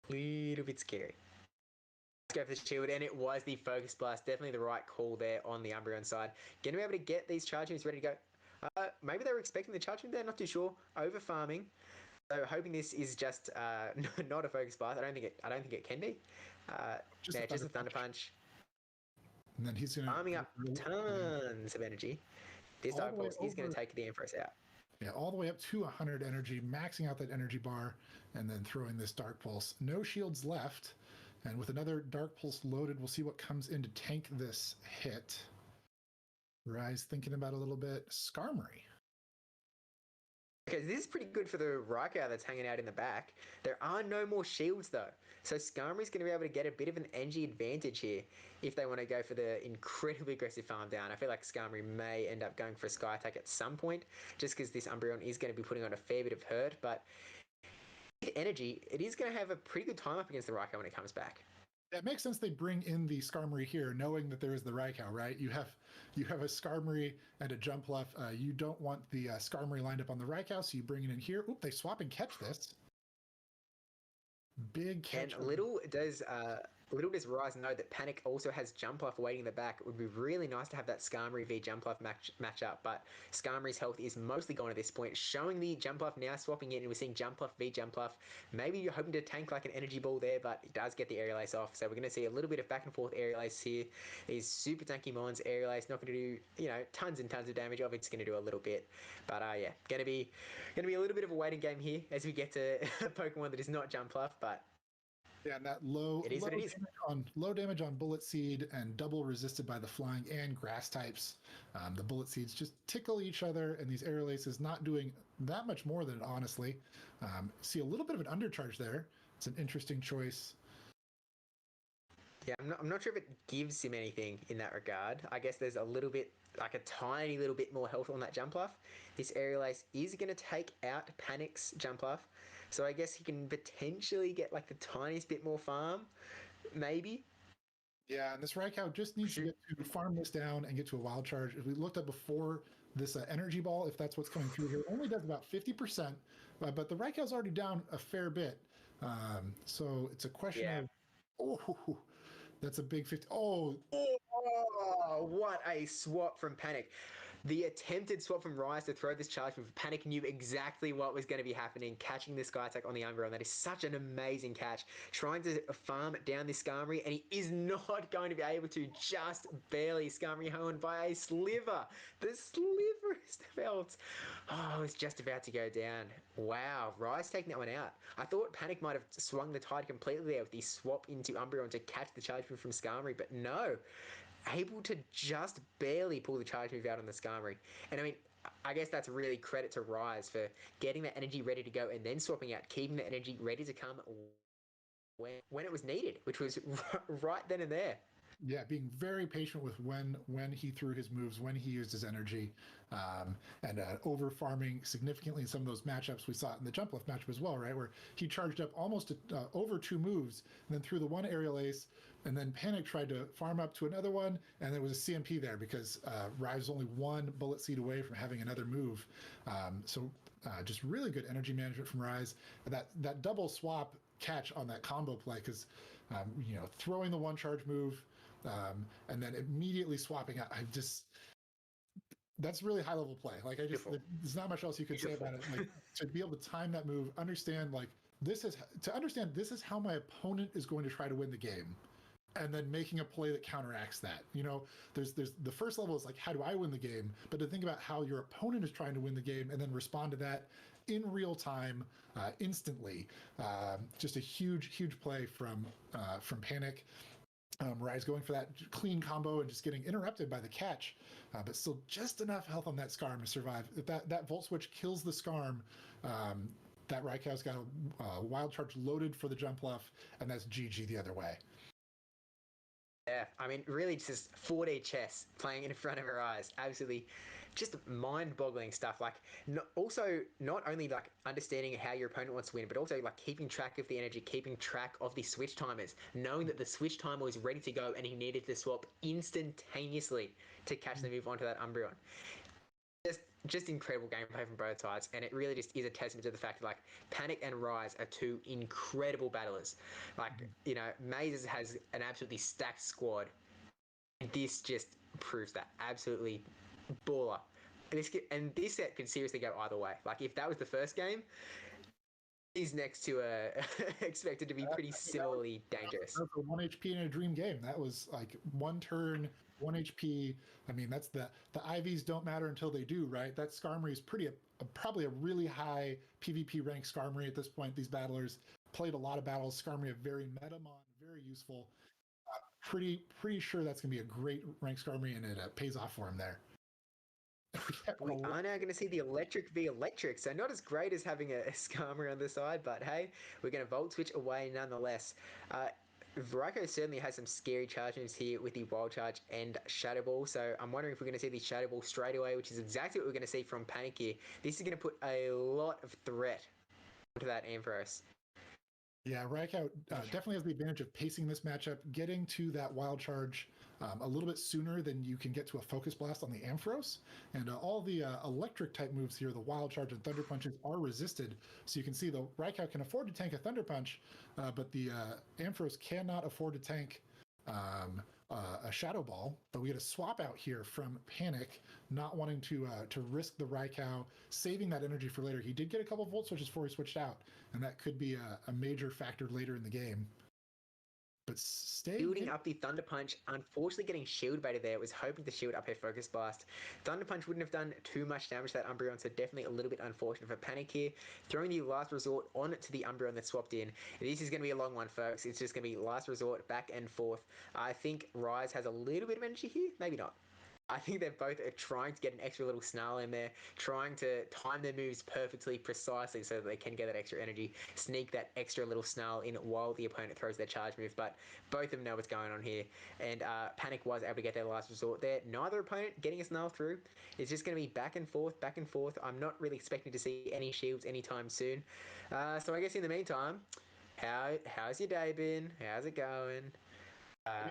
Little bit scary. Let's go for the shield, and it was the Focus Blast. Definitely the right call there on the Umbreon side. Going to be able to get these charge moves ready to go. Maybe they were expecting the charge move there, not too sure. Over farming. So hoping this is just not a Focus Blast. I don't think it can be. Just a Thunder Punch. And then he's going to farming up tons of energy. This Dark Pulse is going to take the Ampharos out. Yeah, all the way up to 100 energy, maxing out that energy bar, and then throwing this Dark Pulse. No shields left, and with another Dark Pulse loaded, we'll see what comes in to tank this hit. Rise thinking about a little bit. Skarmory. Okay, this is pretty good for the Raikou that's hanging out in the back. There are no more shields though. So Skarmory's going to be able to get a bit of an energy advantage here if they want to go for the incredibly aggressive farm down. I feel like Skarmory may end up going for a Sky Attack at some point, just because this Umbreon is going to be putting on a fair bit of hurt, but energy, it is going to have a pretty good time up against the Raikou when it comes back. It makes sense they bring in the Skarmory here, knowing that there is the Raikou, right? You have a Skarmory and a Jumpluff. You don't want the Skarmory lined up on the Raikou, so you bring it in here. Oop, they swap and catch this. Big catch. And little does Rise know that Panic also has Jumpluff waiting in the back. It would be really nice to have that Skarmory v Jumpluff match up, but Skarmory's health is mostly gone at this point, showing the Jumpluff now swapping in, and we're seeing Jumpluff v Jumpluff. Maybe you're hoping to tank like an energy ball there, but it does get the Aerial Ace off, so we're going to see a little bit of back and forth Aerial Ace here. These super tanky mons, Aerial Ace not going to do, tons and tons of damage. Obviously, it's going to do a little bit, but yeah, going to be a little bit of a waiting game here as we get to a Pokemon that is not Jumpluff, but yeah, and that low damage on Bullet Seed and double resisted by the flying and grass types. The Bullet Seeds just tickle each other, and these Aerial Aces not doing that much more than it, honestly. See a little bit of an undercharge there. It's an interesting choice. Yeah, I'm not sure if it gives him anything in that regard. I guess there's a little bit, like a tiny little bit more health on that jump off. This aerial ace is going to take out Panic's jump off. So I guess he can potentially get like the tiniest bit more farm, maybe. Yeah, and this Raikou just needs to get to farm this down and get to a wild charge. As we looked at before, this energy ball, if that's what's coming through here, only does about 50%, but the Raikou's already down a fair bit. So it's a question of, oh, that's a big 50. Oh, what a swap from Panic. The attempted swap from Rise to throw this charge move, Panic knew exactly what was going to be happening, catching this Sky Attack on the Umbreon. That is such an amazing catch. Trying to farm down this Skarmory, and he is not going to be able to, just barely. Skarmory home by a sliver. The sliverest felt. Oh, it was just about to go down. Wow, Rise taking that one out. I thought Panic might have swung the tide completely there with the swap into Umbreon to catch the charge move from Skarmory, but no. Able to just barely pull the charge move out on the Skarmory. And I mean, I guess that's really credit to Rise for getting that energy ready to go and then swapping out, keeping the energy ready to come when it was needed, which was right then and there. Yeah, being very patient with when he threw his moves, when he used his energy, and over farming significantly in some of those matchups. We saw it in the jump left matchup as well, right, where he charged up almost over 2 moves and then threw the one aerial ace, and then Panic tried to farm up to another one, and there was a CMP there because Rise was only 1 bullet seed away from having another move. So just really good energy management from Rise. That double swap catch on that combo play, because throwing the one charge move. And then immediately swapping out. That's really high level play. Like there's not much else you could say about it. Like to be able to time that move, understand this is how my opponent is going to try to win the game, and then making a play that counteracts that. There's the first level is like, how do I win the game? But to think about how your opponent is trying to win the game and then respond to that in real time, instantly. Just a huge play from Panic. Rise going for that clean combo and just getting interrupted by the catch, but still just enough health on that Skarm to survive. If that Volt Switch kills the Skarm, that Raikou's got a Wild Charge loaded for the jump left, and that's GG the other way. Yeah, I mean, really just 4D chess playing in front of her eyes. Absolutely just mind-boggling stuff. Like, also not only like understanding how your opponent wants to win, but also like keeping track of the energy, keeping track of the switch timers, knowing that the switch timer was ready to go and he needed to swap instantaneously to catch the move onto that Umbreon. Just incredible gameplay from both sides, and it really just is a testament to the fact that like Panic and Rise are 2 incredible battlers. Like, Mazes has an absolutely stacked squad, and this just proves that. Absolutely baller. And this set could seriously go either way. Like, if that was the first game, these next 2 are expected to be pretty similarly dangerous. That was a 1 HP in a dream game. That was like 1 turn, 1 HP. I mean, that's the IVs don't matter until they do, right? That Skarmory is probably a really high PvP ranked Skarmory at this point. These battlers played a lot of battles. Skarmory, a very metamon, very useful. Pretty sure that's going to be a great ranked Skarmory, and it pays off for him there. We are now going to see the electric v electric, so not as great as having a Skarmory on the side, but hey, we're going to Volt Switch away nonetheless. Raikou certainly has some scary charge moves here with the Wild Charge and Shadow Ball, so I'm wondering if we're going to see the Shadow Ball straight away, which is exactly what we're going to see from Panic here. This is going to put a lot of threat onto that Ampharos. Yeah, Raikou definitely has the advantage of pacing this matchup, getting to that Wild Charge a little bit sooner than you can get to a Focus Blast on the Ampharos. And all the electric type moves here, the Wild Charge and Thunder Punches, are resisted. So you can see the Raikou can afford to tank a Thunder Punch, but the Ampharos cannot afford to tank a Shadow Ball. But we get a swap out here from Panic, not wanting to risk the Raikou, saving that energy for later. He did get a couple Volt Switches before he switched out, and that could be a major factor later in the game. But building up the Thunder Punch, unfortunately getting shield baited there. Was hoping to shield up her Focus Blast. Thunder Punch wouldn't have done too much damage to that Umbreon, so definitely a little bit unfortunate for Panic here. Throwing the last resort on to the Umbreon that swapped in. This is going to be a long one, folks. It's just going to be last resort, back and forth. I think Rise has a little bit of energy here, maybe not. I think they're both trying to get an extra little snarl in there, trying to time their moves perfectly, precisely, so that they can get that extra energy, sneak that extra little snarl in while the opponent throws their charge move. But both of them know what's going on here, and Panic was able to get their last resort there. Neither opponent getting a snarl through. It's just going to be back and forth, back and forth. I'm not really expecting to see any shields anytime soon. So I guess in the meantime, how's your day been? How's it going?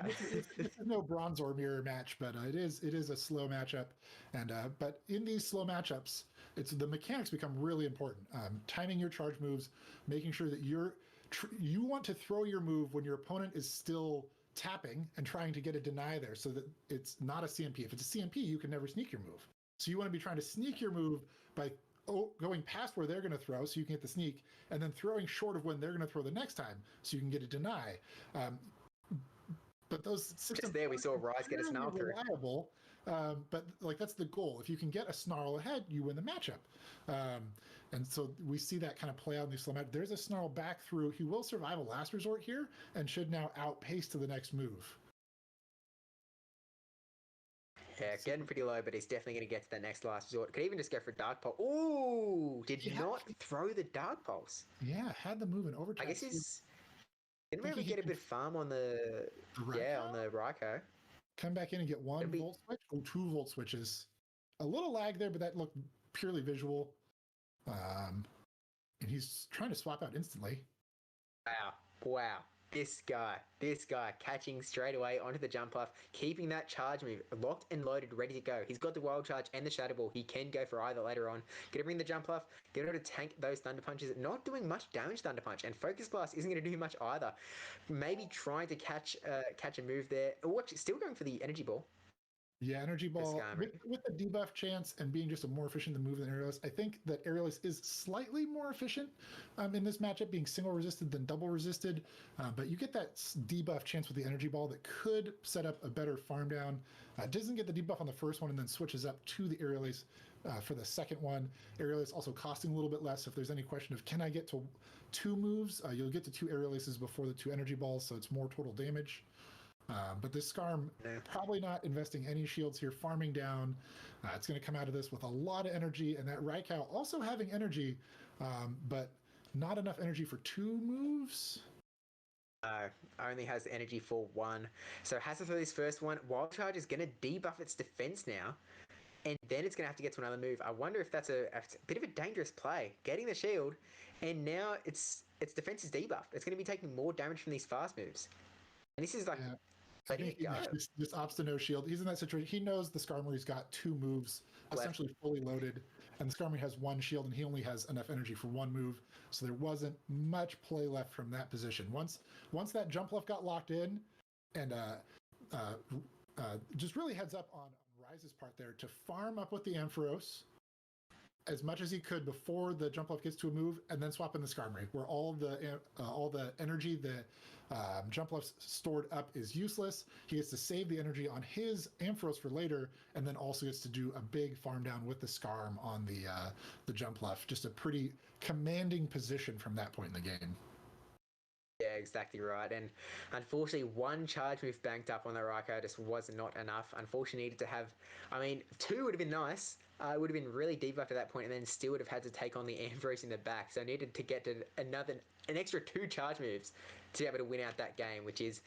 This is no bronze or mirror match, but it is a slow matchup. And but in these slow matchups, the mechanics become really important. Timing your charge moves, making sure that you want to throw your move when your opponent is still tapping and trying to get a deny there, so that it's not a CMP. If it's a CMP, you can never sneak your move. So you want to be trying to sneak your move by going past where they're going to throw, so you can get the sneak, and then throwing short of when they're going to throw the next time, so you can get a deny. But those systems just there, we saw Rise get a snarl through. Reliable, but like that's the goal. If you can get a snarl ahead, you win the matchup. And so we see that kind of play out in the slow match. There's a snarl back through. He will survive a last resort here and should now outpace to the next move. Yeah, getting pretty low, but he's definitely going to get to that next last resort. Could even just go for Dark Pulse. Ooh, did not throw the Dark Pulse. Yeah, had the move in overtime. I guess he's didn't really get a bit of farm on the on the Raikou. Come back in and get 1 volt switch or 2 volt switches. A little lag there, but that looked purely visual. And he's trying to swap out instantly. Wow. This guy catching straight away onto the jump off, keeping that charge move locked and loaded, ready to go. He's got the wild charge and the shadow ball. He can go for either later on. Gonna bring the jump off, get able to tank those thunder punches. Not doing much damage thunder punch, and focus blast isn't going to do much either. Maybe trying to catch a move there. Still going for the energy ball. Yeah, energy ball with the debuff chance and being just a more efficient move than Aerialist. I think that Aerialist is slightly more efficient in this matchup, being single resisted than double resisted. But you get that debuff chance with the energy ball that could set up a better farm down. Doesn't get the debuff on the first one and then switches up to the Aerialist for the second one. Aerialist also costing a little bit less. If there's any question of can I get to 2 moves, you'll get to 2 Aerialists before the 2 energy balls, so it's more total damage. But this Skarm, probably not investing any shields here, farming down. It's going to come out of this with a lot of energy, and that Raikou also having energy, but not enough energy for 2 moves. Only has energy for 1. So has to throw this first one. Wild Charge is going to debuff its defense now, and then it's going to have to get to another move. I wonder if that's a bit of a dangerous play. Getting the shield, and now its defense is debuffed. It's going to be taking more damage from these fast moves. And this is like... Yeah. I think he just opts to no shield. He's in that situation. He knows the Skarmory's got 2 moves, essentially fully loaded, and the Skarmory has 1 shield, and he only has enough energy for 1 move. So there wasn't much play left from that position. Once that jump left got locked in, and just really heads up on Rise's part there to farm up with the Ampharos as much as he could before the jump left gets to a move, and then swap in the Skarmory, where all the energy that jump left's stored up is useless. He gets to save the energy on his Ampharos for later, and then also gets to do a big farm down with the Skarm on the jump left. Just a pretty commanding position from that point in the game. Yeah, exactly right. And unfortunately, 1 charge move banked up on the Raikou just was not enough. Unfortunately, needed to have... 2 would have been nice. It would have been really deep up to that point, and then still would have had to take on the Ampharos in the back. So needed to get to an extra 2 charge moves to be able to win out that game, which is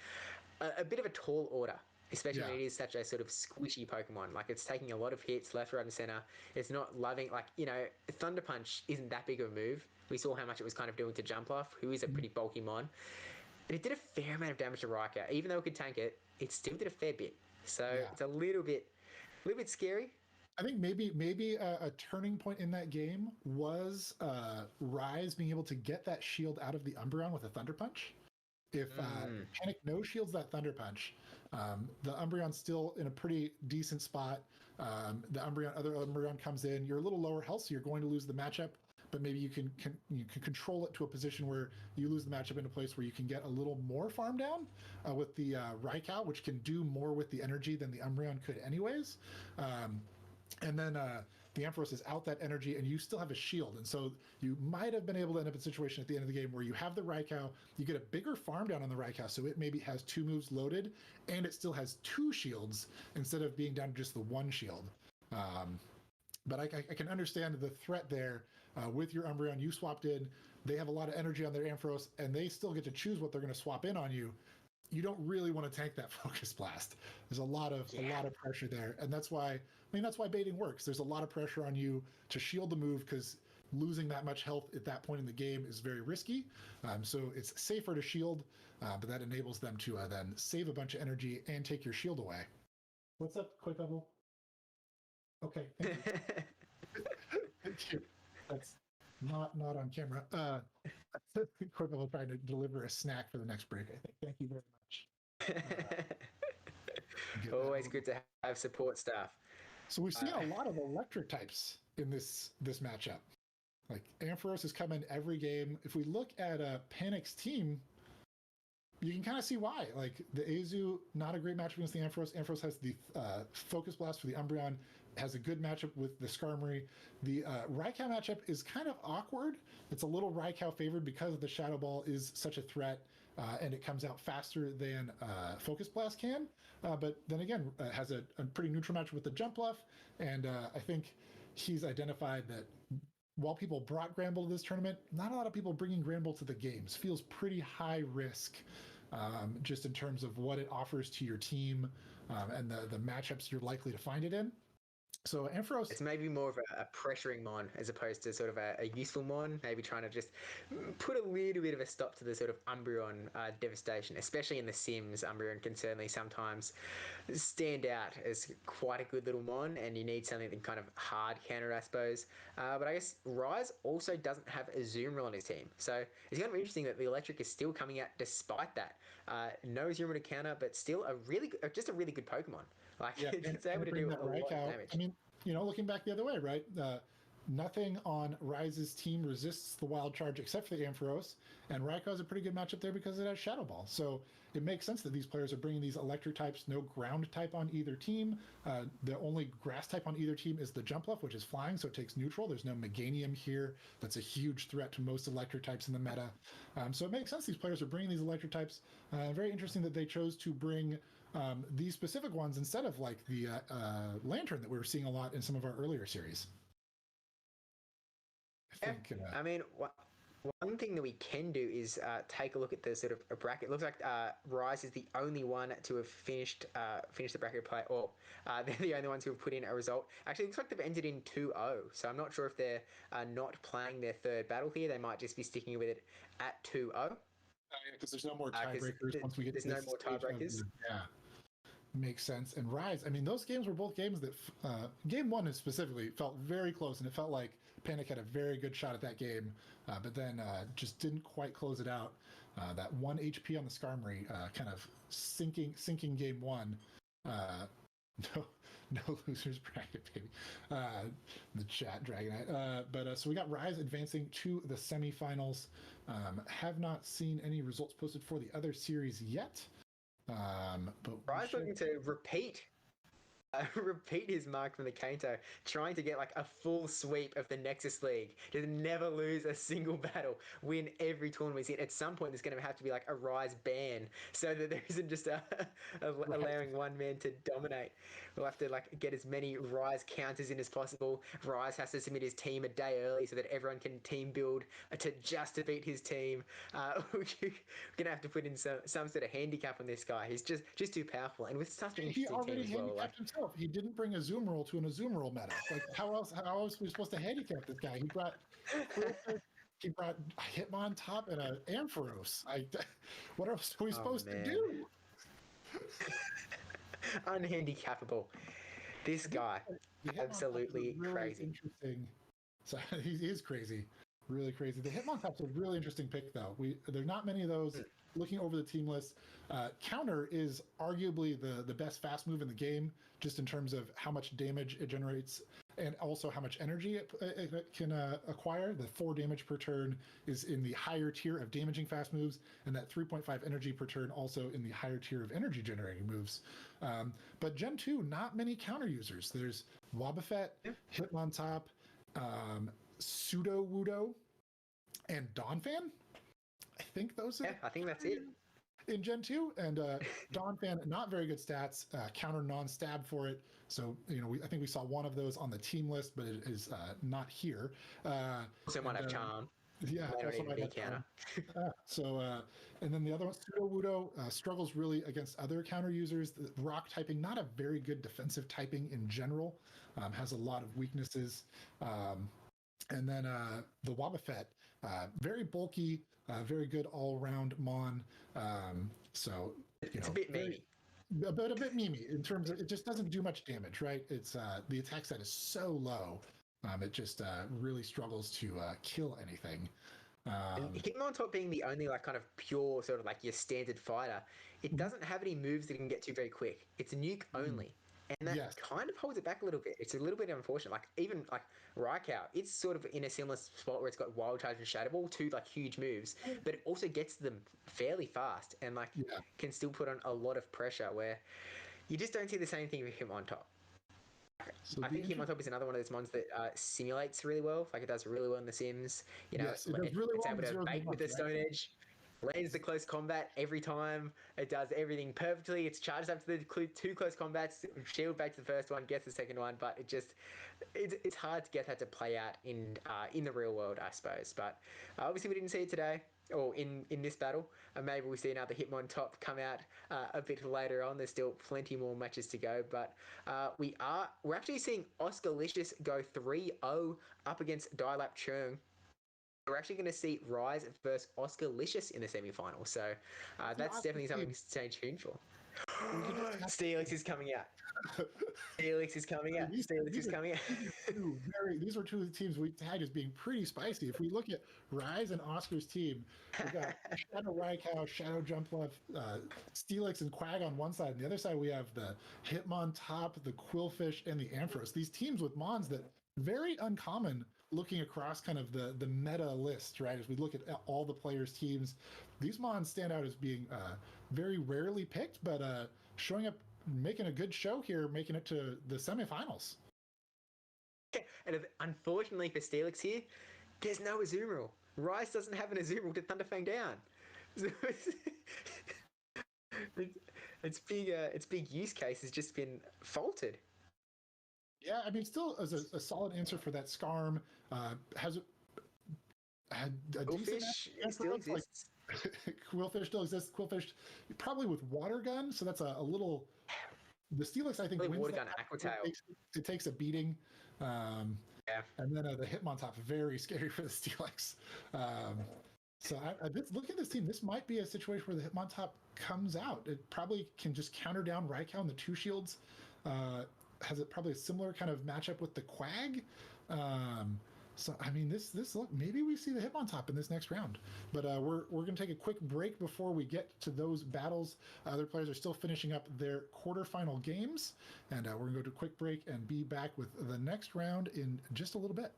a bit of a tall order, especially when it is such a sort of squishy Pokemon. Like, it's taking a lot of hits left, right, and center. It's not loving... Thunder Punch isn't that big of a move. We saw how much it was kind of doing to Jumpluff, who is a pretty bulky mon. But it did a fair amount of damage to Raikou. Even though it could tank it, it still did a fair bit. So it's a little bit scary. I think maybe a turning point in that game was Rise being able to get that shield out of the Umbreon with a Thunder Punch. If Panic no shields that Thunder Punch, the Umbreon's still in a pretty decent spot. The other Umbreon comes in. You're a little lower health, so you're going to lose the matchup. But maybe you can control it to a position where you lose the matchup in a place where you can get a little more farm down with the Raikou, which can do more with the energy than the Umbreon could anyways. And then the Ampharos is out that energy, and you still have a shield. And so you might have been able to end up in a situation at the end of the game where you have the Raikou, you get a bigger farm down on the Raikou, so it maybe has 2 moves loaded, and it still has 2 shields instead of being down to just the 1 shield. But I can understand the threat there with your Umbreon. You swapped in. They have a lot of energy on their Ampharos, and they still get to choose what they're going to swap in on you. You don't really want to tank that Focus Blast. There's a lot of pressure there, and that's why baiting works. There's a lot of pressure on you to shield the move because losing that much health at that point in the game is very risky. So it's safer to shield, but that enables them to then save a bunch of energy and take your shield away. What's up, Quick Bubble? Okay, thank you. Thank you. That's not on camera. Quick Bubble trying to deliver a snack for the next break, I think. Thank you very much. Always good to have support staff. So we've seen a lot of electric types in this matchup. Like Ampharos has come in every game. If we look at Panic's team, you can kind of see why. Like the Azu, not a great matchup against the Ampharos. Ampharos has the Focus Blast for the Umbreon, has a good matchup with the Skarmory. The Raikou matchup is kind of awkward. It's a little Raikou favored because the Shadow Ball is such a threat, and it comes out faster than Focus Blast can. But then again, has a pretty neutral match with the Jump Bluff, and I think he's identified that while people brought Granbull to this tournament, not a lot of people bringing Granbull to the games. Feels pretty high risk, just in terms of what it offers to your team and the matchups you're likely to find it in. So Ampharos, it's maybe more of a pressuring mon as opposed to sort of a useful mon, maybe trying to just put a little bit of a stop to the sort of Umbreon devastation, especially in the Sims. Umbreon can certainly sometimes stand out as quite a good little mon, and you need something that kind of hard counter, I suppose. But I guess Rise also doesn't have a Azumarill on his team, so it's kind of interesting that the Electric is still coming out despite that. No Azumarill to counter, but still just a really good Pokemon. Like, it's able to do a lot of damage. I mean, looking back the other way, right? Nothing on Rise's team resists the Wild Charge except for the Ampharos, and Raikou has a pretty good matchup there because it has Shadow Ball. So it makes sense that these players are bringing these electric types, no ground type on either team. The only grass type on either team is the Jump Bluff, which is flying, so it takes neutral. There's no Meganium here. That's a huge threat to most electric types in the meta. So it makes sense these players are bringing these electric types. Very interesting that they chose to bring these specific ones instead of like the Lantern that we were seeing a lot in some of our earlier series. I mean, one thing that we can do is take a look at the sort of a bracket. It looks like Rise is the only one to have finished the bracket play, or they're the only ones who have put in a result. Actually, it looks like they've ended in 2-0, so I'm not sure if they're not playing their third battle here. They might just be sticking with it at 2-0. Because there's no more tiebreakers once we get to there's no more tiebreakers. Yeah. Makes sense. And Rise, I mean, those games were both games that game 1 specifically felt very close, and it felt like Panic had a very good shot at that game, but then just didn't quite close it out. That 1 HP on the Skarmory kind of sinking game 1. No losers bracket, baby. The chat, Dragonite. But so we got Rise advancing to the semifinals. Have not seen any results posted for the other series yet. But Rise looking to repeat his mark from the Kanto, trying to get like a full sweep of the Nexus League, just never lose a single battle, win every tournament. At some point there's going to have to be like a Rise ban so that there isn't just allowing one man to dominate. We'll have to like get as many Rise counters in as possible. Rise has to submit his team a day early so that everyone can team build to beat his team. We're gonna have to put in some sort of handicap on this guy. He's just too powerful, and with such an interesting team as well. Like, himself. He didn't bring a Azumarill to an Azumarill meta. Like how else were we supposed to handicap this guy? He brought Hitmontop and an Ampharos. What else are we supposed to do? Unhandicappable. This guy, absolutely really crazy. Interesting. So he is crazy, really crazy. The Hitmontop's a really interesting pick, though. There's not many of those. Looking over the team list, Counter is arguably the best fast move in the game, just in terms of how much damage it generates and also how much energy it can acquire. The 4 damage per turn is in the higher tier of damaging fast moves, and that 3.5 energy per turn also in the higher tier of energy generating moves. But Gen 2, not many counter users. There's Wobbuffet, Hitmontop, Pseudo Wudo, and Donphan. I think those are. Yeah, I think that's it. In Gen 2, and Donphan, not very good stats, counter non-stab for it. So, I think we saw one of those on the team list, but it is not here. Also might have charm. Yeah, Might not also even might be have counter. And then the other one, Pseudo Wudo, struggles really against other counter users. The rock typing, not a very good defensive typing in general, has a lot of weaknesses. And then the Wobbuffet, very bulky, very good all-round mon. So It's a bit memey. A bit memey in terms of it just doesn't do much damage, right? It's the attack stat is so low, it just really struggles to kill anything. And Hitmontop being the only kind of pure sort of your standard fighter, it doesn't have any moves that it can get to very quick. It's nuke only. And that kind of holds it back a little bit. It's a little bit unfortunate. Even Raikou, it's sort of in a similar spot where it's got Wild Charge and Shadow Ball, 2 huge moves, but it also gets them fairly fast and can still put on a lot of pressure where you just don't see the same thing with Hitmontop. I think Hitmontop is another one of those mons that simulates really well. It does really well in The Sims. Yes, it does really well able to bait with the Stone Edge. Lands the close combat every time. It does everything perfectly. It's charged up to the 2 close combats, shield back to the first one, gets the second one, but it's hard to get that to play out in the real world, I suppose. But obviously we didn't see it today, or in this battle. Maybe we'll see another Hitmontop come out a bit later on. There's still plenty more matches to go, but we're actually seeing Oscarlicious go 3-0 up against Dialap Chung. We're actually going to see Rise versus Oscarlicious in the semi-final, so that's definitely something to stay tuned for. Steelix is coming out. Steelix is coming out. Steelix is coming out. These were 2 of the teams we tagged as being pretty spicy. If we look at Rise and Oscar's team, we've got Shadow Raikou, Shadow Jumpluff, Steelix and Quag on one side. On the other side, we have the Hitmontop, the Quillfish, and the Ampharos. These teams with mons that very uncommon looking across kind of the meta list, right? As we look at all the players' teams, these mons stand out as being very rarely picked, but showing up, making a good show here, making it to the semifinals. And unfortunately for Steelix here, there's no Azumarill. Rise doesn't have an Azumarill to Thunderfang down. So its big use case has just been faltered. Yeah, I mean, still as a solid answer for that Skarm. Had a Quillfish still exists. Quillfish still exists. Quillfish probably with Water Gun, so that's a little. The Steelix, I think, wins Water that. Gun, Aquatail. It takes a beating. And then the Hitmontop, very scary for the Steelix. So look at this team. This might be a situation where the Hitmontop comes out. It probably can just counter down Raikou and the 2 shields. Has probably a similar kind of matchup with the Quag. So I mean, this look, maybe we see the Hitmontop in this next round. But we're going to take a quick break before we get to those battles. Other players are still finishing up their quarterfinal games, and we're going to go to a quick break and be back with the next round in just a little bit.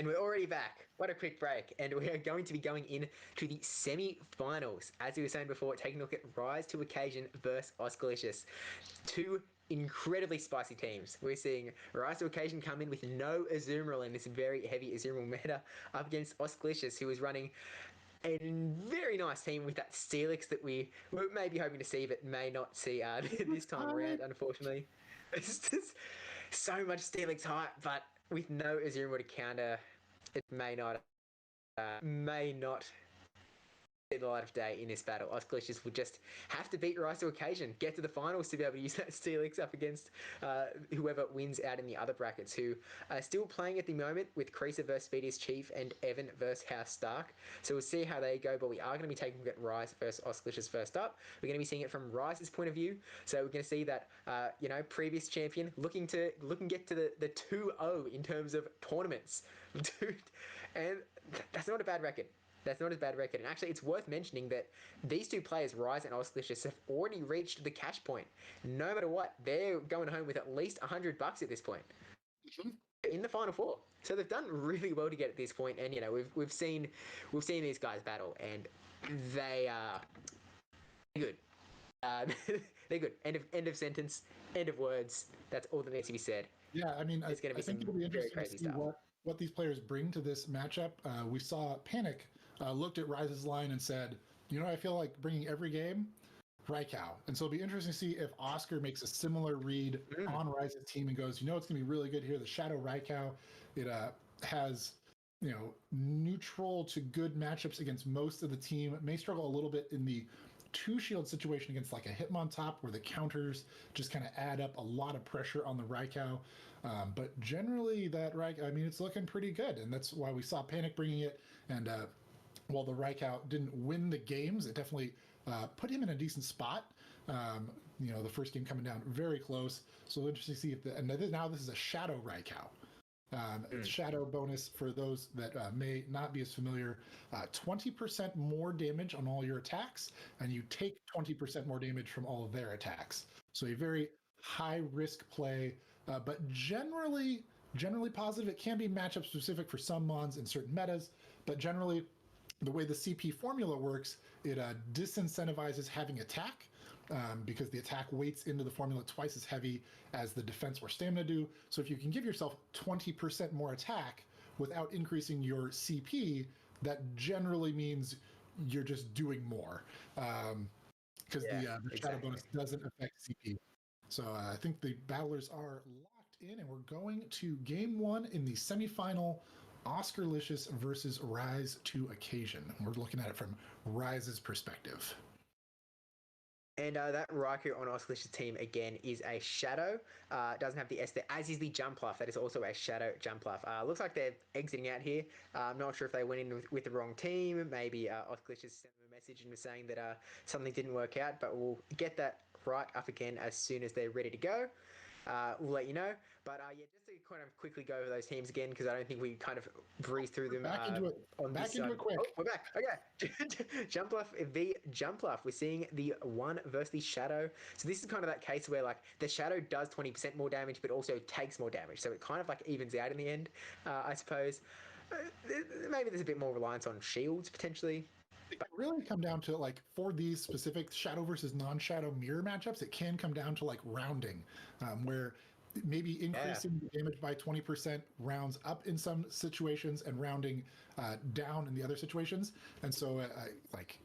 And we're already back. What a quick break. And we are going to be going in to the semi-finals. As we were saying before, taking a look at Rise to Occasion versus Oscalicious. Two incredibly spicy teams. We're seeing Rise to Occasion come in with no Azumarill in this very heavy Azumarill meta up against Oscalicious, who is running a very nice team with that Steelix that we were maybe hoping to see, but may not see this time around, unfortunately. It's just so much Steelix hype, but with no Azumarill to counter, it may not see the light of day in this battle. Oscalicious will just have to beat Rise to Occasion, get to the finals to be able to use that Steelix up against whoever wins out in the other brackets, who are still playing at the moment with Creaser versus Speediest Chief and Evan versus House Stark. So we'll see how they go, but we are going to be taking a look at Rise versus Oscalicious first up. We're going to be seeing it from Rise's point of view. So we're going to see that, previous champion looking get to the 2-0 in terms of tournaments. Dude, and that's not a bad record. That's not a bad record. And actually, it's worth mentioning that these two players, Rise and Oscalicious, have already reached the cash point. No matter what, they're going home with at least $100 at this point. In the final four. So they've done really well to get at this point. And, we've seen these guys battle, and they are good. They're good. End of sentence. End of words. That's all that needs to be said. Yeah, I mean, it's going to be think some it'll be very interesting crazy to see stuff. what these players bring to this matchup. We saw Panic looked at Rise's line and said, I feel like bringing every game Raikou. And so it'll be interesting to see if Oscar makes a similar read on Rise's team and goes, it's going to be really good here. The Shadow Raikou, it has, neutral to good matchups against most of the team. It may struggle a little bit in the 2-shield situation against like a Hitmontop where the counters just kind of add up a lot of pressure on the Raikou. But generally that Raikou, it's looking pretty good. And that's why we saw Panic bringing it. And while the Raikou didn't win the games, it definitely put him in a decent spot. The first game coming down very close. So interesting to see if now this is a Shadow Raikou. It's Shadow bonus for those that may not be as familiar. 20% more damage on all your attacks, and you take 20% more damage from all of their attacks. So a very high risk play, but generally positive. It can be matchup specific for some mons in certain metas, but generally the way the CP formula works, it disincentivizes having attack because the attack weights into the formula twice as heavy as the defense or stamina do. So if you can give yourself 20% more attack without increasing your CP, that generally means you're just doing more because the Shadow bonus doesn't affect CP. So I think the battlers are locked in, and we're going to game one in the semifinal. Oscarlicious versus Rise to Occasion. We're looking at it from Rise's perspective. And that Raikou on Oscalicious team, again, is a Shadow. Doesn't have the S there, as is the Jumpluff. That is also a Shadow Jumpluff. Looks like they're exiting out here. I'm not sure if they went in with the wrong team. Maybe Oscalicious sent them a message and was saying that something didn't work out, but we'll get that right up again as soon as they're ready to go. We'll let you know. But just to kind of quickly go over those teams again, because I don't think we kind of breeze through them. Back into it quick. Oh, we're back. Okay. Jumpluff v Jumpluff. We're seeing the one versus the Shadow. So this is kind of that case where like the Shadow does 20% more damage, but also takes more damage. So it kind of like evens out in the end, I suppose. Maybe there's a bit more reliance on shields potentially. It can really come down to like for these specific Shadow versus non-Shadow mirror matchups, it can come down to like rounding, where maybe increasing the damage by 20% rounds up in some situations and rounding down in the other situations. And so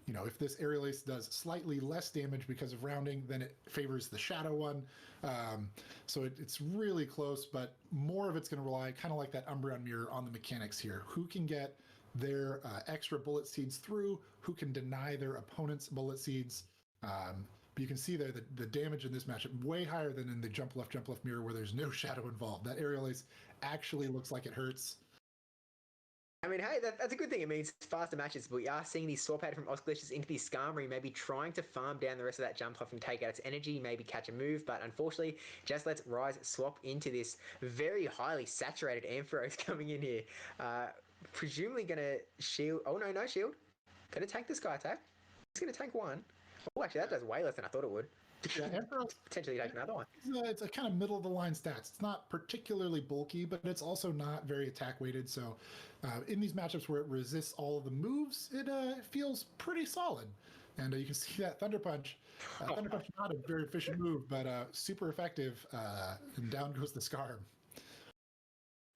if this Aerial Ace does slightly less damage because of rounding, then it favors the Shadow one. So it's really close, but more of it's going to rely kind of like that Umbreon mirror on the mechanics here. Who can get their extra bullet seeds through, who can deny their opponent's bullet seeds. But you can see there that the damage in this matchup way higher than in the jump left mirror where there's no Shadow involved. That Aerial Ace actually looks like it hurts. I mean, hey, that's a good thing. It means faster matches, but we are seeing the swap out from Oscalicious into the Skarmory, maybe trying to farm down the rest of that Jumpluff and take out its energy, maybe catch a move, but unfortunately, just lets Rise swap into this very highly saturated Ampharos coming in here. Presumably going to shield. Oh, no shield. Going to tank the Sky attack. It's going to tank one. Oh, actually, that does way less than I thought it would. Yeah, Ampharos, Potentially take another one. it's a kind of middle of the line stats. It's not particularly bulky, but it's also not very attack weighted. So, in these matchups where it resists all of the moves, it feels pretty solid. And you can see that Thunder Punch. Thunder Punch not a very efficient move, but super effective. And down goes the Scarm.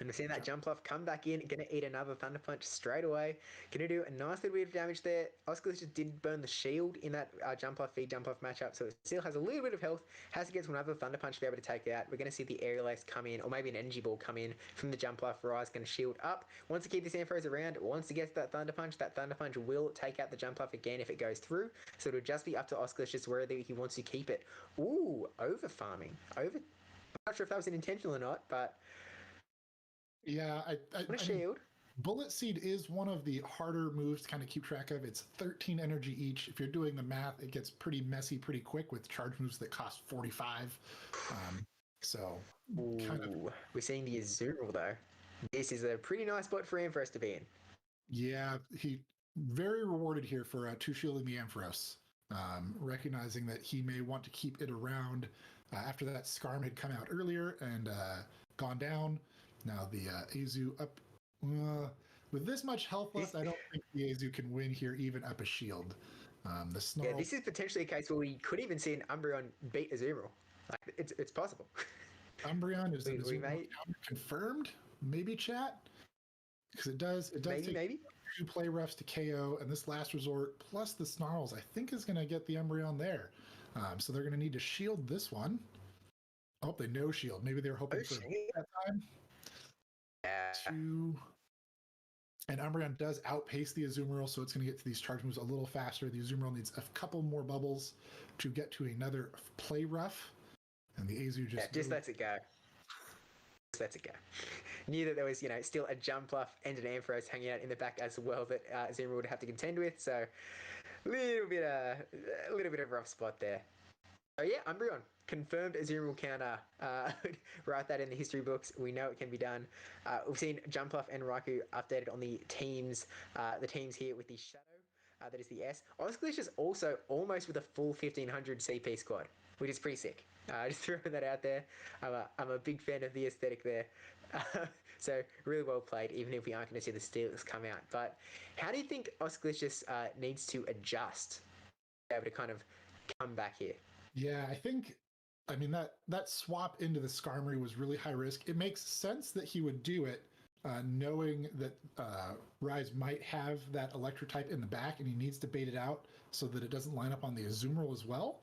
And we're seeing that jump off, come back in, gonna eat another Thunder Punch straight away. Gonna do a nice little bit of damage there. Osculus just did burn the shield in that jump off matchup, so it still has a little bit of health. Has to get to another Thunder Punch to be able to take it out. We're gonna see the Aerial Ace come in, or maybe an Energy Ball come in from the jump off. Rise gonna shield up. Wants to keep this Ampharos around, wants to get to that Thunder Punch. That Thunder Punch will take out the jump off again if it goes through. So it'll just be up to Osculus just whether he wants to keep it. Ooh, over farming. I'm not sure if that was intentional or not, but Yeah, a shield. Bullet Seed is one of the harder moves to kind of keep track of. It's 13 energy each. If you're doing the math, it gets pretty messy pretty quick with charge moves that cost 45. So, kind of. We're seeing the Azumarill though. This is a pretty nice spot for Ampharos to be in. Yeah, he very rewarded here for two shielding the Ampharos, recognizing that he may want to keep it around after that Scarm had come out earlier and gone down. Now the Azu up with this much health left. I don't think the Azu can win here, even up a shield. The Snarl. Yeah, this is potentially a case where we could even see an Umbreon beat Azumarill. Like it's possible. Umbreon is confirmed. Maybe chat because it does maybe 2 play roughs to KO, and this last resort plus the Snarls I think is going to get the Umbreon there. So they're going to need to shield this one. I hope they no shield. Maybe they were hoping for that time. And Umbreon does outpace the Azumarill, so it's going to get to these charge moves a little faster. The Azumarill needs a couple more bubbles to get to another play rough, and the Azu just lets it go. Just lets it go. Knew that there was still a Jumpluff and an Ampharos hanging out in the back as well that Azumarill would have to contend with. So a little bit of a rough spot there. Oh yeah, Umbreon confirmed Azumarill counter. Write that in the history books. We know it can be done. We've seen Jumpluff and Raikou updated on the teams. The teams here with the Shadow. That is the S. Osculus is also almost with a full 1500 CP squad, which is pretty sick. Just throwing that out there. I'm a big fan of the aesthetic there. So really well played, even if we aren't going to see the Steelers come out. But how do you think Osculus just needs to adjust to be able to kind of come back here? Yeah, I mean, that swap into the Skarmory was really high risk. It makes sense that he would do it, knowing that Rise might have that Electric type in the back, and he needs to bait it out so that it doesn't line up on the Azumarill as well.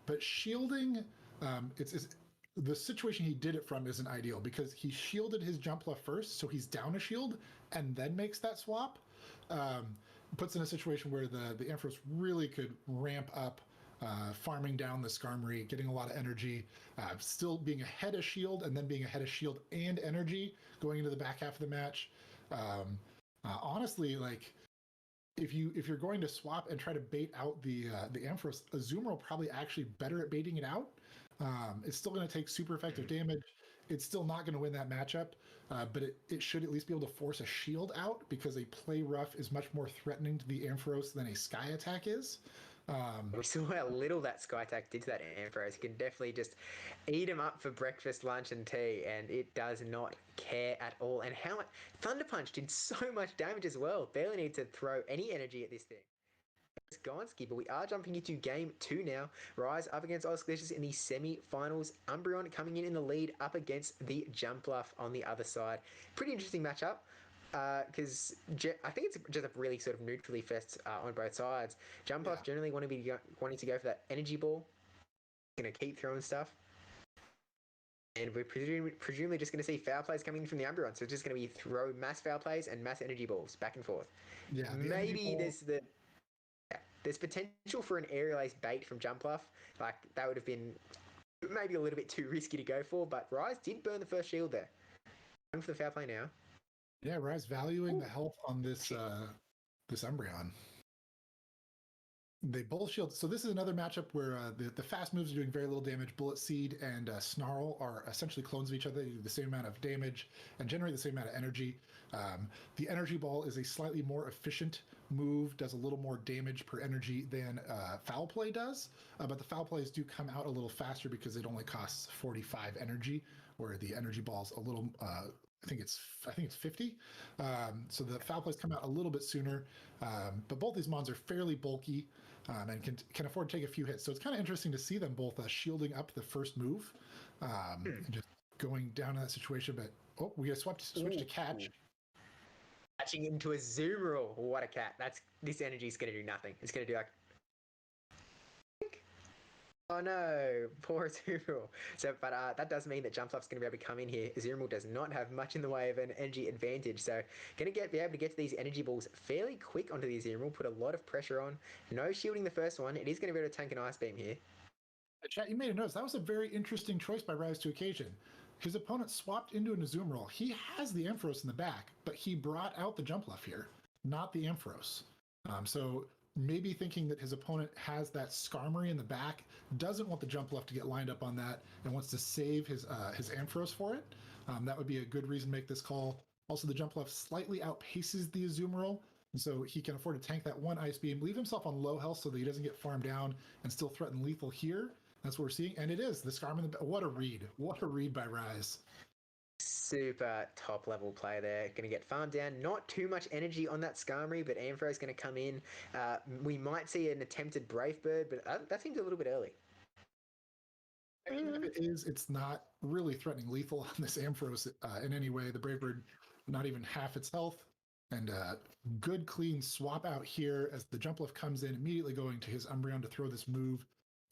But shielding, it's the situation he did it from isn't ideal because he shielded his Jumpluff first, so he's down a shield, and then makes that swap. Puts in a situation where the Ampharos really could ramp up. Farming down the Skarmory, getting a lot of energy, still being ahead of shield, and then being ahead of shield and energy going into the back half of the match. Honestly, like if you're going to swap and try to bait out the Ampharos, Azumarill probably actually better at baiting it out. It's still going to take super effective damage. It's still not going to win that matchup, but it should at least be able to force a shield out because a play rough is much more threatening to the Ampharos than a Sky Attack is. We saw how little that Sky Attack did to that Ampharos. You can definitely just eat him up for breakfast, lunch, and tea, and it does not care at all. And how Thunder Punch did so much damage as well. Barely need to throw any energy at this thing. It's Gonski, but we are jumping into game 2 now. Rise up against Osculus in the semi-finals. Umbreon coming in the lead up against the Jumpluff on the other side. Pretty interesting matchup. Because I think it's just a really sort of neutrally fest on both sides. Jumpluff generally wanting to go for that energy ball. Going to keep throwing stuff. And we're presumably just going to see foul plays coming in from the Umbreon. So it's just going to be throw mass foul plays and mass energy balls back and forth. Yeah, maybe there's potential for an aerial ace bait from Jumpluff. Like that would have been maybe a little bit too risky to go for. But Rise did burn the first shield there. Going for the foul play now. Yeah, Rise valuing the health on this Umbreon. They both shield. So this is another matchup where the fast moves are doing very little damage. Bullet Seed and Snarl are essentially clones of each other. They do the same amount of damage and generate the same amount of energy. The Energy Ball is a slightly more efficient move, does a little more damage per energy than Foul Play does. But the Foul Plays do come out a little faster because it only costs 45 energy, where the Energy Ball's a little... I think it's 50. So the Foul Plays come out a little bit sooner. But both these mons are fairly bulky. And can afford to take a few hits. So it's kind of interesting to see them both shielding up the first move and just going down in that situation. But we got switch to catch. Catching into a Azumarill. What a cat. This energy is going to do nothing. It's going to do like... Oh no, poor Azumarill. But that does mean that Jumpluff's going to be able to come in here. Azumarill does not have much in the way of an energy advantage, so going to be able to get to these energy balls fairly quick onto the Azumarill, put a lot of pressure on. No shielding the first one. It is going to be able to tank an Ice Beam here. Chat, you made a notice. That was a very interesting choice by Rise to Occasion. His opponent swapped into an Azumarill. He has the Ampharos in the back, but he brought out the Jumpluff here, not the Ampharos. So maybe thinking that his opponent has that Skarmory in the back, doesn't want the Jumpluff to get lined up on that, and wants to save his Ampharos for it. That would be a good reason to make this call. Also, the Jumpluff slightly outpaces the Azumarill, and so he can afford to tank that one Ice Beam, leave himself on low health so that he doesn't get farmed down and still threaten lethal here. That's what we're seeing, and it is the Skarmory in the back. What a read. What a read by Rise. Super top level play there. Going to get farmed down. Not too much energy on that Skarmory, but Ampharos going to come in. We might see an attempted Brave Bird, but that seems a little bit early. Even if it is, it's not really threatening lethal on this Ampharos in any way. The Brave Bird, not even half its health. And good clean swap out here as the Jumpluff comes in, immediately going to his Umbreon to throw this move,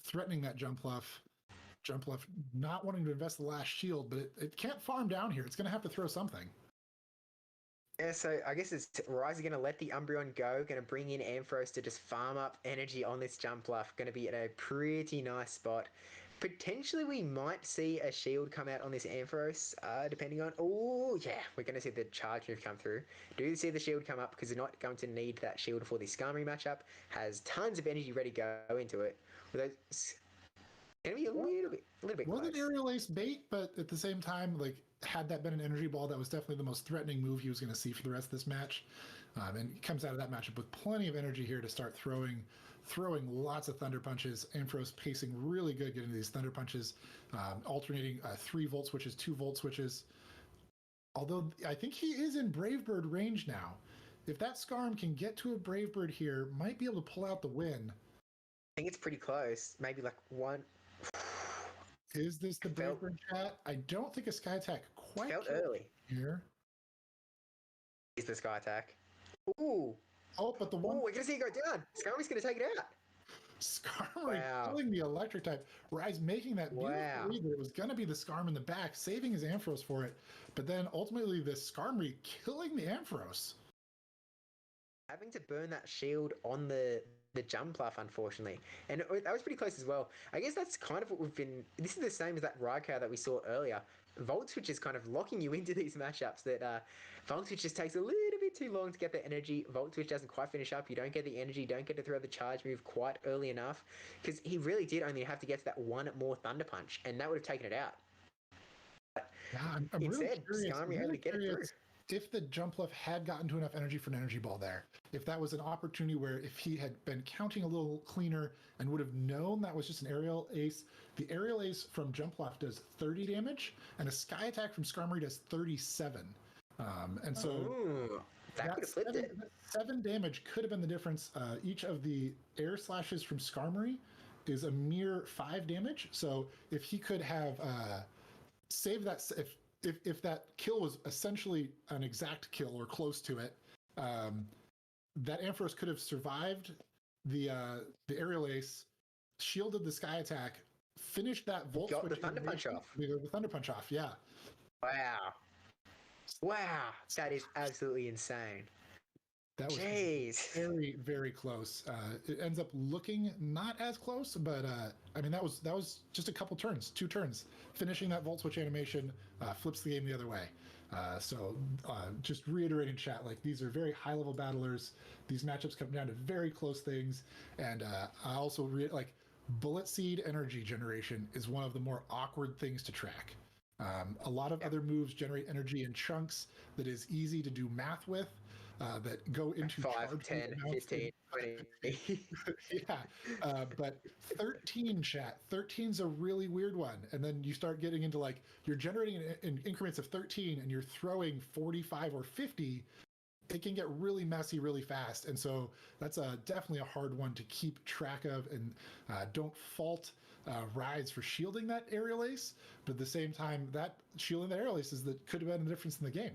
threatening that Jumpluff. Jumpluff not wanting to invest the last shield, but it can't farm down here. It's going to have to throw something. Yeah, so I guess it's Rise is going to let the Umbreon go, going to bring in Ampharos to just farm up energy on this Jumpluff. Going to be at a pretty nice spot. Potentially we might see a shield come out on this Ampharos, depending on... Oh, yeah, we're going to see the charge move come through. Do see the shield come up because they're not going to need that shield for the Skarmory matchup. Has tons of energy ready to go into it. With those... Gonna be a little bit close. Wasn't Aerial Ace bait, but at the same time, like, had that been an Energy Ball, that was definitely the most threatening move he was going to see for the rest of this match. And he comes out of that matchup with plenty of energy here to start throwing lots of Thunder Punches. Ampharos pacing really good, getting these Thunder Punches, alternating 3 volt switches, 2 volt switches. Although I think he is in Brave Bird range now. If that Skarm can get to a Brave Bird here, might be able to pull out the win. I think it's pretty close. Maybe like one... Is this the Brave Bird chat? I don't think a Sky Attack quite felt early here. Is the Sky Attack? Ooh. Oh, but the one... Oh, we're going to see it go down. Skarmory's going to take it out. Skarmory killing the Electric type. Rise making that beautiful read that it was going to be the Skarm in the back, saving his Ampharos for it. But then ultimately the Skarmory killing the Ampharos. Having to burn that shield on the Jumpluff, unfortunately. And that was pretty close as well. I guess that's kind of what we've been... This is the same as that Raikou that we saw earlier. Volt Switch is kind of locking you into these matchups that Volt Switch just takes a little bit too long to get the energy. Volt Switch doesn't quite finish up. You don't get the energy, don't get to throw the charge move quite early enough. Because he really did only have to get to that one more Thunder Punch, and that would have taken it out. But yeah, I'm instead, really Skarmory able to get it through. If the Jumpluff had gotten to enough energy for an Energy Ball there, if that was an opportunity where if he had been counting a little cleaner and would have known that was just an Aerial Ace, the Aerial Ace from Jumpluff does 30 damage, and a Sky Attack from Skarmory does 37. And so that could have flipped it. 7 damage could have been the difference. Each of the Air Slashes from Skarmory is a mere 5 damage. So if he could have saved that... If that kill was essentially an exact kill or close to it, that Ampharos could have survived the Aerial Ace, shielded the Sky Attack, finished that Volt Switch. Got the Thunder Punch off. The Thunder Punch off, yeah. Wow, that is absolutely insane. That was very, very close. It ends up looking not as close, but I mean that was just a couple turns, 2 turns. Finishing that Volt Switch animation flips the game the other way. Just reiterating, chat, like these are very high level battlers. These matchups come down to very close things, and I also like bullet seed energy generation is one of the more awkward things to track. A lot of other moves generate energy in chunks that is easy to do math with, that go into 5, 10, 15, 20. But 13, chat, 13's a really weird one. And then you start getting into like, you're generating in increments of 13 and you're throwing 45 or 50. It can get really messy really fast. And so that's definitely a hard one to keep track of. And don't fault Rise for shielding that aerial ace. But at the same time, that shielding the aerial ace could have been the difference in the game.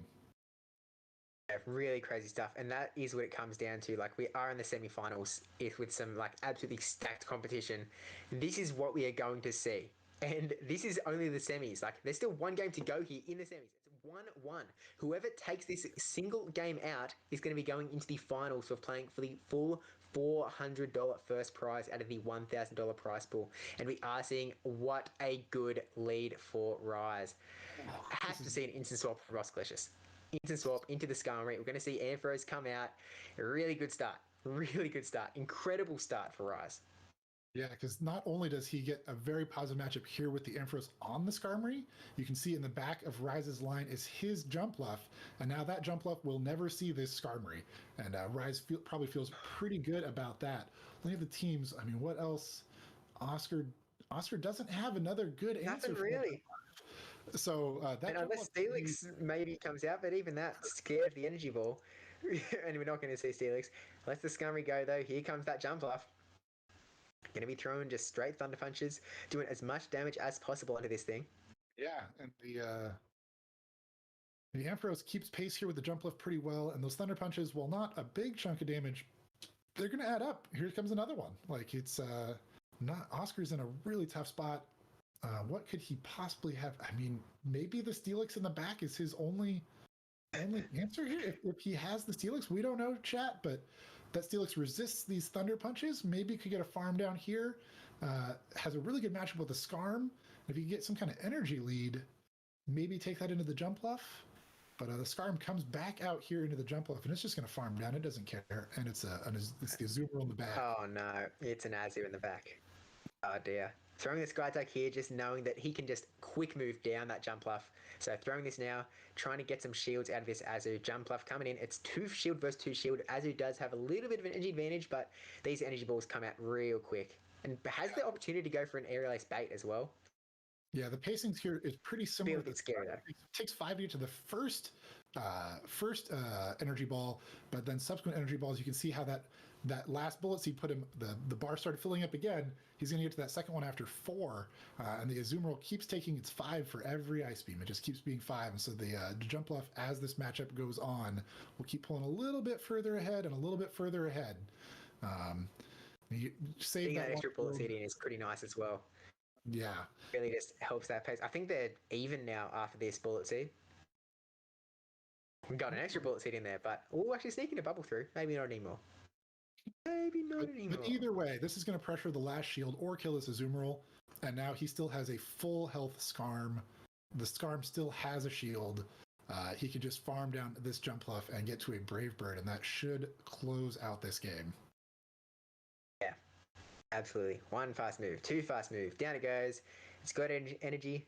Yeah, really crazy stuff, and that is what it comes down to. Like, we are in the semi-finals with some like absolutely stacked competition. This is what we are going to see, and this is only the semis. Like, there's still one game to go here in the semis. It's 1-1. Whoever takes this single game out is going to be going into the finals of playing for the full $400 first prize out of the $1,000 prize pool, and we are seeing what a good lead for Rise. I have to see an instant swap for Ross Glicious. Instant swap into the Skarmory. We're going to see Ampharos come out. A really good start. Really good start. Incredible start for Rise. Yeah, because not only does he get a very positive matchup here with the Ampharos on the Skarmory, you can see in the back of Rise's line is his jump luff, and now that jump luff will never see this Skarmory. And Rise probably feels pretty good about that. Looking at the teams, I mean, what else? Oscar doesn't have another good answer. Nothing really. So that and unless Steelix maybe comes out, but even that scared the energy ball, and we're not going to see Steelix. Let the Skarmory go though. Here comes that jump off. Going to be throwing just straight thunder punches, doing as much damage as possible into this thing. Yeah, and the Ampharos keeps pace here with the jump lift pretty well, and those thunder punches, while not a big chunk of damage, they're going to add up. Here comes another one. Like it's not Oscar's in a really tough spot. What could he possibly have? I mean, maybe the Steelix in the back is his only answer here. If he has the Steelix, we don't know, chat, but that Steelix resists these thunder punches. Maybe could get a farm down here. Has a really good matchup with the Skarm. If you get some kind of energy lead, maybe take that into the jump luff. But the Skarm comes back out here into the jump luff, and it's just going to farm down. It doesn't care, and it's the Azumarill in the back. Oh no, it's an Azu in the back. Oh dear. Throwing the Sky Attack here, just knowing that he can just quick move down that jump luff. So throwing this now, trying to get some shields out of this Azu. Jump luff coming in. It's 2 shield versus 2 shield. Azu does have a little bit of an energy advantage, but these energy balls come out real quick. And has the opportunity to go for an aerial ace bait as well. Yeah, the pacing here is pretty similar. Feels scary though. It takes 5 to get to the first energy ball, but then subsequent energy balls, you can see how that last bullet seed put him, the bar started filling up again. He's going to get to that second one after 4, and the Azumarill keeps taking its 5 for every Ice Beam. It just keeps being 5, and so the jump luff, as this matchup goes on, will keep pulling a little bit further ahead and a little bit further ahead. You save that extra bullet seeding is pretty nice as well. Yeah. Really just helps that pace. I think they're even now after this bullet seed. We got an extra bullet seed in there, but actually sneaking a bubble through. Maybe not anymore. Maybe not anymore. But either way, this is going to pressure the last shield or kill this Azumarill, and now he still has a full health Skarm. The Skarm still has a shield. He can just farm down this jump luff and get to a Brave Bird, and that should close out this game. Yeah, absolutely. 1 fast move, 2 fast move. Down it goes. It's got energy.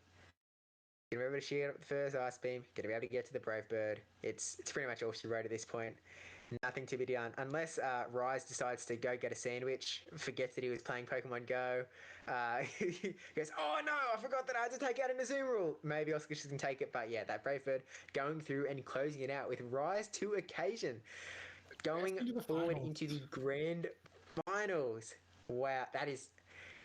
Gonna be able to shield up the first Ice Beam. Gonna be able to get to the Brave Bird. It's pretty much all she wrote at this point. Nothing to be done. Unless Rise decides to go get a sandwich, forgets that he was playing Pokemon Go. He goes, oh no, I forgot that I had to take out an Azumarill. Maybe Oscar can take it, but yeah, that Brave Bird going through and closing it out with Rise to occasion. Going forward into the grand finals. Wow, that is...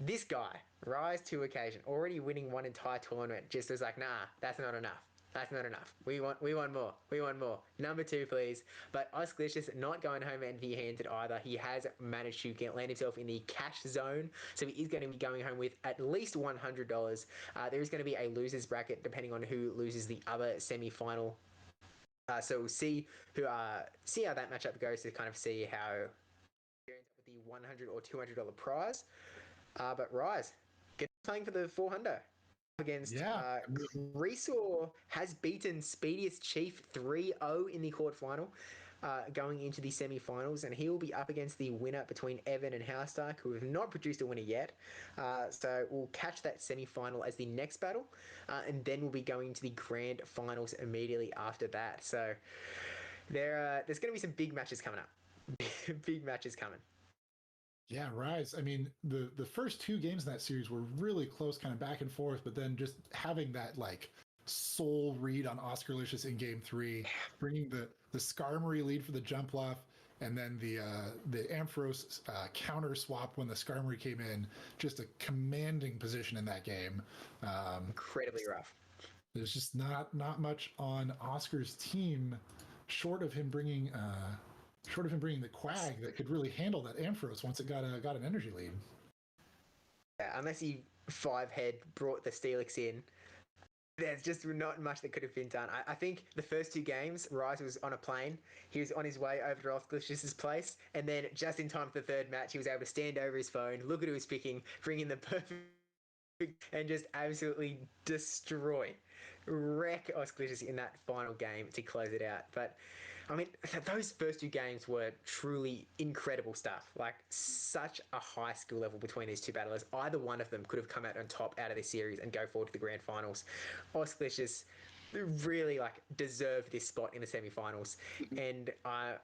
This guy, Rise to occasion, already winning one entire tournament, just was like, nah, that's not enough. That's not enough. We want more. We want more. Number 2, please. But Osclicious not going home empty-handed either. He has managed to land himself in the cash zone, so he is going to be going home with at least $100. There is going to be a losers bracket depending on who loses the other semi-final. So we'll see how that matchup goes to kind of see how he ends up with the $100 or $200 prize. But Rise, get playing for the 400. against Yeah. Creasor has beaten Speediest Chief 3-0 in the quarterfinal. Going into the semi-finals, and he will be up against the winner between Evan and Housedark, who have not produced a winner yet. So we'll catch that semi-final as the next battle, and then we'll be going to the grand finals immediately after that. So there's going to be some big matches coming up. Big matches coming. Yeah, Rise. I mean, the first two games in that series were really close, kind of back and forth, but then just having that like soul read on Oscarlicious in game three, bringing the Skarmory lead for the jump off, and then the Ampharos counter swap when the Skarmory came in, just a commanding position in that game. Incredibly rough. There's just not much on Oscar's team, short of him bringing the Quag that could really handle that Ampharos once it got an energy lead. Yeah, unless he 5-head brought the Steelix in, there's just not much that could have been done. I think the first two games, Rise was on a plane. He was on his way over to Oscarlicious' place, and then just in time for the third match, he was able to stand over his phone, look at who was picking, bring in the perfect, and just absolutely wreck Oscarlicious in that final game to close it out. But I mean, those first two games were truly incredible stuff. Like, such a high skill level between these two battlers. Either one of them could have come out on top out of this series and go forward to the grand finals. Oscarlicious really deserved this spot in the semi-finals, and I'm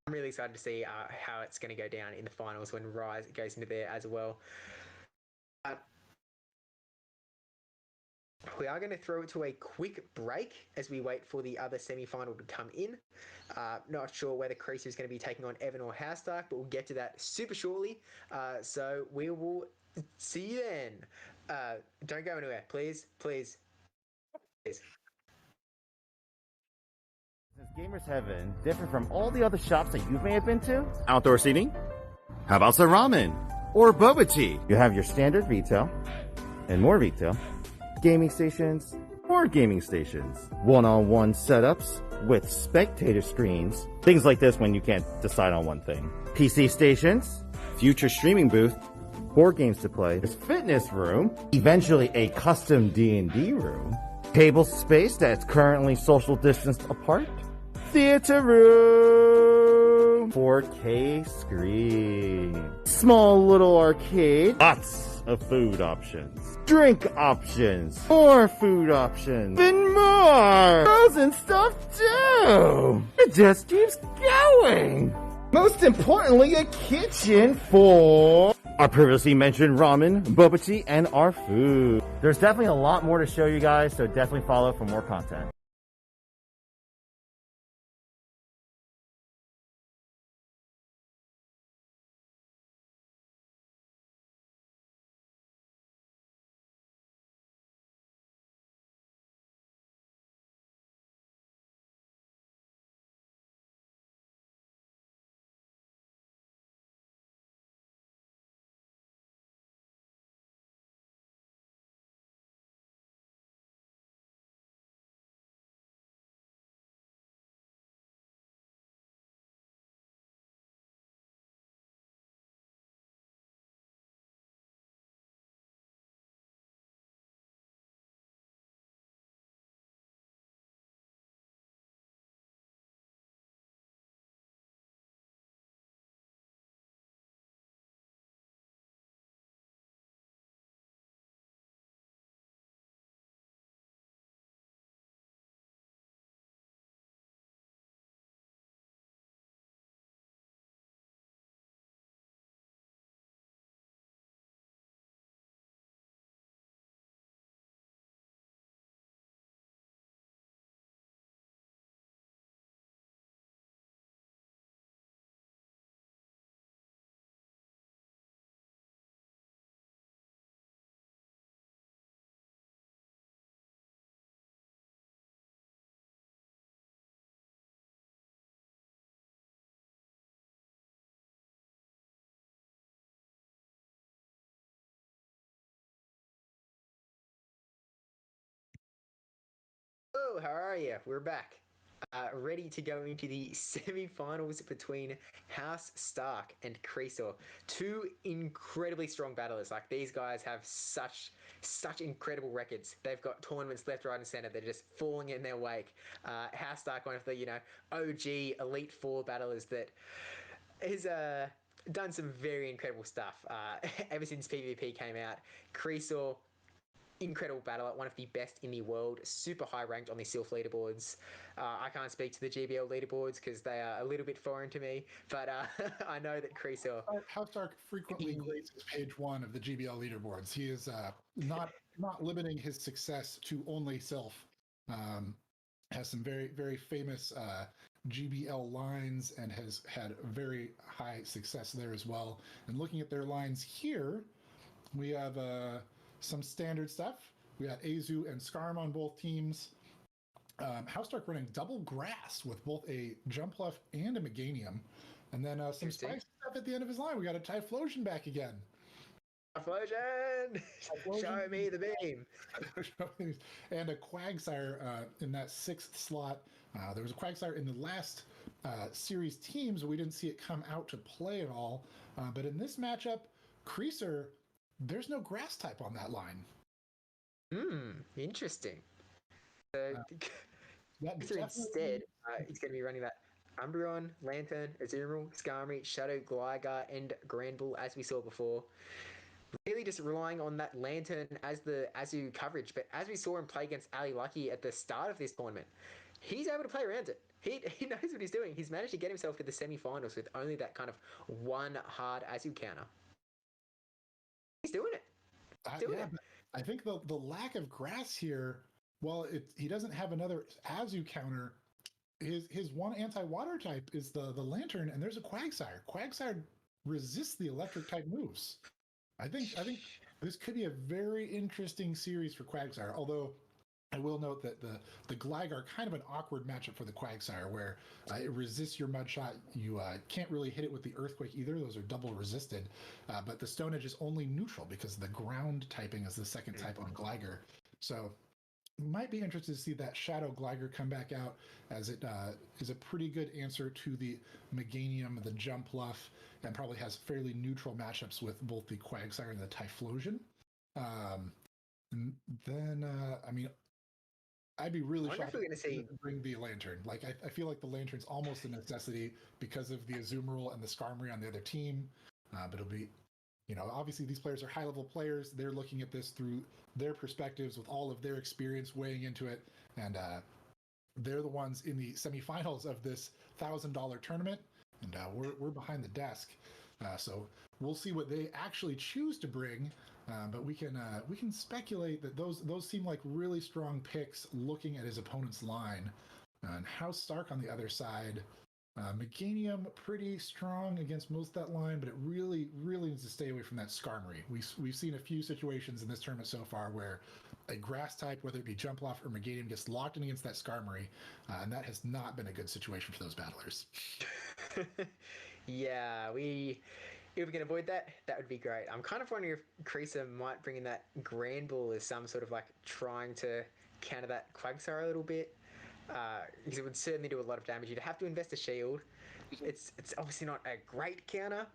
really excited to see how it's going to go down in the finals when Rise goes into there as well. We are going to throw it to a quick break as we wait for the other semi-final to come in. Not sure whether Creasy is going to be taking on Evan or Housedark, but we'll get to that super shortly. So we will see you then. Don't go anywhere, please. Since Gamers Heaven different from all the other shops that you may have been to? Outdoor seating? How about some ramen? Or boba tea? You have your standard retail and more retail. Gaming stations, more gaming stations, one-on-one setups with spectator screens, things like this when you can't decide on one thing. PC stations, future streaming booth, board games to play, there's fitness room, eventually a custom D&D room, table space that's currently social distanced apart, theater room, 4K screen, small little arcade, lots of food options, drink options, more food options, and more frozen stuff too. It just keeps going. Most importantly, a kitchen for our previously mentioned ramen, boba tea, and our food. There's definitely a lot more to show you guys, so definitely follow for more content. Hello, how are you? We're back. ready to go into the semi-finals between House Stark and Creasor. Two incredibly strong battlers. Like, these guys have such incredible records. They've got tournaments left, right, and center. They're just falling in their wake. House Stark, one of the OG Elite Four battlers that is done some very incredible stuff ever since PvP came out. Creasor, incredible battler, one of the best in the world, super high ranked on the Sylph leaderboards. I can't speak to the GBL leaderboards because they are a little bit foreign to me, but I know that Creasor... House Stark frequently graces page 1 of the GBL leaderboards. He is not limiting his success to only Sylph. Has some very, very famous GBL lines and has had very high success there as well. And looking at their lines here, we have some standard stuff. We got Azu and Skarm on both teams. House Stark running double grass with both a Jumpluff and a Meganium. And then some spicy stuff at the end of his line. We got a Typhlosion back again. Typhlosion! Show me the beam! And a Quagsire in that 6th slot. There was a Quagsire in the last series teams. We didn't see it come out to play at all. But in this matchup, Creasor, there's no grass type on that line. Interesting. Instead, he's going to be running that Umbreon, Lantern, Azumarill, Skarmory, Shadow, Gligar, and Granbull, as we saw before. Really just relying on that Lantern as the Azu coverage. But as we saw him play against Ali Lucky at the start of this tournament, he's able to play around it. He knows what he's doing. He's managed to get himself to the semi-finals with only that kind of one hard Azu counter. He's doing it. I think the lack of grass here, while he doesn't have another Azu counter, his one anti-water type is the Lantern, and there's a Quagsire. Quagsire resists the electric type moves. I think this could be a very interesting series for Quagsire, although I will note that the Gligar kind of an awkward matchup for the Quagsire, where it resists your Mud Shot. You can't really hit it with the Earthquake either. Those are double resisted. But the Stone Edge is only neutral because the ground typing is the second type on Gligar. So might be interested to see that Shadow Gligar come back out, as it is a pretty good answer to the Meganium, the Jumpluff, and probably has fairly neutral matchups with both the Quagsire and the Typhlosion. I'd be really shocked if they bring the Lantern. Like, I feel like the Lantern's almost a necessity because of the Azumarill and the Skarmory on the other team. But it'll be, obviously these players are high-level players. They're looking at this through their perspectives with all of their experience weighing into it. And they're the ones in the semifinals of this $1,000 tournament. And we're behind the desk. So we'll see what they actually choose to bring. But we can speculate that those seem like really strong picks looking at his opponent's line. And House Stark on the other side, Meganium pretty strong against most of that line, but it really, really needs to stay away from that Skarmory. We've seen a few situations in this tournament so far where a grass type, whether it be Jumpluff or Meganium, gets locked in against that Skarmory, and that has not been a good situation for those battlers. Yeah, if we can avoid that, that would be great. I'm kind of wondering if Creasor might bring in that Granbull as some sort of like trying to counter that Quagsire a little bit, because it would certainly do a lot of damage. You'd have to invest a shield. It's obviously not a great counter.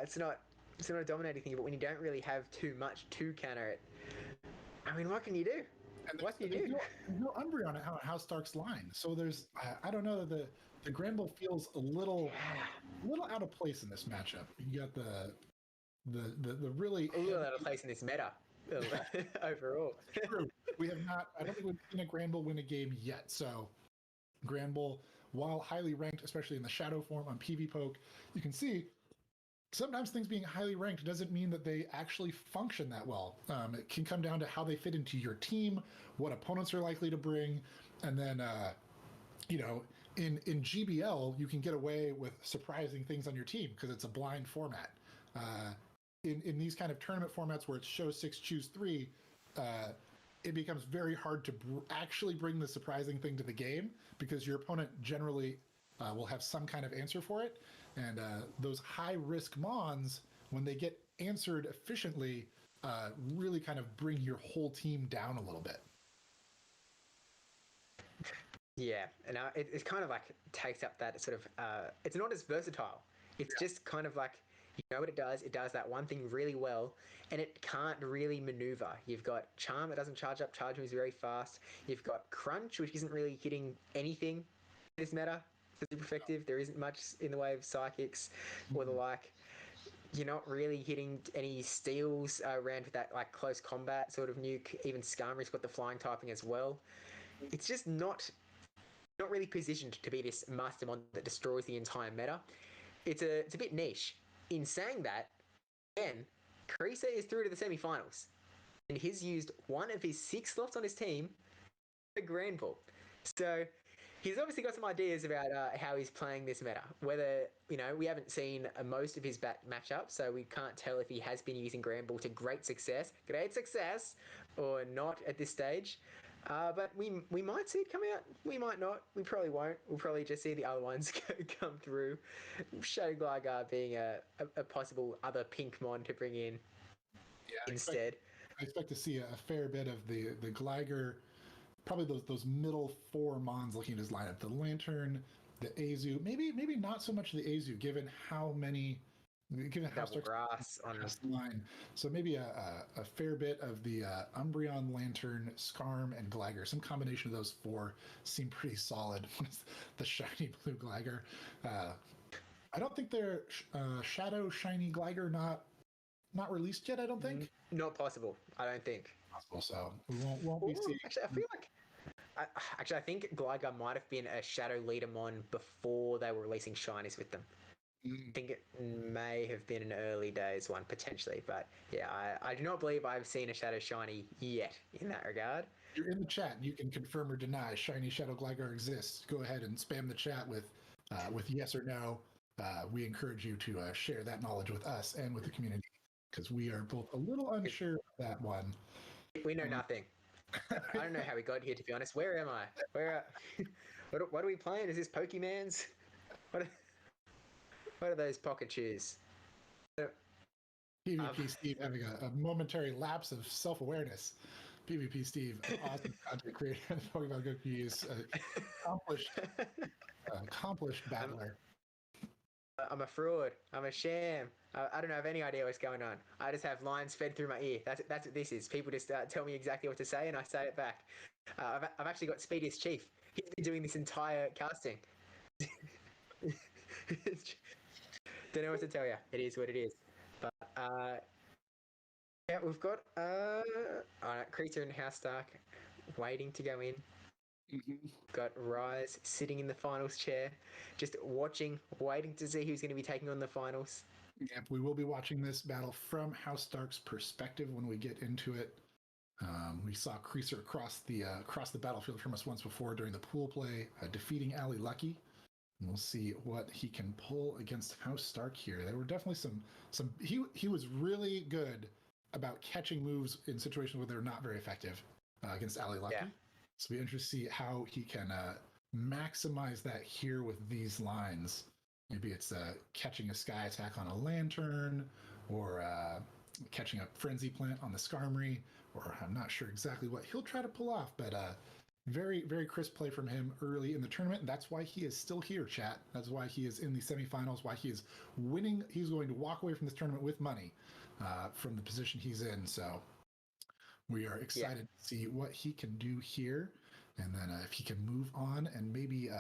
It's not a dominating thing, but when you don't really have too much to counter it, I mean, what can you do? What can you do? There's no Umbreon on House Stark's line, so there's I don't know that the Granbull feels a little out of place in this matchup. You got the really a little out of place in this meta overall. True. We have not. I don't think we've seen a Granbull win a game yet. So Granbull, while highly ranked, especially in the Shadow form on PvPoke, you can see sometimes things being highly ranked doesn't mean that they actually function that well. It can come down to how they fit into your team, what opponents are likely to bring, and then in GBL, you can get away with surprising things on your team because it's a blind format. In these kind of tournament formats where it's show 6, choose 3, it becomes very hard to actually bring the surprising thing to the game because your opponent generally will have some kind of answer for it. And those high-risk Mons, when they get answered efficiently, really kind of bring your whole team down a little bit. Yeah, and it kind of like takes up that sort of. It's not as versatile. It's just kind of like you know what it does. It does that one thing really well, and it can't really maneuver. You've got Charm. It doesn't charge up. Charge moves very fast. You've got Crunch, which isn't really hitting anything in this meta. It's super effective. There isn't much in the way of psychics or the like. You're not really hitting any steals around with that like close combat sort of nuke. Even Skarmory's got the flying typing as well. It's just not really positioned to be this mastermind that destroys the entire meta. It's a bit niche. In saying that, again, Creaser is through to the semi-finals, and he's used one of his 6 slots on his team for Grand Ball. So he's obviously got some ideas about how he's playing this meta. Whether we haven't seen most of his matchups, so we can't tell if he has been using Grand Ball to great success, or not at this stage. But we might see it come out. We might not. We probably won't. We'll probably just see the other ones come through. Shadow Gligar being a possible other pink mon to bring in instead. I expect to see a fair bit of the Gligar, probably those middle 4 mons looking at his lineup. The Lantern, the Azu, maybe not so much the Azu, given how Double grass on the line. So maybe a fair bit of the Umbreon, Lantern, Skarm, and Gligar. Some combination of those 4 seem pretty solid. The shiny blue Gligar. I don't think they're Shadow Shiny Gligar not released yet. I don't think. Not possible. I don't think. Possible. So we won't be seeing. Actually, I feel like. I think Gligar might have been a Shadow Leadermon before they were releasing shinies with them. I think it may have been an early days one, potentially. But yeah, I do not believe I've seen a Shadow Shiny yet in that regard. You're in the chat. You can confirm or deny Shiny Shadow Gligar exists. Go ahead and spam the chat with yes or no. We encourage you to share that knowledge with us and with the community, because we are both a little unsure of that one. We know nothing. I don't know how we got here, to be honest. Where am I? What are we playing? Is this Pokemans? What are those pocket shoes? PvP Steve having a momentary lapse of self-awareness. PvP Steve, awesome content creator in the Pokemon Go community, accomplished battler. I'm a fraud. I'm a sham. I don't have any idea what's going on. I just have lines fed through my ear. That's what this is. People just tell me exactly what to say, and I say it back. I've actually got Speediest Chief. He's been doing this entire casting. Don't know what to tell you. It is what it is. But yeah, we've got Creature and Housedark waiting to go in. Got Rise sitting in the finals chair, just watching, waiting to see who's going to be taking on the finals. Yep, we will be watching this battle from Housedark's perspective when we get into it. We saw Creaser across the battlefield from us once before during the pool play, defeating Ali Lucky. And we'll see what he can pull against Housedark here. There were definitely some. He was really good about catching moves in situations where they're not very effective against Ali Lucky. Yeah. So it'll be interesting to see how he can maximize that here with these lines. Maybe it's catching a Sky Attack on a Lantern, or catching a Frenzy Plant on the Skarmory, or I'm not sure exactly what he'll try to pull off, but very, very crisp play from him early in the tournament. And that's why he is still here, chat. That's why he is in the semifinals, why he is winning. He's going to walk away from this tournament with money from the position he's in. So we are excited to see what he can do here. And then if he can move on and maybe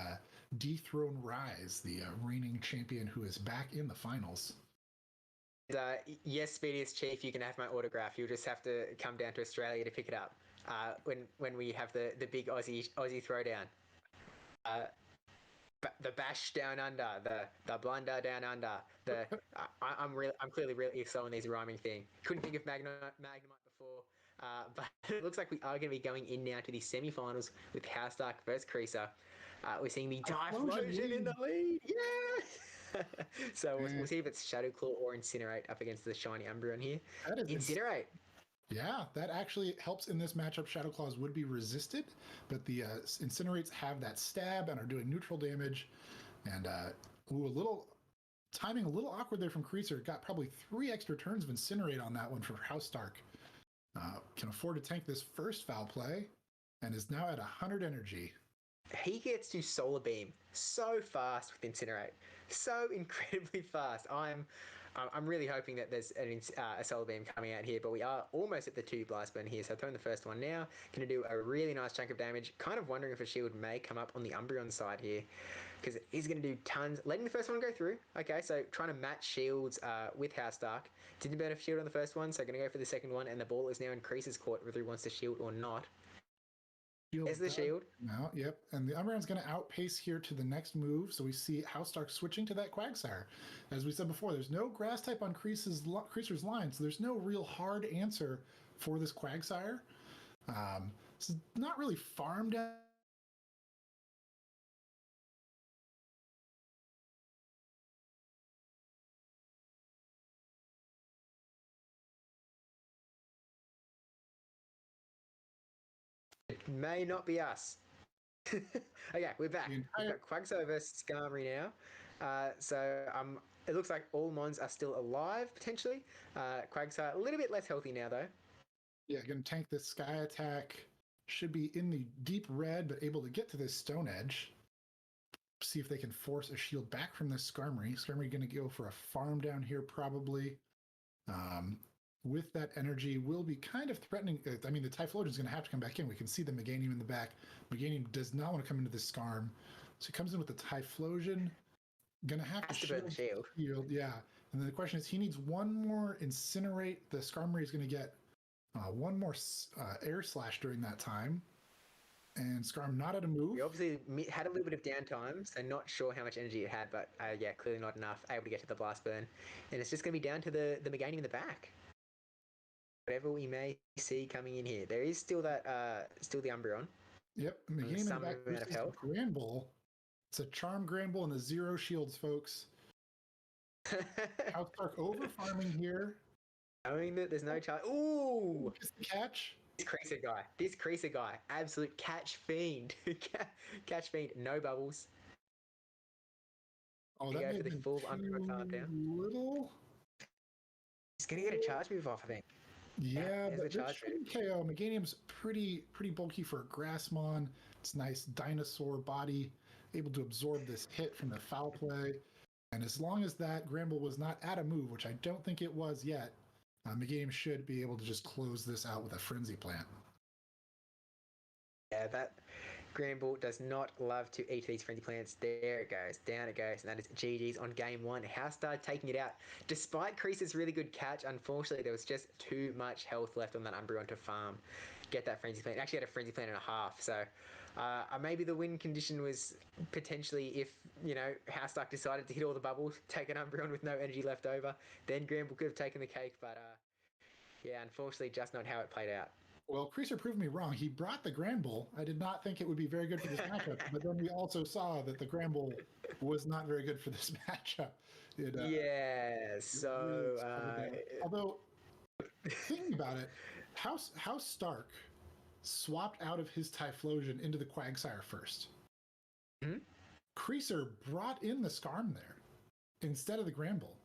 dethrone Rise, the reigning champion who is back in the finals. Yes, Speediest Chief, you can have my autograph. You'll just have to come down to Australia to pick it up when we have the big Aussie throwdown. The bash down under, the blunder down under. I'm clearly really slow on these rhyming thing. Couldn't think of Magnemite before. But it looks like we are going to be going in now to the semi-finals with Housedark versus Creaser. We're seeing the Typhlosion in the lead. Yeah! So we'll see if it's Shadow Claw or Incinerate up against the shiny Umbreon here. Incinerate. Yeah, that actually helps in this matchup. Shadow Claws would be resisted, but the Incinerates have that stab and are doing neutral damage. And timing a little awkward there from Creaser. Got probably 3 extra turns of Incinerate on that one for Housedark. Can afford to tank this first foul play, and is now at 100 energy. he gets to Solar Beam so fast with Incinerate. So incredibly fast. I'm really hoping that there's a Solar Beam coming out here, but we are almost at the 2 Blast Burn here, so throwing the first one now. Going to do a really nice chunk of damage. Kind of wondering if a shield may come up on the Umbreon side here, because he's going to do tons. Letting the first one go through. Okay, so trying to match shields with House Dark. Didn't burn a shield on the first one, so going to go for the second one, and the ball is now in Crease's court, whether he wants to shield or not. There's the shield. Now, yep. And the Umbreon's going to outpace here to the next move. So we see House Dark switching to that Quagsire. As we said before, there's no grass type on Creaser's line, so there's no real hard answer for this Quagsire. It's not really farmed out. It may not be us. Okay, we're back. We've got Quagsire versus Skarmory now. It looks like all Mons are still alive, potentially. Quagsire a little bit less healthy now, though. Yeah, going to tank this Sky Attack. Should be in the deep red, but able to get to this Stone Edge. See if they can force a shield back from this Skarmory. Skarmory going to go for a farm down here, probably. With that energy, will be kind of threatening. I mean, the Typhlosion is going to have to come back in. We can see the Meganium in the back. Meganium does not want to come into this Skarm. So he comes in with the Typhlosion. Going to have to burn the shield. Yeah. And then the question is, he needs one more Incinerate. The Skarmory is going to get one more Air Slash during that time. And Skarm not at a move. We obviously had a little bit of downtime, so not sure how much energy it had, but yeah, clearly not enough. Able to get to the Blast Burn. And it's just going to be down to the Meganium in the back. Whatever we may see coming in here, there is still that, still the Umbreon. Yep, Meganium in the back versus Granbull. It's a Charm Granbull and the 0 shields, folks. House Dark over farming here. Knowing that there's no charge. Ooh! Catch. This Creaser guy, absolute catch fiend. Catch fiend, no bubbles. Oh, that go for the full Umbreon calm down. Little. He's gonna get a charge move off, I think. Yeah, but this KO. Meganium's pretty bulky for a Grassmon. It's nice dinosaur body, able to absorb this hit from the foul play. And as long as that Granbull was not at a move, which I don't think it was yet, Meganium should be able to just close this out with a Frenzy Plant. Yeah, that Granbull does not love to eat these Frenzy Plants. There it goes, down it goes, and that is GG's on game 1. House Dark taking it out. Despite Crease's really good catch, unfortunately, there was just too much health left on that Umbreon to farm. Get that Frenzy Plant. Actually had a Frenzy Plant and a half, so maybe the win condition was potentially if, House Dark decided to hit all the bubbles, take an Umbreon with no energy left over, then Granbull could have taken the cake, but yeah, unfortunately, just not how it played out. Well, Creaser proved me wrong. He brought the Granbull. I did not think it would be very good for this matchup, but then we also saw that the Granbull was not very good for this matchup. Although, thinking about it, House Stark swapped out of his Typhlosion into the Quagsire first. Mm-hmm. Creaser brought in the Skarm there instead of the Granbull.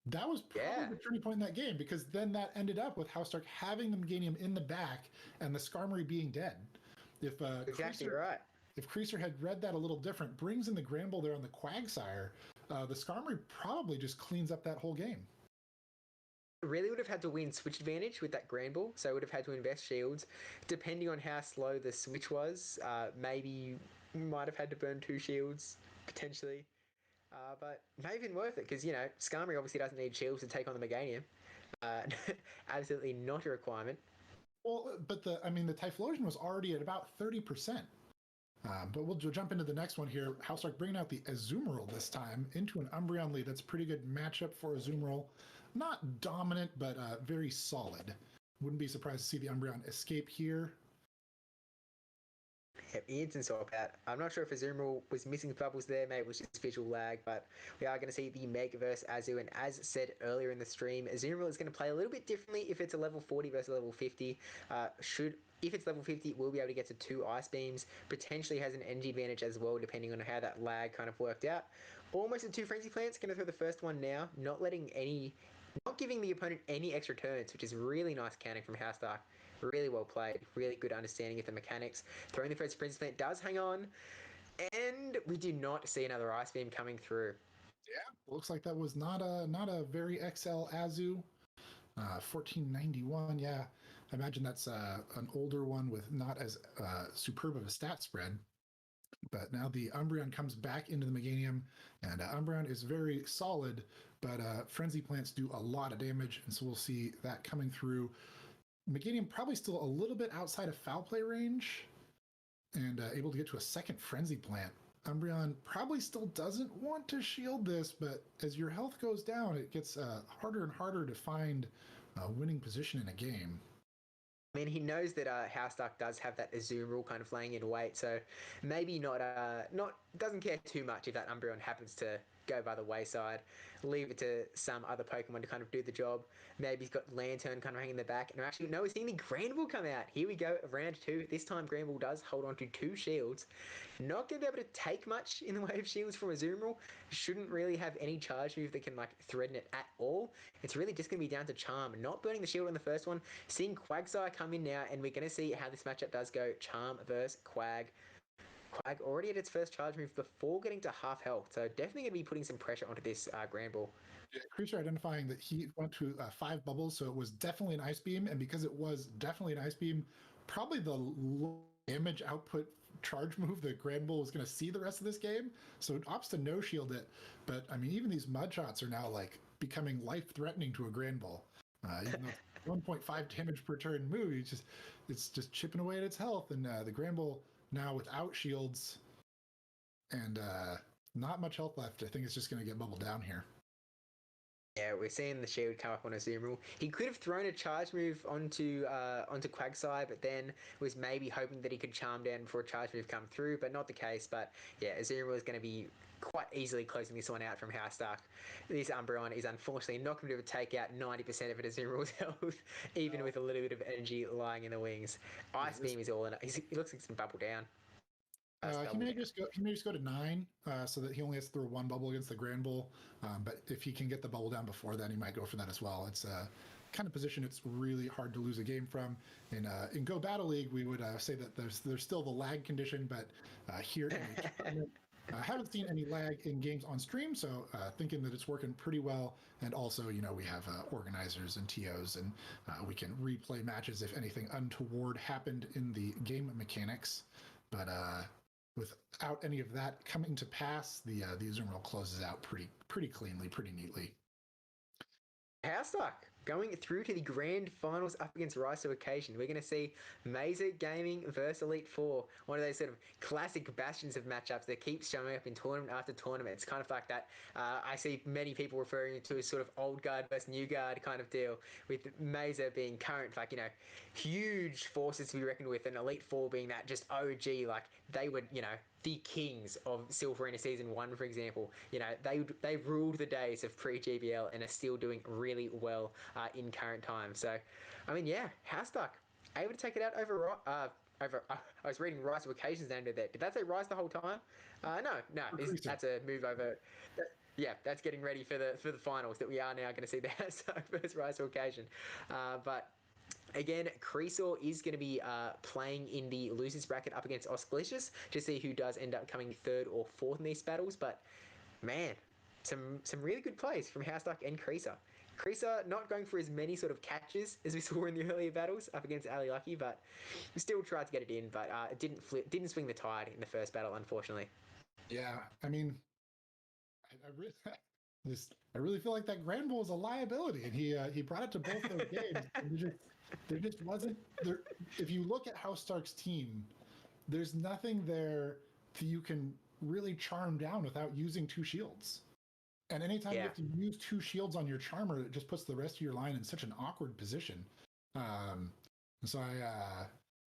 That was probably the turning point in that game, because then that ended up with House Dark having the Meganium in the back and the Skarmory being dead. If exactly right. If Creaser had read that a little different, brings in the Granbull there on the Quagsire, the Skarmory probably just cleans up that whole game. Really would have had to win switch advantage with that Granbull, so would have had to invest shields. Depending on how slow the switch was, maybe might have had to burn 2 shields, potentially. But may have been worth it, because, Skarmory obviously doesn't need shields to take on the Meganium. Absolutely not a requirement. Well, but the Typhlosion was already at about 30%. But we'll jump into the next one here. House Dark bringing out the Azumarill this time into an Umbreon lead. That's a pretty good matchup for Azumarill. Not dominant, but very solid. Wouldn't be surprised to see the Umbreon escape here. Yep, instant swap out. I'm not sure if Azumarill was missing bubbles there, maybe it was just visual lag, but we are going to see the Meg versus Azu, and as said earlier in the stream, Azumarill is going to play a little bit differently if it's a level 40 versus a level 50. If it's level 50, we'll be able to get to 2 Ice Beams, potentially has an energy advantage as well, depending on how that lag kind of worked out. Almost at 2 Frenzy Plants, going to throw the first one now, not giving the opponent any extra turns, which is really nice counting from House Dark. Really well played. Really good understanding of the mechanics. Throwing the first Princess Plant does hang on. And we do not see another Ice Beam coming through. Yeah, looks like that was not a very XL Azu. 1491, yeah. I imagine that's an older one with not as superb of a stat spread. But now the Umbreon comes back into the Meganium, and Umbreon is very solid, but Frenzy Plants do a lot of damage, and so we'll see that coming through. Meganium probably still a little bit outside of foul play range, and able to get to a second Frenzy Plant. Umbreon probably still doesn't want to shield this, but as your health goes down, it gets harder and harder to find a winning position in a game. I mean, he knows that House Duck does have that Azumarill kind of laying in wait, so maybe not doesn't care too much if that Umbreon happens to go by the wayside. Leave it to some other Pokemon to kind of do the job. Maybe he's got Lantern kind of hanging in the back. And actually, no, we're seeing the Granbull come out. Here we go, round 2. This time Granbull does hold on to 2 shields. Not going to be able to take much in the way of shields from Azumarill. Shouldn't really have any charge move that can like threaten it at all. It's really just going to be down to Charm. Not burning the shield on the first one. Seeing Quagsire come in now, and we're going to see how this matchup does go. Charm versus Quag. Quag already at its first charge move before getting to half health, so definitely going to be putting some pressure onto this Granbull. Yeah, creature identifying that he went to 5 bubbles, so it was definitely an Ice Beam, and because it was definitely an Ice Beam, probably the damage output charge move that Granbull was going to see the rest of this game, so it opts to no shield it. But I mean, even these mud shots are now like becoming life-threatening to a Granbull. Even though 1.5 damage per turn move, it's just chipping away at its health, and the Granbull now without shields and not much health left. I think it's just going to get bubbled down here. Yeah, we're seeing the shield come up on Azumarill. He could have thrown a charge move onto Quagsire, but then was maybe hoping that he could charm down before a charge move come through, but not the case. But yeah, Azumarill is going to be quite easily closing this one out from House Duck. This Umbreon is unfortunately not going to be able to take out 90% of it Azumarill's health, even with a little bit of energy lying in the wings. Ice Beam is all in it. He looks like he's going to bubble down. He may just go to 9, so that he only has to throw 1 bubble against the Granbull. But if he can get the bubble down before then, he might go for that as well. It's a kind of position it's really hard to lose a game from. In Go Battle League, we would say that there's still the lag condition, but here in the tournament, I haven't seen any lag in games on stream, so thinking that it's working pretty well. And also, we have organizers and TOs, and we can replay matches if anything untoward happened in the game mechanics. But without any of that coming to pass, the Azumarill closes out pretty cleanly, pretty neatly. House Duck going through to the grand finals up against Rise to Occasion. We're going to see Mazer Gaming versus Elite Four, one of those sort of classic bastions of matchups that keeps showing up in tournament after tournament. It's kind of like that. I see many people referring to as sort of old guard versus new guard kind of deal, with Mazer being current, like, huge forces to be reckoned with, and Elite Four being that just OG, like they would, the kings of Silver Arena Season 1, for example. They ruled the days of pre-GBL and are still doing really well in current times. So, I mean, yeah, House Duck able to take it out over. I was reading Rise to Occasion's name there. Did that say Rise the whole time? No. That's a move over. Yeah, that's getting ready for the finals that we are now going to see the House Duck versus Rise to Occasion. But again, Creasaw is going to be playing in the losers bracket up against Oscalicious to see who does end up coming 3rd or 4th in these battles. But man, some really good plays from House Duck and Creasaw. Creasaw not going for as many sort of catches as we saw in the earlier battles up against Ali Lucky, but still tried to get it in. But it didn't swing the tide in the first battle, unfortunately. Yeah, I mean, I really feel like that Granbull is a liability, and he brought it to both those games. There just wasn't there. If you look at House Stark's team, there's nothing there that you can really charm down without using 2 shields. And anytime you have to use 2 shields on your charmer, it just puts the rest of your line in such an awkward position. So I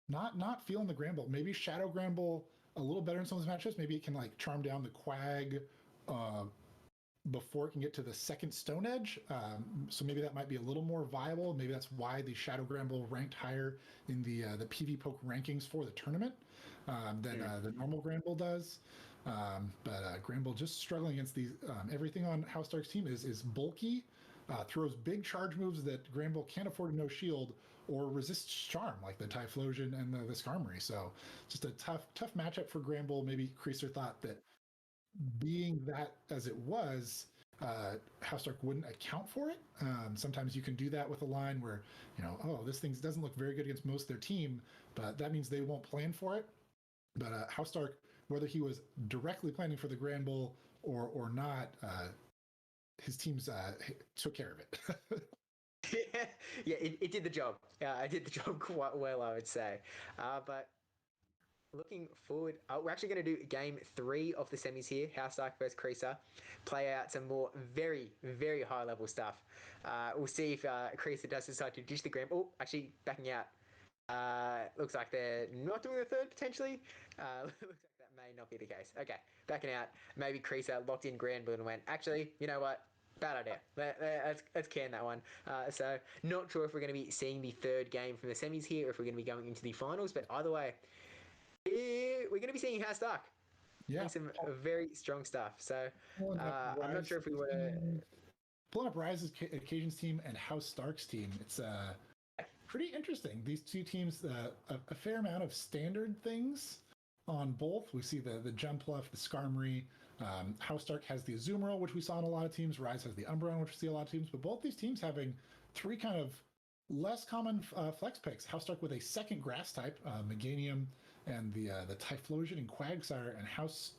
not feeling the Granbull. Maybe Shadow Granbull a little better in some of those matches. Maybe it can like charm down the Quag before it can get to the second Stone Edge. So maybe that might be a little more viable. Maybe that's why the Shadow Granbull ranked higher in the PV Poke rankings for the tournament than the normal Granbull does. But Granbull just struggling against these. Everything on House Stark's team is bulky. throws big charge moves that Granbull can't afford to no shield, or resists charm like the Typhlosion and the Skarmory. So just a tough matchup for Granbull. Maybe Creaser thought that being that as it was, House Dark wouldn't account for it. Sometimes you can do that with a line where, oh, this thing doesn't look very good against most of their team, but that means they won't plan for it. But House Dark, whether he was directly planning for the Granbull or not, his teams took care of it. Yeah, it did the job. I did the job quite well, I would say. But looking forward, we're actually going to do game 3 of the semis here, House Dark versus Creaser. Play out some more very, very high level stuff. We'll see if Creaser does decide to ditch the Granbull. Oh, actually backing out. Looks like they're not doing the third potentially. Looks like that may not be the case. Okay, backing out. Maybe Creaser locked in Granbull and went, actually, you know what? Bad idea. Let's can that one. So not sure if we're going to be seeing the third game from the semis here, or if we're going to be going into the finals. But either way, we're going to be seeing House Dark. Yeah, some very strong stuff. So I'm not sure if we want to pulling up Rise's Occasions team and House Dark's team. It's pretty interesting. These two teams, a fair amount of standard things on both. We see the Jumpluff, the Skarmory. House Dark has the Azumarill, which we saw in a lot of teams. Rise has the Umbreon, which we see a lot of teams. But both these teams having 3 kind of less common flex picks. House Dark with a second grass type, Meganium, and the Typhlosion and Quagsire, and House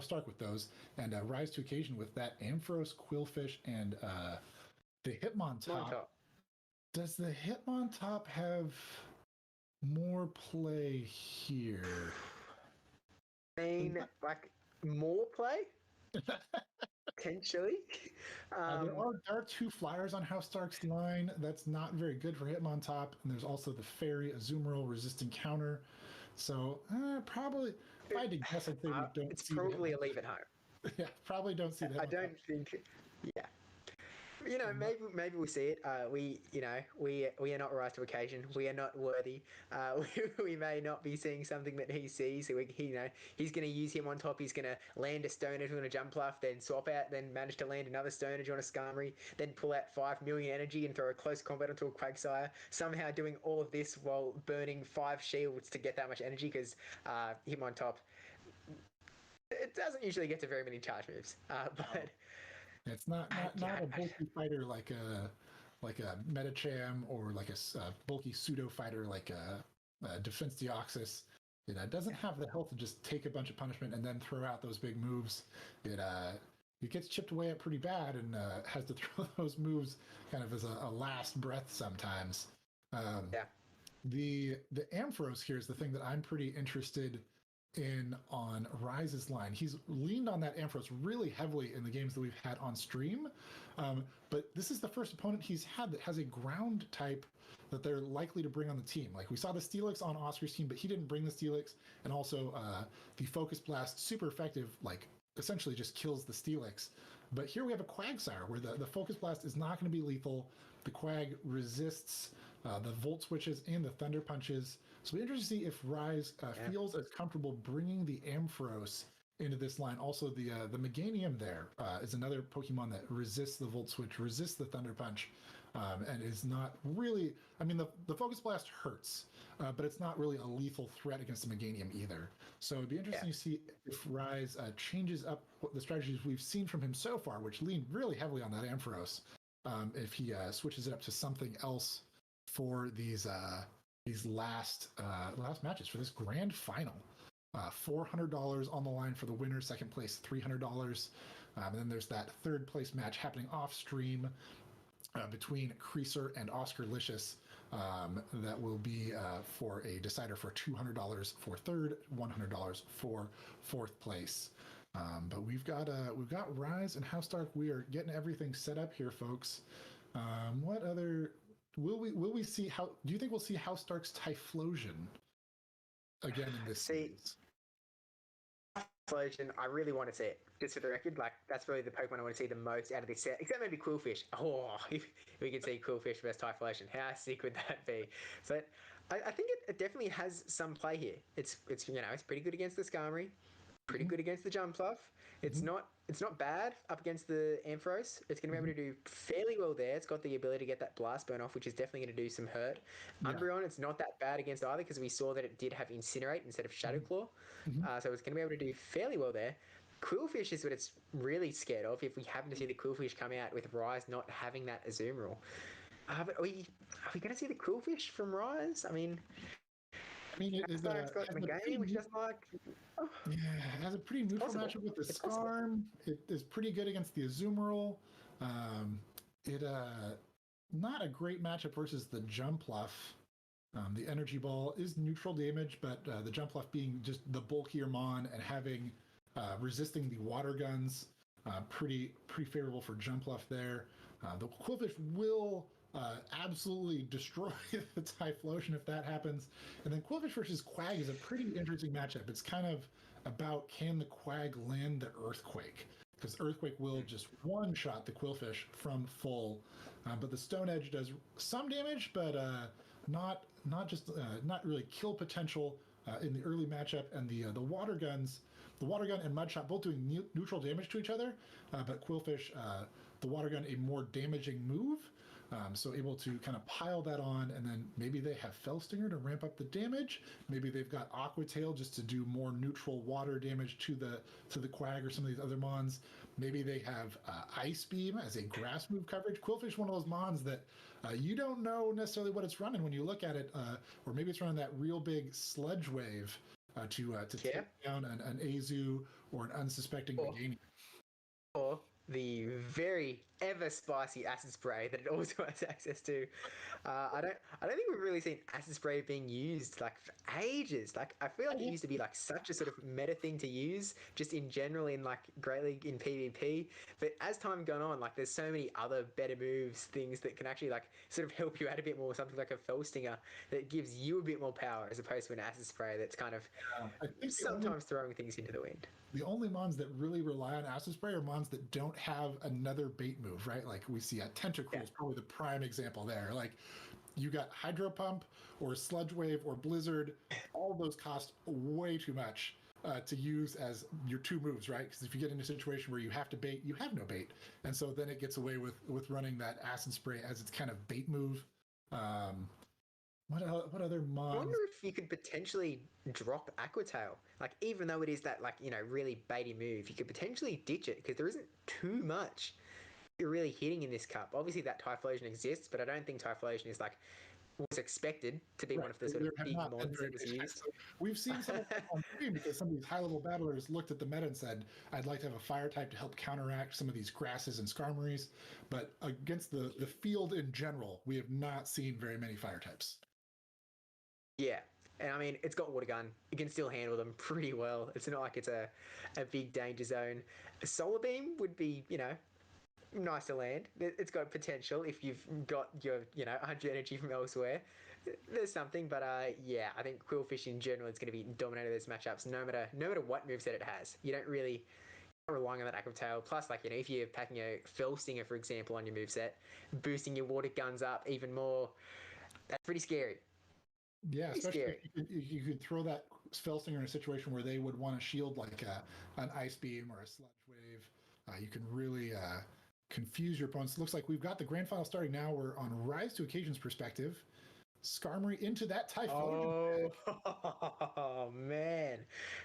Dark with those, and Rise to Occasion with that Ampharos, Quillfish, and the Hitmontop. Does the Hitmontop have more play here? I mean, like more play? Potentially. There are 2 flyers on House Dark's line. That's not very good for Hitmontop. And there's also the Fairy Azumarill resistant counter. So probably, if I had to guess, I'd say we don't it's see probably a leave at home. Yeah, probably don't see that. I don't think. Yeah. Maybe we see it. We are not rise to occasion. We are not worthy. We may not be seeing something that he sees. So he's going to use him on top. He's going to land a Stone Edge on a Jumpluff, then swap out, then manage to land another Stone Edge on a Skarmory, then pull out 5 million energy and throw a close combat onto a Quagsire. Somehow doing all of this while burning 5 shields to get that much energy, because him on top, it doesn't usually get to very many charge moves. But. It's not a bulky fighter like a Metacham, or like a bulky pseudo fighter like a Defense Deoxys. It doesn't have the health to just take a bunch of punishment and then throw out those big moves. It gets chipped away at pretty bad, and has to throw those moves kind of as a last breath sometimes. The Ampharos here is the thing that I'm pretty interested in on Rise's line. He's leaned on that Ampharos really heavily in the games that we've had on stream, but this is the first opponent he's had that has a ground type that they're likely to bring on the team. Like, we saw the Steelix on Oscar's team, but he didn't bring the Steelix, and also the Focus Blast, super effective, like essentially just kills the Steelix. But here we have a Quagsire where the Focus Blast is not going to be lethal. The Quag resists the Volt Switches and the Thunder Punches. So it'll be interesting to see if Rise feels as comfortable bringing the Ampharos into this line. Also, the Meganium there is another Pokemon that resists the Volt Switch, resists the Thunder Punch, and is not really... I mean, the Focus Blast hurts, but it's not really a lethal threat against the Meganium either. So it'd be interesting to see if Rise changes up the strategies we've seen from him so far, which lean really heavily on that Ampharos, if he switches it up to something else for these last matches, for this grand final. $400 on the line for the winner, second place $300, and then there's that third place match happening off stream between Creaser and Oscar Licious, that will be for a decider for $200 for third, $100 for fourth place. But we've got Rise and House Dark. We are getting everything set up here, folks. What other... Will we see how? Do you think we'll see House Dark's Typhlosion again in this series? Typhlosion, I really want to see it. Just for the record, like, that's really the Pokemon I want to see the most out of this set, except maybe Quillfish. Oh, if we could see Quillfish versus Typhlosion, how sick would that be? But I think it definitely has some play here. It's pretty good against the Skarmory. pretty good against the jump fluff. It's not bad up against the Ampharos. It's going to be able to do fairly well there. It's got the ability to get that blast burn off, which is definitely going to do some hurt. Yeah. Umbreon, it's not that bad against either because we saw that it did have Incinerate instead of Shadow Claw. So it's going to be able to do fairly well there. Quillfish is what it's really scared of if we happen to see the Quillfish come out with Rise not having that Azumarill. But are we going to see the Quillfish from Rise? I mean, it's got Meganium, which doesn't like. Yeah, it has a pretty neutral matchup with the Skarm. It is pretty good against the Azumarill. Not a great matchup versus the Jumpluff. The Energy Ball is neutral damage, but the Jumpluff being just the bulkier mon and having resisting the water guns, pretty favorable for Jumpluff there. The Quillfish will absolutely destroy the Typhlosion if that happens. And then Quillfish versus Quag is a pretty interesting matchup. It's kind of about, can the Quag land the Earthquake? Because Earthquake will just one-shot the Quillfish from full. But the Stone Edge does some damage, but not really kill potential in the early matchup. And the Water Guns, the Water Gun and Mudshot both doing neutral damage to each other, but Quillfish, the Water Gun, a more damaging move. So able to kind of pile that on, and then maybe they have Fellstinger to ramp up the damage. Maybe they've got Aqua Tail just to do more neutral water damage to the Quag or some of these other mons. Maybe they have Ice Beam as a grass move coverage. Quillfish, one of those mons that you don't know necessarily what it's running when you look at it, or maybe it's running that real big Sludge Wave to take down an Azu or an unsuspecting Meganium. Or the very ever spicy acid spray that it also has access to. I don't think we've really seen acid spray being used like for ages. Like I feel like it used to be like such a sort of meta thing to use just in general in like Great League in PvP. But as time gone on, like there's so many other better moves, things that can actually like sort of help you out a bit more. Something like a Fellstinger that gives you a bit more power as opposed to an acid spray that's kind of sometimes throwing things into the wind. The only mons that really rely on acid spray are mons that don't have another bait move, right? Like we see Tentacruel is probably the prime example there. Like you got Hydro Pump or Sludge Wave or Blizzard, all of those cost way too much to use as your two moves, right? Because if you get in a situation where you have to bait, you have no bait. And so then it gets away with running that acid spray as its kind of bait move. What other mons? I wonder if you could potentially drop Aqua Tail. Like, even though it is that, like, you know, really baity move, you could potentially ditch it because there isn't too much you're really hitting in this cup. Obviously, that Typhlosion exists, but I don't think Typhlosion is, like, was expected to be one of the sort of big mons that was used. We've seen some of that on stream because some of these high-level battlers looked at the meta and said, I'd like to have a fire type to help counteract some of these grasses and Skarmories. But against the field in general, we have not seen very many fire types. Yeah, and I mean, it's got Water Gun. It can still handle them pretty well. It's not like it's a big danger zone. A Solar Beam would be, you know, nice to land. It's got potential if you've got your, you know, 100 energy from elsewhere. There's something, but yeah, I think Quillfish in general is going to be dominating those matchups no matter what moveset it has. You don't really relying on that Aqua Tail. Plus, like, you know, if you're packing a Fellstinger, for example, on your moveset, boosting your Water Guns up even more, that's pretty scary. Yeah, especially if you could throw that Fellstinger in a situation where they would want to shield like an Ice Beam or a Sludge Wave. You can really confuse your opponents. It looks like we've got the grand final starting now. We're on Rise to Occasion's perspective. Skarmory into that Typhlosion. Oh, man.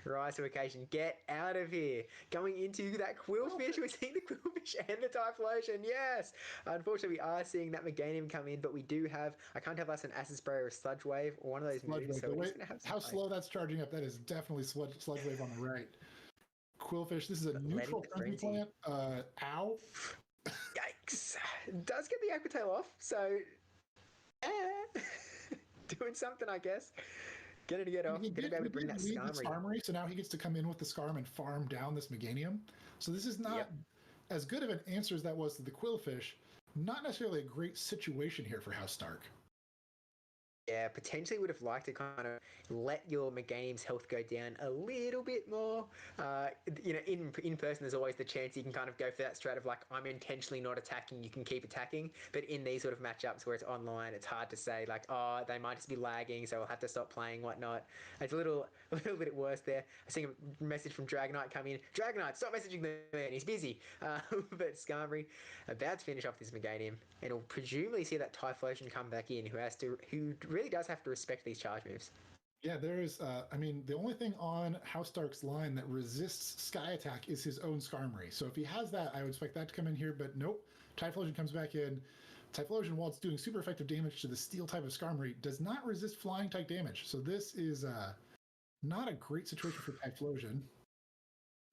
Rise to Occasion, get out of here. Going into that Quillfish, we're seeing the Quillfish and the Typhlosion, yes. Unfortunately, we are seeing that Meganium come in, but we do have, I can't have us an Acid Spray or a Sludge Wave or one of those moves. So how slow that's charging up, that is definitely Sludge Wave on the right. Quillfish, this is a neutral frenzy plant. Ow. Yikes. Does get the Aqua Tail off, so doing something, I guess. Getting to get off. Going to be able to bring that Skarmory. So now he gets to come in with the Skarm and farm down this Meganium. So this is not as good of an answer as that was to the Quillfish. Not necessarily a great situation here for House Stark. Yeah, potentially would have liked to kind of let your Meganium's health go down a little bit more. In person, there's always the chance you can kind of go for that strat of like, I'm intentionally not attacking, you can keep attacking. But in these sort of matchups where it's online, it's hard to say like, oh, they might just be lagging, so we'll have to stop playing, whatnot. It's a little bit worse there. I see a message from Dragonite come in. Dragonite, stop messaging the man, he's busy. But Skarmory about to finish off this Meganium, and will presumably see that Typhlosion come back in, who really does have to respect these charge moves. Yeah, there's, the only thing on Housedark's line that resists Sky Attack is his own Skarmory. So if he has that, I would expect that to come in here, but nope. Typhlosion comes back in. Typhlosion, while it's doing super effective damage to the Steel type of Skarmory, does not resist Flying type damage. So this is not a great situation for Typhlosion.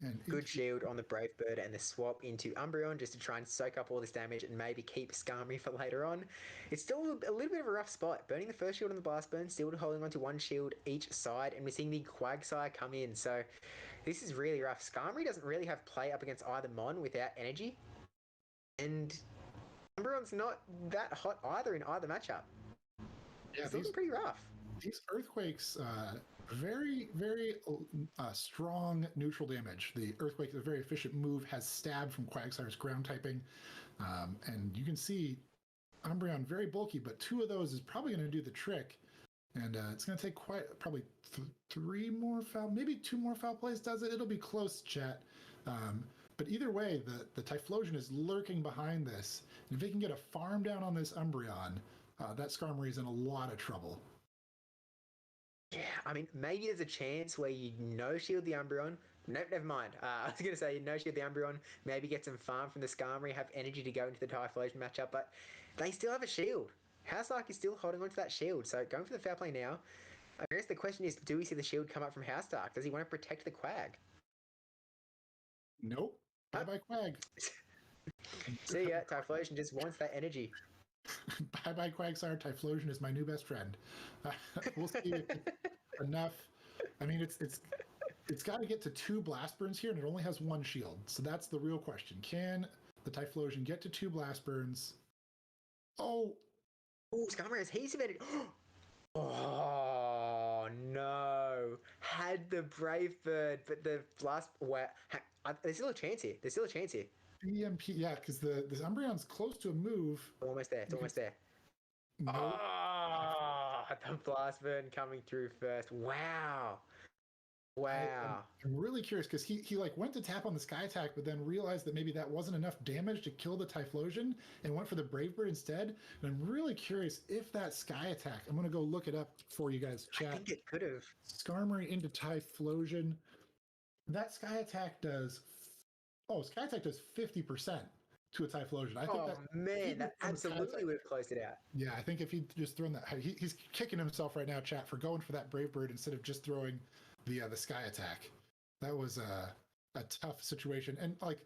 And good shield on the Brave Bird and the swap into Umbreon just to try and soak up all this damage and maybe keep Skarmory for later on. It's still a little bit of a rough spot. Burning the first shield on the Blast Burn, still holding on to one shield each side, and we're seeing the Quagsire come in. So this is really rough. Skarmory doesn't really have play up against either Mon without energy. And Umbreon's not that hot either in either matchup. Yeah, it's looking pretty rough. These Earthquakes, very, very strong neutral damage. The Earthquake is a very efficient move, has stab from Quagsire's ground typing. And you can see Umbreon very bulky, but two of those is probably going to do the trick. And it's going to take probably three more foul, maybe two more foul plays does it. It'll be close, chat. But either way, the Typhlosion is lurking behind this. And if they can get a farm down on this Umbreon, that Skarmory is in a lot of trouble. Yeah, I mean, maybe there's a chance where you no-shield the Umbreon. Nope, never mind. I was going to say no-shield the Umbreon, maybe get some farm from the Skarmory, have energy to go into the Typhlosion matchup, but they still have a shield. Housedark is still holding on to that shield, so going for the foul play now. I guess the question is, do we see the shield come up from Housedark? Does he want to protect the Quag? Nope. Bye-bye Quag. See ya, Typhlosion just wants that energy. Bye-bye Quagsire, Typhlosion is my new best friend. We'll see if it's enough. I mean, it's got to get to 2 Blast Burns here, and it only has 1 shield. So that's the real question. Can the Typhlosion get to 2 Blast Burns? Oh, Skarmory has heaps of energy. Oh, no. Had the Brave Bird, but the Blast... There's still a chance here. EMP, yeah, because the Umbreon's close to a move. Almost there. It's almost there. Nope. Oh, the Blast Burn coming through first. Wow. I'm really curious because he like went to tap on the Sky Attack, but then realized that maybe that wasn't enough damage to kill the Typhlosion and went for the Brave Bird instead. And I'm really curious if that Sky Attack, I'm going to go look it up for you guys, chat. I think it could have. Skarmory into Typhlosion. That Sky Attack does 50% to a Typhlosion. I think that absolutely would have closed it out. Yeah, I think if he'd just thrown that, he's kicking himself right now, chat, for going for that Brave Bird instead of just throwing the Sky Attack. That was a tough situation. And like,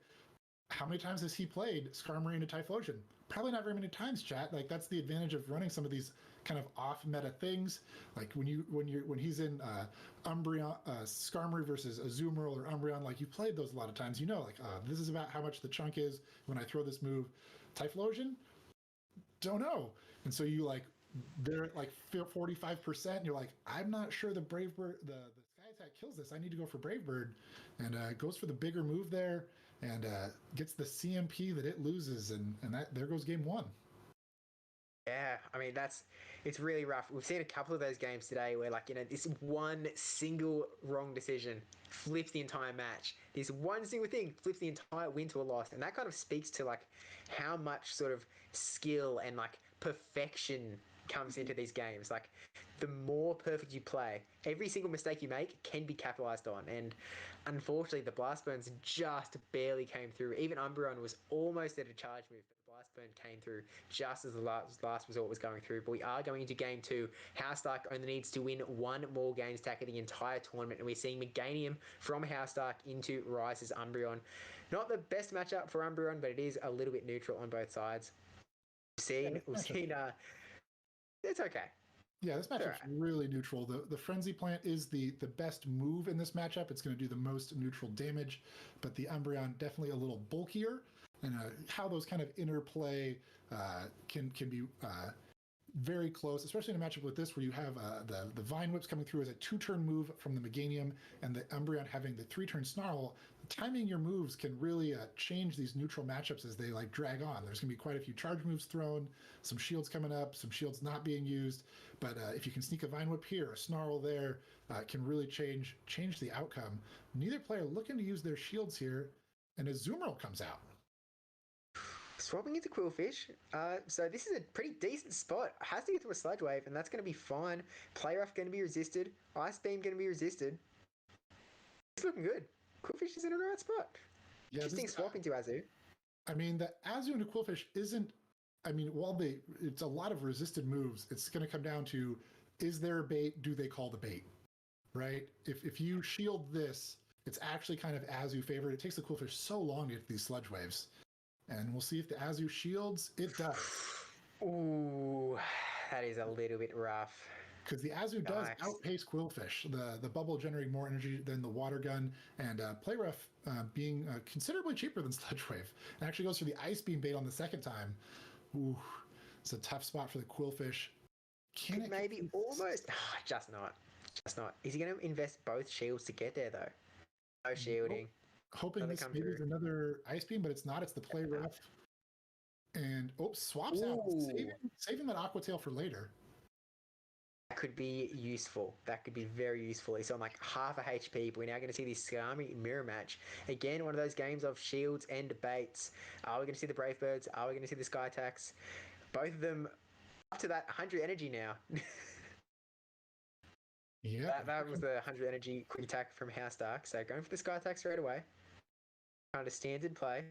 how many times has he played Skarmory into Typhlosion? Probably not very many times, chat. Like, that's the advantage of running some of these kind of off meta things. Like when he's in Umbreon, Skarmory versus Azumarill or Umbreon, like you played those a lot of times. You know, like this is about how much the chunk is when I throw this move. Typhlosion, don't know. And so you like they're at like 45%. You're like, I'm not sure the Brave Bird, the Sky Attack kills this. I need to go for Brave Bird, and goes for the bigger move there, and gets the CMP that it loses, and there goes game 1. Yeah, I mean, it's really rough. We've seen a couple of those games today where, like, this one single wrong decision flips the entire match. This one single thing flips the entire win to a loss. And that kind of speaks to, like, how much sort of skill and, like, perfection comes into these games. Like, the more perfect you play, every single mistake you make can be capitalized on. And unfortunately, the Blast Burns just barely came through. Even Umbreon was almost at a charge move, but the Blast Burn came through just as the last resort was going through. But we are going into game 2. Housedark only needs to win 1 more game stack of the entire tournament, and we're seeing Meganium from Housedark into Rice's Umbreon. Not the best matchup for Umbreon, but it is a little bit neutral on both sides. We've seen it's okay. Yeah, this matchup's really neutral. The Frenzy Plant is the best move in this matchup. It's going to do the most neutral damage, but the Umbreon definitely a little bulkier, and how those kind of interplay can be very close, especially in a matchup with this where you have the Vine Whips coming through as a 2-turn move from the Meganium and the Umbreon having the 3-turn Snarl. Timing your moves can really change these neutral matchups as they like drag on. There's going to be quite a few charge moves thrown, some shields coming up, some shields not being used. But if you can sneak a Vine Whip here, a Snarl there, it can really change the outcome. Neither player looking to use their shields here, and a Azumarill comes out. Swapping into Quillfish. So this is a pretty decent spot. Has to get through a Sludge Wave, and that's going to be fine. Play Rough going to be resisted. Ice Beam going to be resisted. It's looking good. Quillfish is in a right spot. Yeah, Interesting swap into Azu. I mean, the Azu into Quillfish isn't. I mean, while it's a lot of resisted moves, it's going to come down to, is there a bait? Do they call the bait? Right? If you shield this, it's actually kind of Azu favored. It takes the Quillfish so long to get these Sludge Waves. And we'll see if the Azu shields. It does. Ooh, that is a little bit rough. Because the Azu does outpace Quillfish, the bubble generating more energy than the water gun, and Play Rough being considerably cheaper than Sludge Wave. It actually goes for the Ice Beam bait on the second time. Ooh, it's a tough spot for the Quillfish. Can it maybe almost? Just not. Is he going to invest both shields to get there, though? No shielding. Hoping this maybe is another Ice Beam, but it's not. It's the Play Rough. And, swaps out. Saving that Aqua Tail for later. That could be useful. That could be very useful. He's on like half a HP, but we're now going to see this Skami mirror match. Again, one of those games of shields and baits. Are we going to see the Brave Birds? Are we going to see the Sky Attacks? Both of them up to that 100 energy now. Yeah. That was the 100 energy quick attack from House Dark. So going for the Sky Attack straight away. Kind of standard play.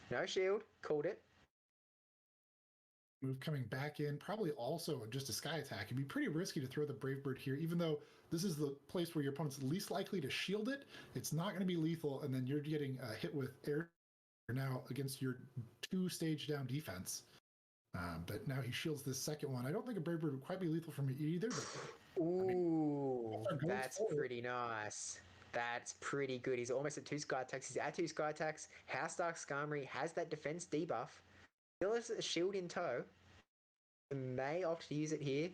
No shield. Called it. Move coming back in, probably also just a Sky Attack. It'd be pretty risky to throw the Brave Bird here, even though this is the place where your opponent's least likely to shield it. It's not going to be lethal, and then you're getting hit with air now against your 2-stage down defense. But now he shields this second one. I don't think a Brave Bird would quite be lethal from it either. But, ooh, that's pretty nice. That's pretty good. He's almost at 2 Sky Attacks. He's at 2 Sky Attacks. House Dark Skarmory has that defense debuff. Still has a shield in tow. May opt to use it here.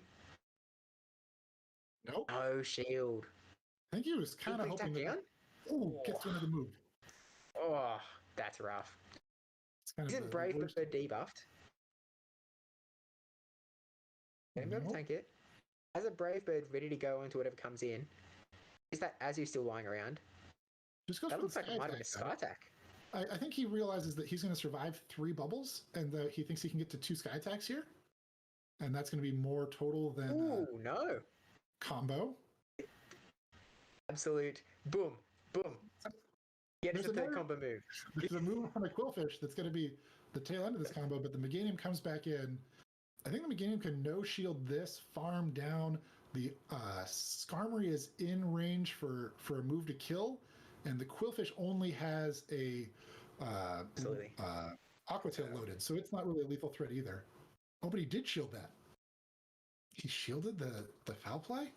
Nope. No shield. I think he was kind of hoping that. Gets to another move. Oh, that's rough. Isn't Brave Bird debuffed? Can he tank it? Has a Brave Bird ready to go into whatever comes in. Is that Azu still lying around? That looks like it might have been a Sky Attack. I think he realizes that he's going to survive 3 bubbles, and he thinks he can get to 2 Sky Attacks here. And that's going to be more total than no combo. Absolute boom. Get us a third combo move. There's a move on a Quillfish that's going to be the tail end of this combo, but the Meganium comes back in. I think the Meganium can no-shield this, farm down. The Skarmory is in range for a move to kill, and the Quillfish only has a Aqua Tail loaded, so it's not really a lethal threat either. Oh, but he did shield that. He shielded the foul play?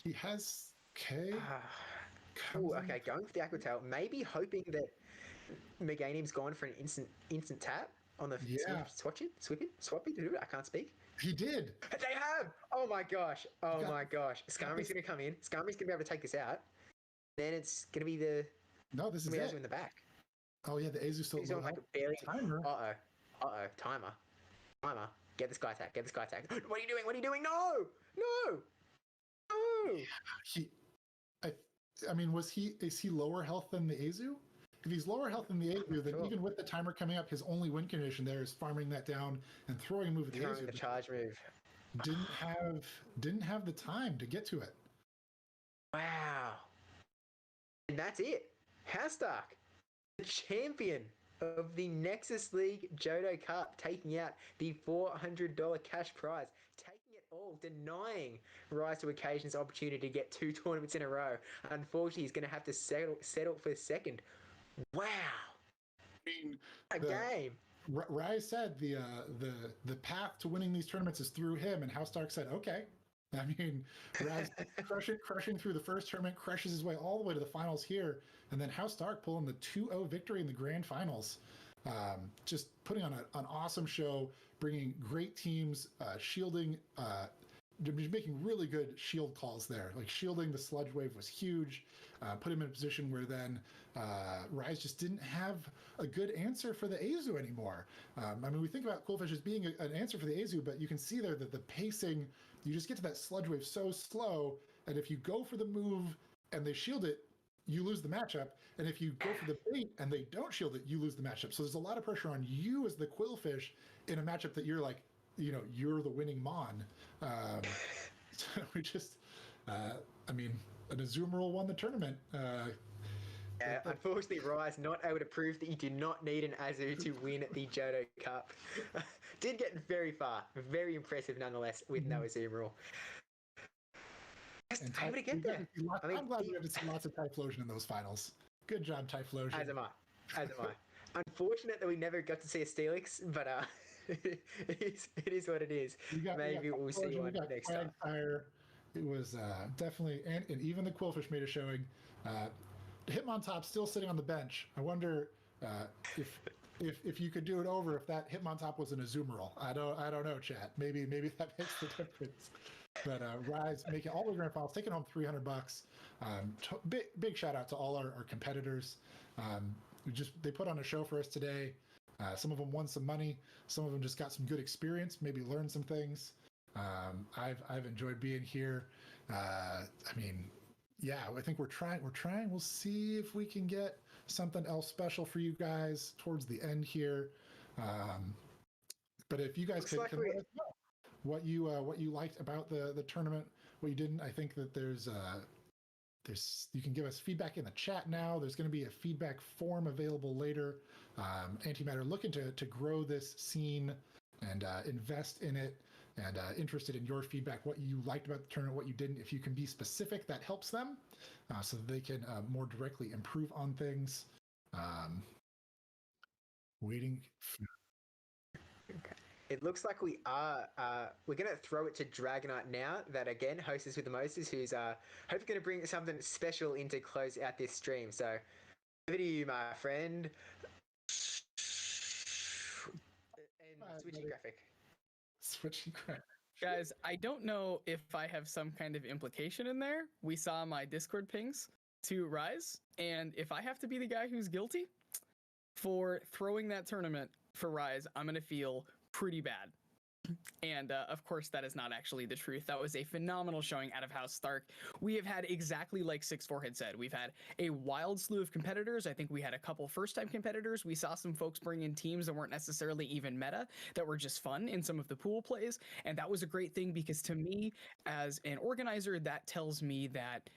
He has... Okay. Okay, going for the Aqua Tail. Maybe hoping that Meganium's gone for an instant tap on the swap it. I can't speak. He did. They have! Oh my gosh. Skarmory's going to come in. Skarmory's going to be able to take this out. Then it's going to be the... No, this is it. in the back. Oh yeah, the Azu still He's on like a barely... Timer. Timer. Get the Sky Attack. What are you doing? No! I mean, is he lower health than the Azu? If he's lower health than the Azu, then even with the timer coming up, his only win condition there is farming that down and throwing a move at the Azu. The charge move. Didn't have the time to get to it. Wow. And that's it. House Dark, the champion of the Nexus League Johto Cup, taking out the $400 cash prize, taking it all, denying Rise to Occasion's opportunity to get 2 tournaments in a row. Unfortunately, he's going to have to settle for second. Wow. I mean, game. Rise said the path to winning these tournaments is through him, and House Dark said, okay. I mean, Raz crushing through the first tournament, crushes his way all the way to the finals here, and then House Dark pulling the 2-0 victory in the grand finals. just putting on an awesome show, bringing great teams, shielding, making really good shield calls there. Like shielding the sludge wave was huge. Put him in a position where then Rise just didn't have a good answer for the Azu anymore. I mean, we think about Coolfish as being an answer for the Azu, but you can see there that the pacing, you just get to that sludge wave so slow, and if you go for the move and they shield it, you lose the matchup. And if you go for the bait and they don't shield it, you lose the matchup. So there's a lot of pressure on you as the Quillfish in a matchup that you're like, you're the winning Mon. So we just, I mean, an Azumarill won the tournament. Unfortunately, Rise not able to prove that you do not need an Azu to win the Johto Cup. Did get very far. Very impressive nonetheless with no Azumarill. Just able to get there. I'm glad we got to see lots of Typhlosion in those finals. Good job, Typhlosion. As am I. Unfortunate that we never got to see a Steelix, but it is what it is. Maybe we'll see one next time. It was definitely, and even the Quillfish made a showing. Hitmontop still sitting on the bench. I wonder if you could do it over if that Hitmontop was an Azumarill. I don't know, chat. Maybe that makes the difference. But Rise making all the grand finals, taking home $300. Big shout out to all our competitors. They put on a show for us today. Some of them won some money. Some of them just got some good experience, maybe learned some things. I've enjoyed being here. I mean, yeah, I think we're trying. We'll see if we can get something else special for you guys towards the end here. But if you guys can let us know what you liked about the tournament, what you didn't. I think that there's you can give us feedback in the chat now. There's going to be a feedback form available later. Antimatter looking to grow this scene and invest in it, and interested in your feedback, what you liked about the tournament, what you didn't. If you can be specific, that helps them so that they can more directly improve on things. Waiting. Okay. It looks like we're going to throw it to Dragonite now, that again, hostess with the Moses, who's hopefully going to bring something special in to close out this stream. So, over to you, my friend. And switching graphic. Switching graphic. Guys, I don't know if I have some kind of implication in there. We saw my Discord pings to Rise, and if I have to be the guy who's guilty for throwing that tournament for Rise, I'm going to feel pretty bad. And of course, that is not actually the truth. That was a phenomenal showing out of House Stark. We have had exactly like 6-4 had said. We've had a wild slew of competitors. I think we had a couple first-time competitors. We saw some folks bring in teams that weren't necessarily even meta, that were just fun in some of the pool plays. And that was a great thing because to me, as an organizer, that tells me that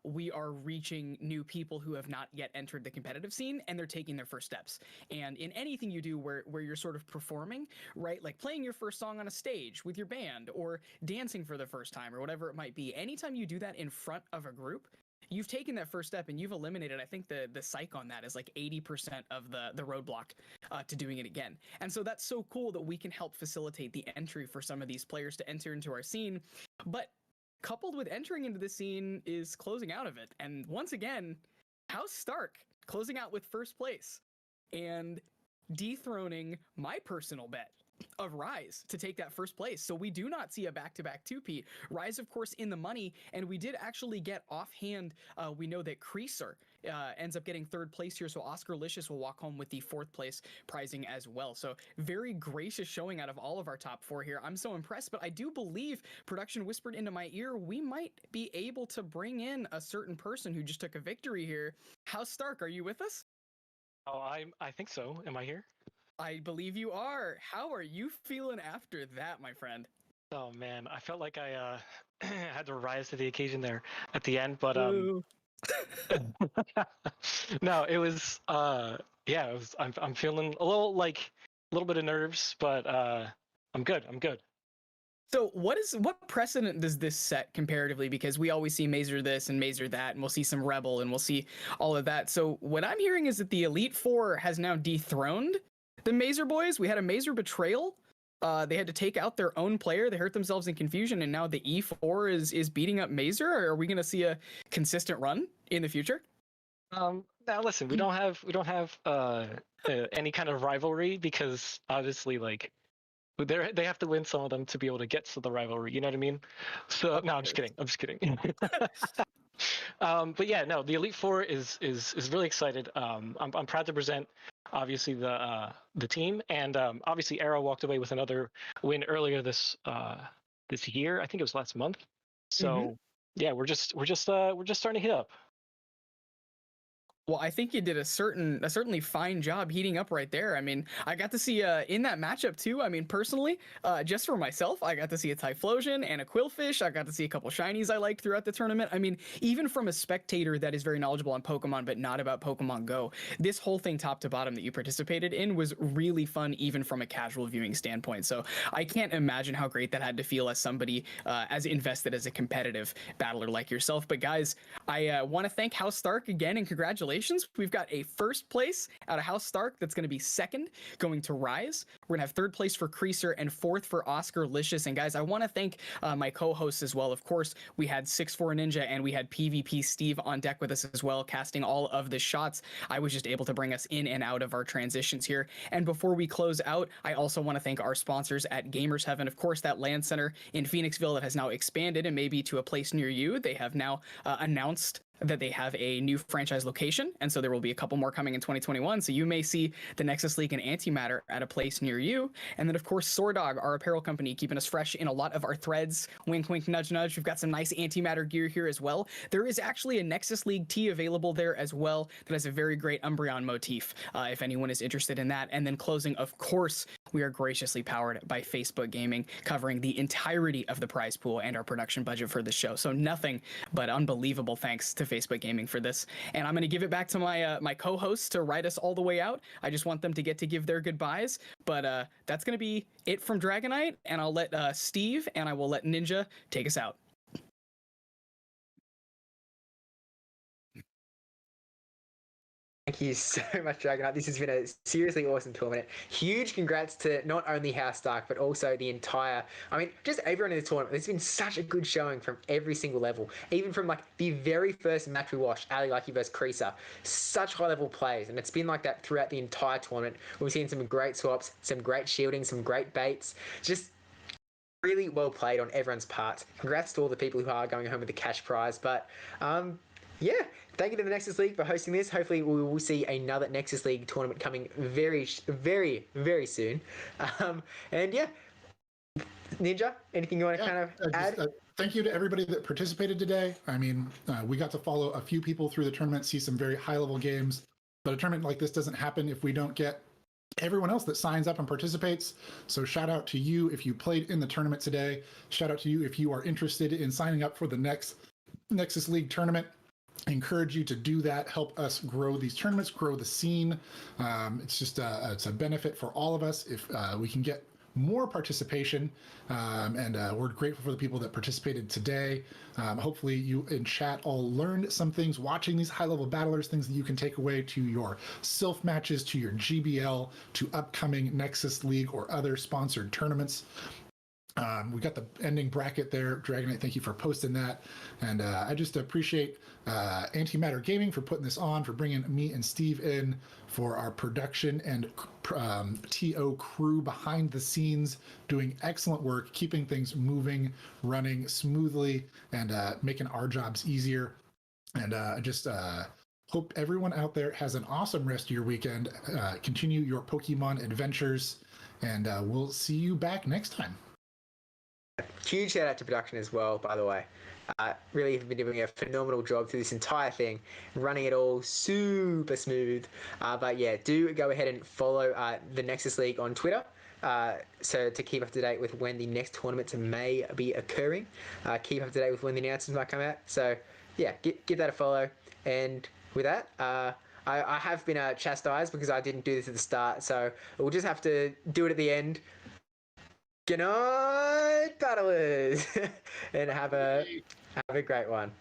we are reaching new people who have not yet entered the competitive scene, and they're taking their first steps. And in anything you do where you're sort of performing, right, like playing your first song on a stage with your band or dancing for the first time or whatever it might be, anytime you do that in front of a group, you've taken that first step and you've eliminated, I think the psych on that is like 80% of the roadblock to doing it again. And so that's so cool that we can help facilitate the entry for some of these players to enter into our scene. But coupled with entering into the scene is closing out of it. And once again, House Stark closing out with first place and dethroning my personal bet of Rise to take that first place. So we do not see a back-to-back two-peat. Rise, of course, in the money, and we did actually get offhand. We know that Creaser ends up getting third place here, so Oscar Licious will walk home with the fourth place prizing as well. So very gracious showing out of all of our top four here. I'm so impressed, but I do believe production whispered into my ear we might be able to bring in a certain person who just took a victory here. House Stark, are you with us? Oh, I think so. Am I here? I believe you are. How are you feeling after that, my friend? Oh man, I felt like I had to rise to the occasion there at the end, but no, it was yeah, it was. I'm feeling a little bit of nerves, but I'm good. So what precedent does this set comparatively? Because we always see Mazer this and Mazer that, and we'll see some Rebel and we'll see all of that. So what I'm hearing is that the Elite Four has now dethroned the Mazer boys. We had a Mazer betrayal. They had to take out their own player. They hurt themselves in confusion, and now the E4 is beating up Mazer. Are we going to see a consistent run in the future? Now listen, we don't have any kind of rivalry because obviously like they have to win some of them to be able to get to the rivalry. You know what I mean? So no, I'm just kidding. I'm just kidding. But yeah, no, the Elite Four is really excited. I'm proud to present obviously the team, and obviously Arrow walked away with another win earlier this year. I think it was last month. So yeah, we're just starting to hit up. Well, I think you did a certainly fine job heating up right there. I mean, I got to see in that matchup too. I mean, personally, just for myself, I got to see a Typhlosion and a Quillfish. I got to see a couple shinies I liked throughout the tournament. I mean, even from a spectator that is very knowledgeable on Pokemon but not about Pokemon Go, this whole thing top to bottom that you participated in was really fun, even from a casual viewing standpoint. So I can't imagine how great that had to feel as somebody as invested as a competitive battler like yourself. But guys, I want to thank House Stark again and congratulations. We've got a first place out of House Stark that's going to be second, going to Rise. We're going to have third place for Creaser and fourth for Oscar Licious. And guys, I want to thank my co-hosts as well. Of course, we had 6'4 Ninja and we had PvP Steve on deck with us as well, casting all of the shots. I was just able to bring us in and out of our transitions here. And before we close out, I also want to thank our sponsors at Gamers Heaven. Of course, that LAN center in Phoenixville that has now expanded and maybe to a place near you. They have now announced that they have a new franchise location, and so there will be a couple more coming in 2021. So you may see the Nexus League and Antimatter at a place near you. And then, of course, Swordog, our apparel company, keeping us fresh in a lot of our threads. Wink, wink, nudge, nudge. We've got some nice Antimatter gear here as well. There is actually a Nexus League tee available there as well that has a very great Umbreon motif, if anyone is interested in that. And then closing, of course, we are graciously powered by Facebook Gaming, covering the entirety of the prize pool and our production budget for the show. So nothing but unbelievable thanks to Facebook Gaming for this. And I'm going to give it back to my my co-hosts to ride us all the way out. I just want them to get to give their goodbyes. But that's going to be it from Dragonite, and I'll let Steve and I will let Ninja take us out. Thank you so much, Dragonite. This has been a seriously awesome tournament. Huge congrats to not only House Stark, but also the entire, I mean, just everyone in the tournament. There's been such a good showing from every single level. Even from like the very first match we watched, Ali Lucky versus Creaser. Such high-level plays, and it's been like that throughout the entire tournament. We've seen some great swaps, some great shielding, some great baits. Just really well played on everyone's part. Congrats to all the people who are going home with the cash prize. But yeah, thank you to the Nexus League for hosting this. Hopefully we will see another Nexus League tournament coming very, very, very soon. And yeah, Ninja, anything you want to kind of add? Thank you to everybody that participated today. I mean, we got to follow a few people through the tournament, see some very high-level games. But a tournament like this doesn't happen if we don't get everyone else that signs up and participates. So shout out to you if you played in the tournament today. Shout out to you if you are interested in signing up for the next Nexus League tournament. I encourage you to do that. Help us grow these tournaments, grow the scene. It's just it's a benefit for all of us if we can get more participation. And we're grateful for the people that participated today. Hopefully you in chat all learned some things watching these high-level battlers, things that you can take away to your Sylph matches, to your GBL, to upcoming Nexus League or other sponsored tournaments. We got the ending bracket there. Dragonite, thank you for posting that. And I just appreciate Antimatter Gaming for putting this on, for bringing me and Steve in for our production and TO crew behind the scenes, doing excellent work, keeping things moving, running smoothly, and making our jobs easier. And I just hope everyone out there has an awesome rest of your weekend. Continue your Pokemon adventures, and we'll see you back next time. Huge shout out to production as well, by the way. Really have been doing a phenomenal job through this entire thing, running it all super smooth. But yeah, do go ahead and follow the Nexus League on Twitter. So to keep up to date with when the next tournaments may be occurring, keep up to date with when the announcements might come out. So yeah, give that a follow. And with that, I have been chastised because I didn't do this at the start, so we'll just have to do it at the end. Good night, battlers, and have a great one.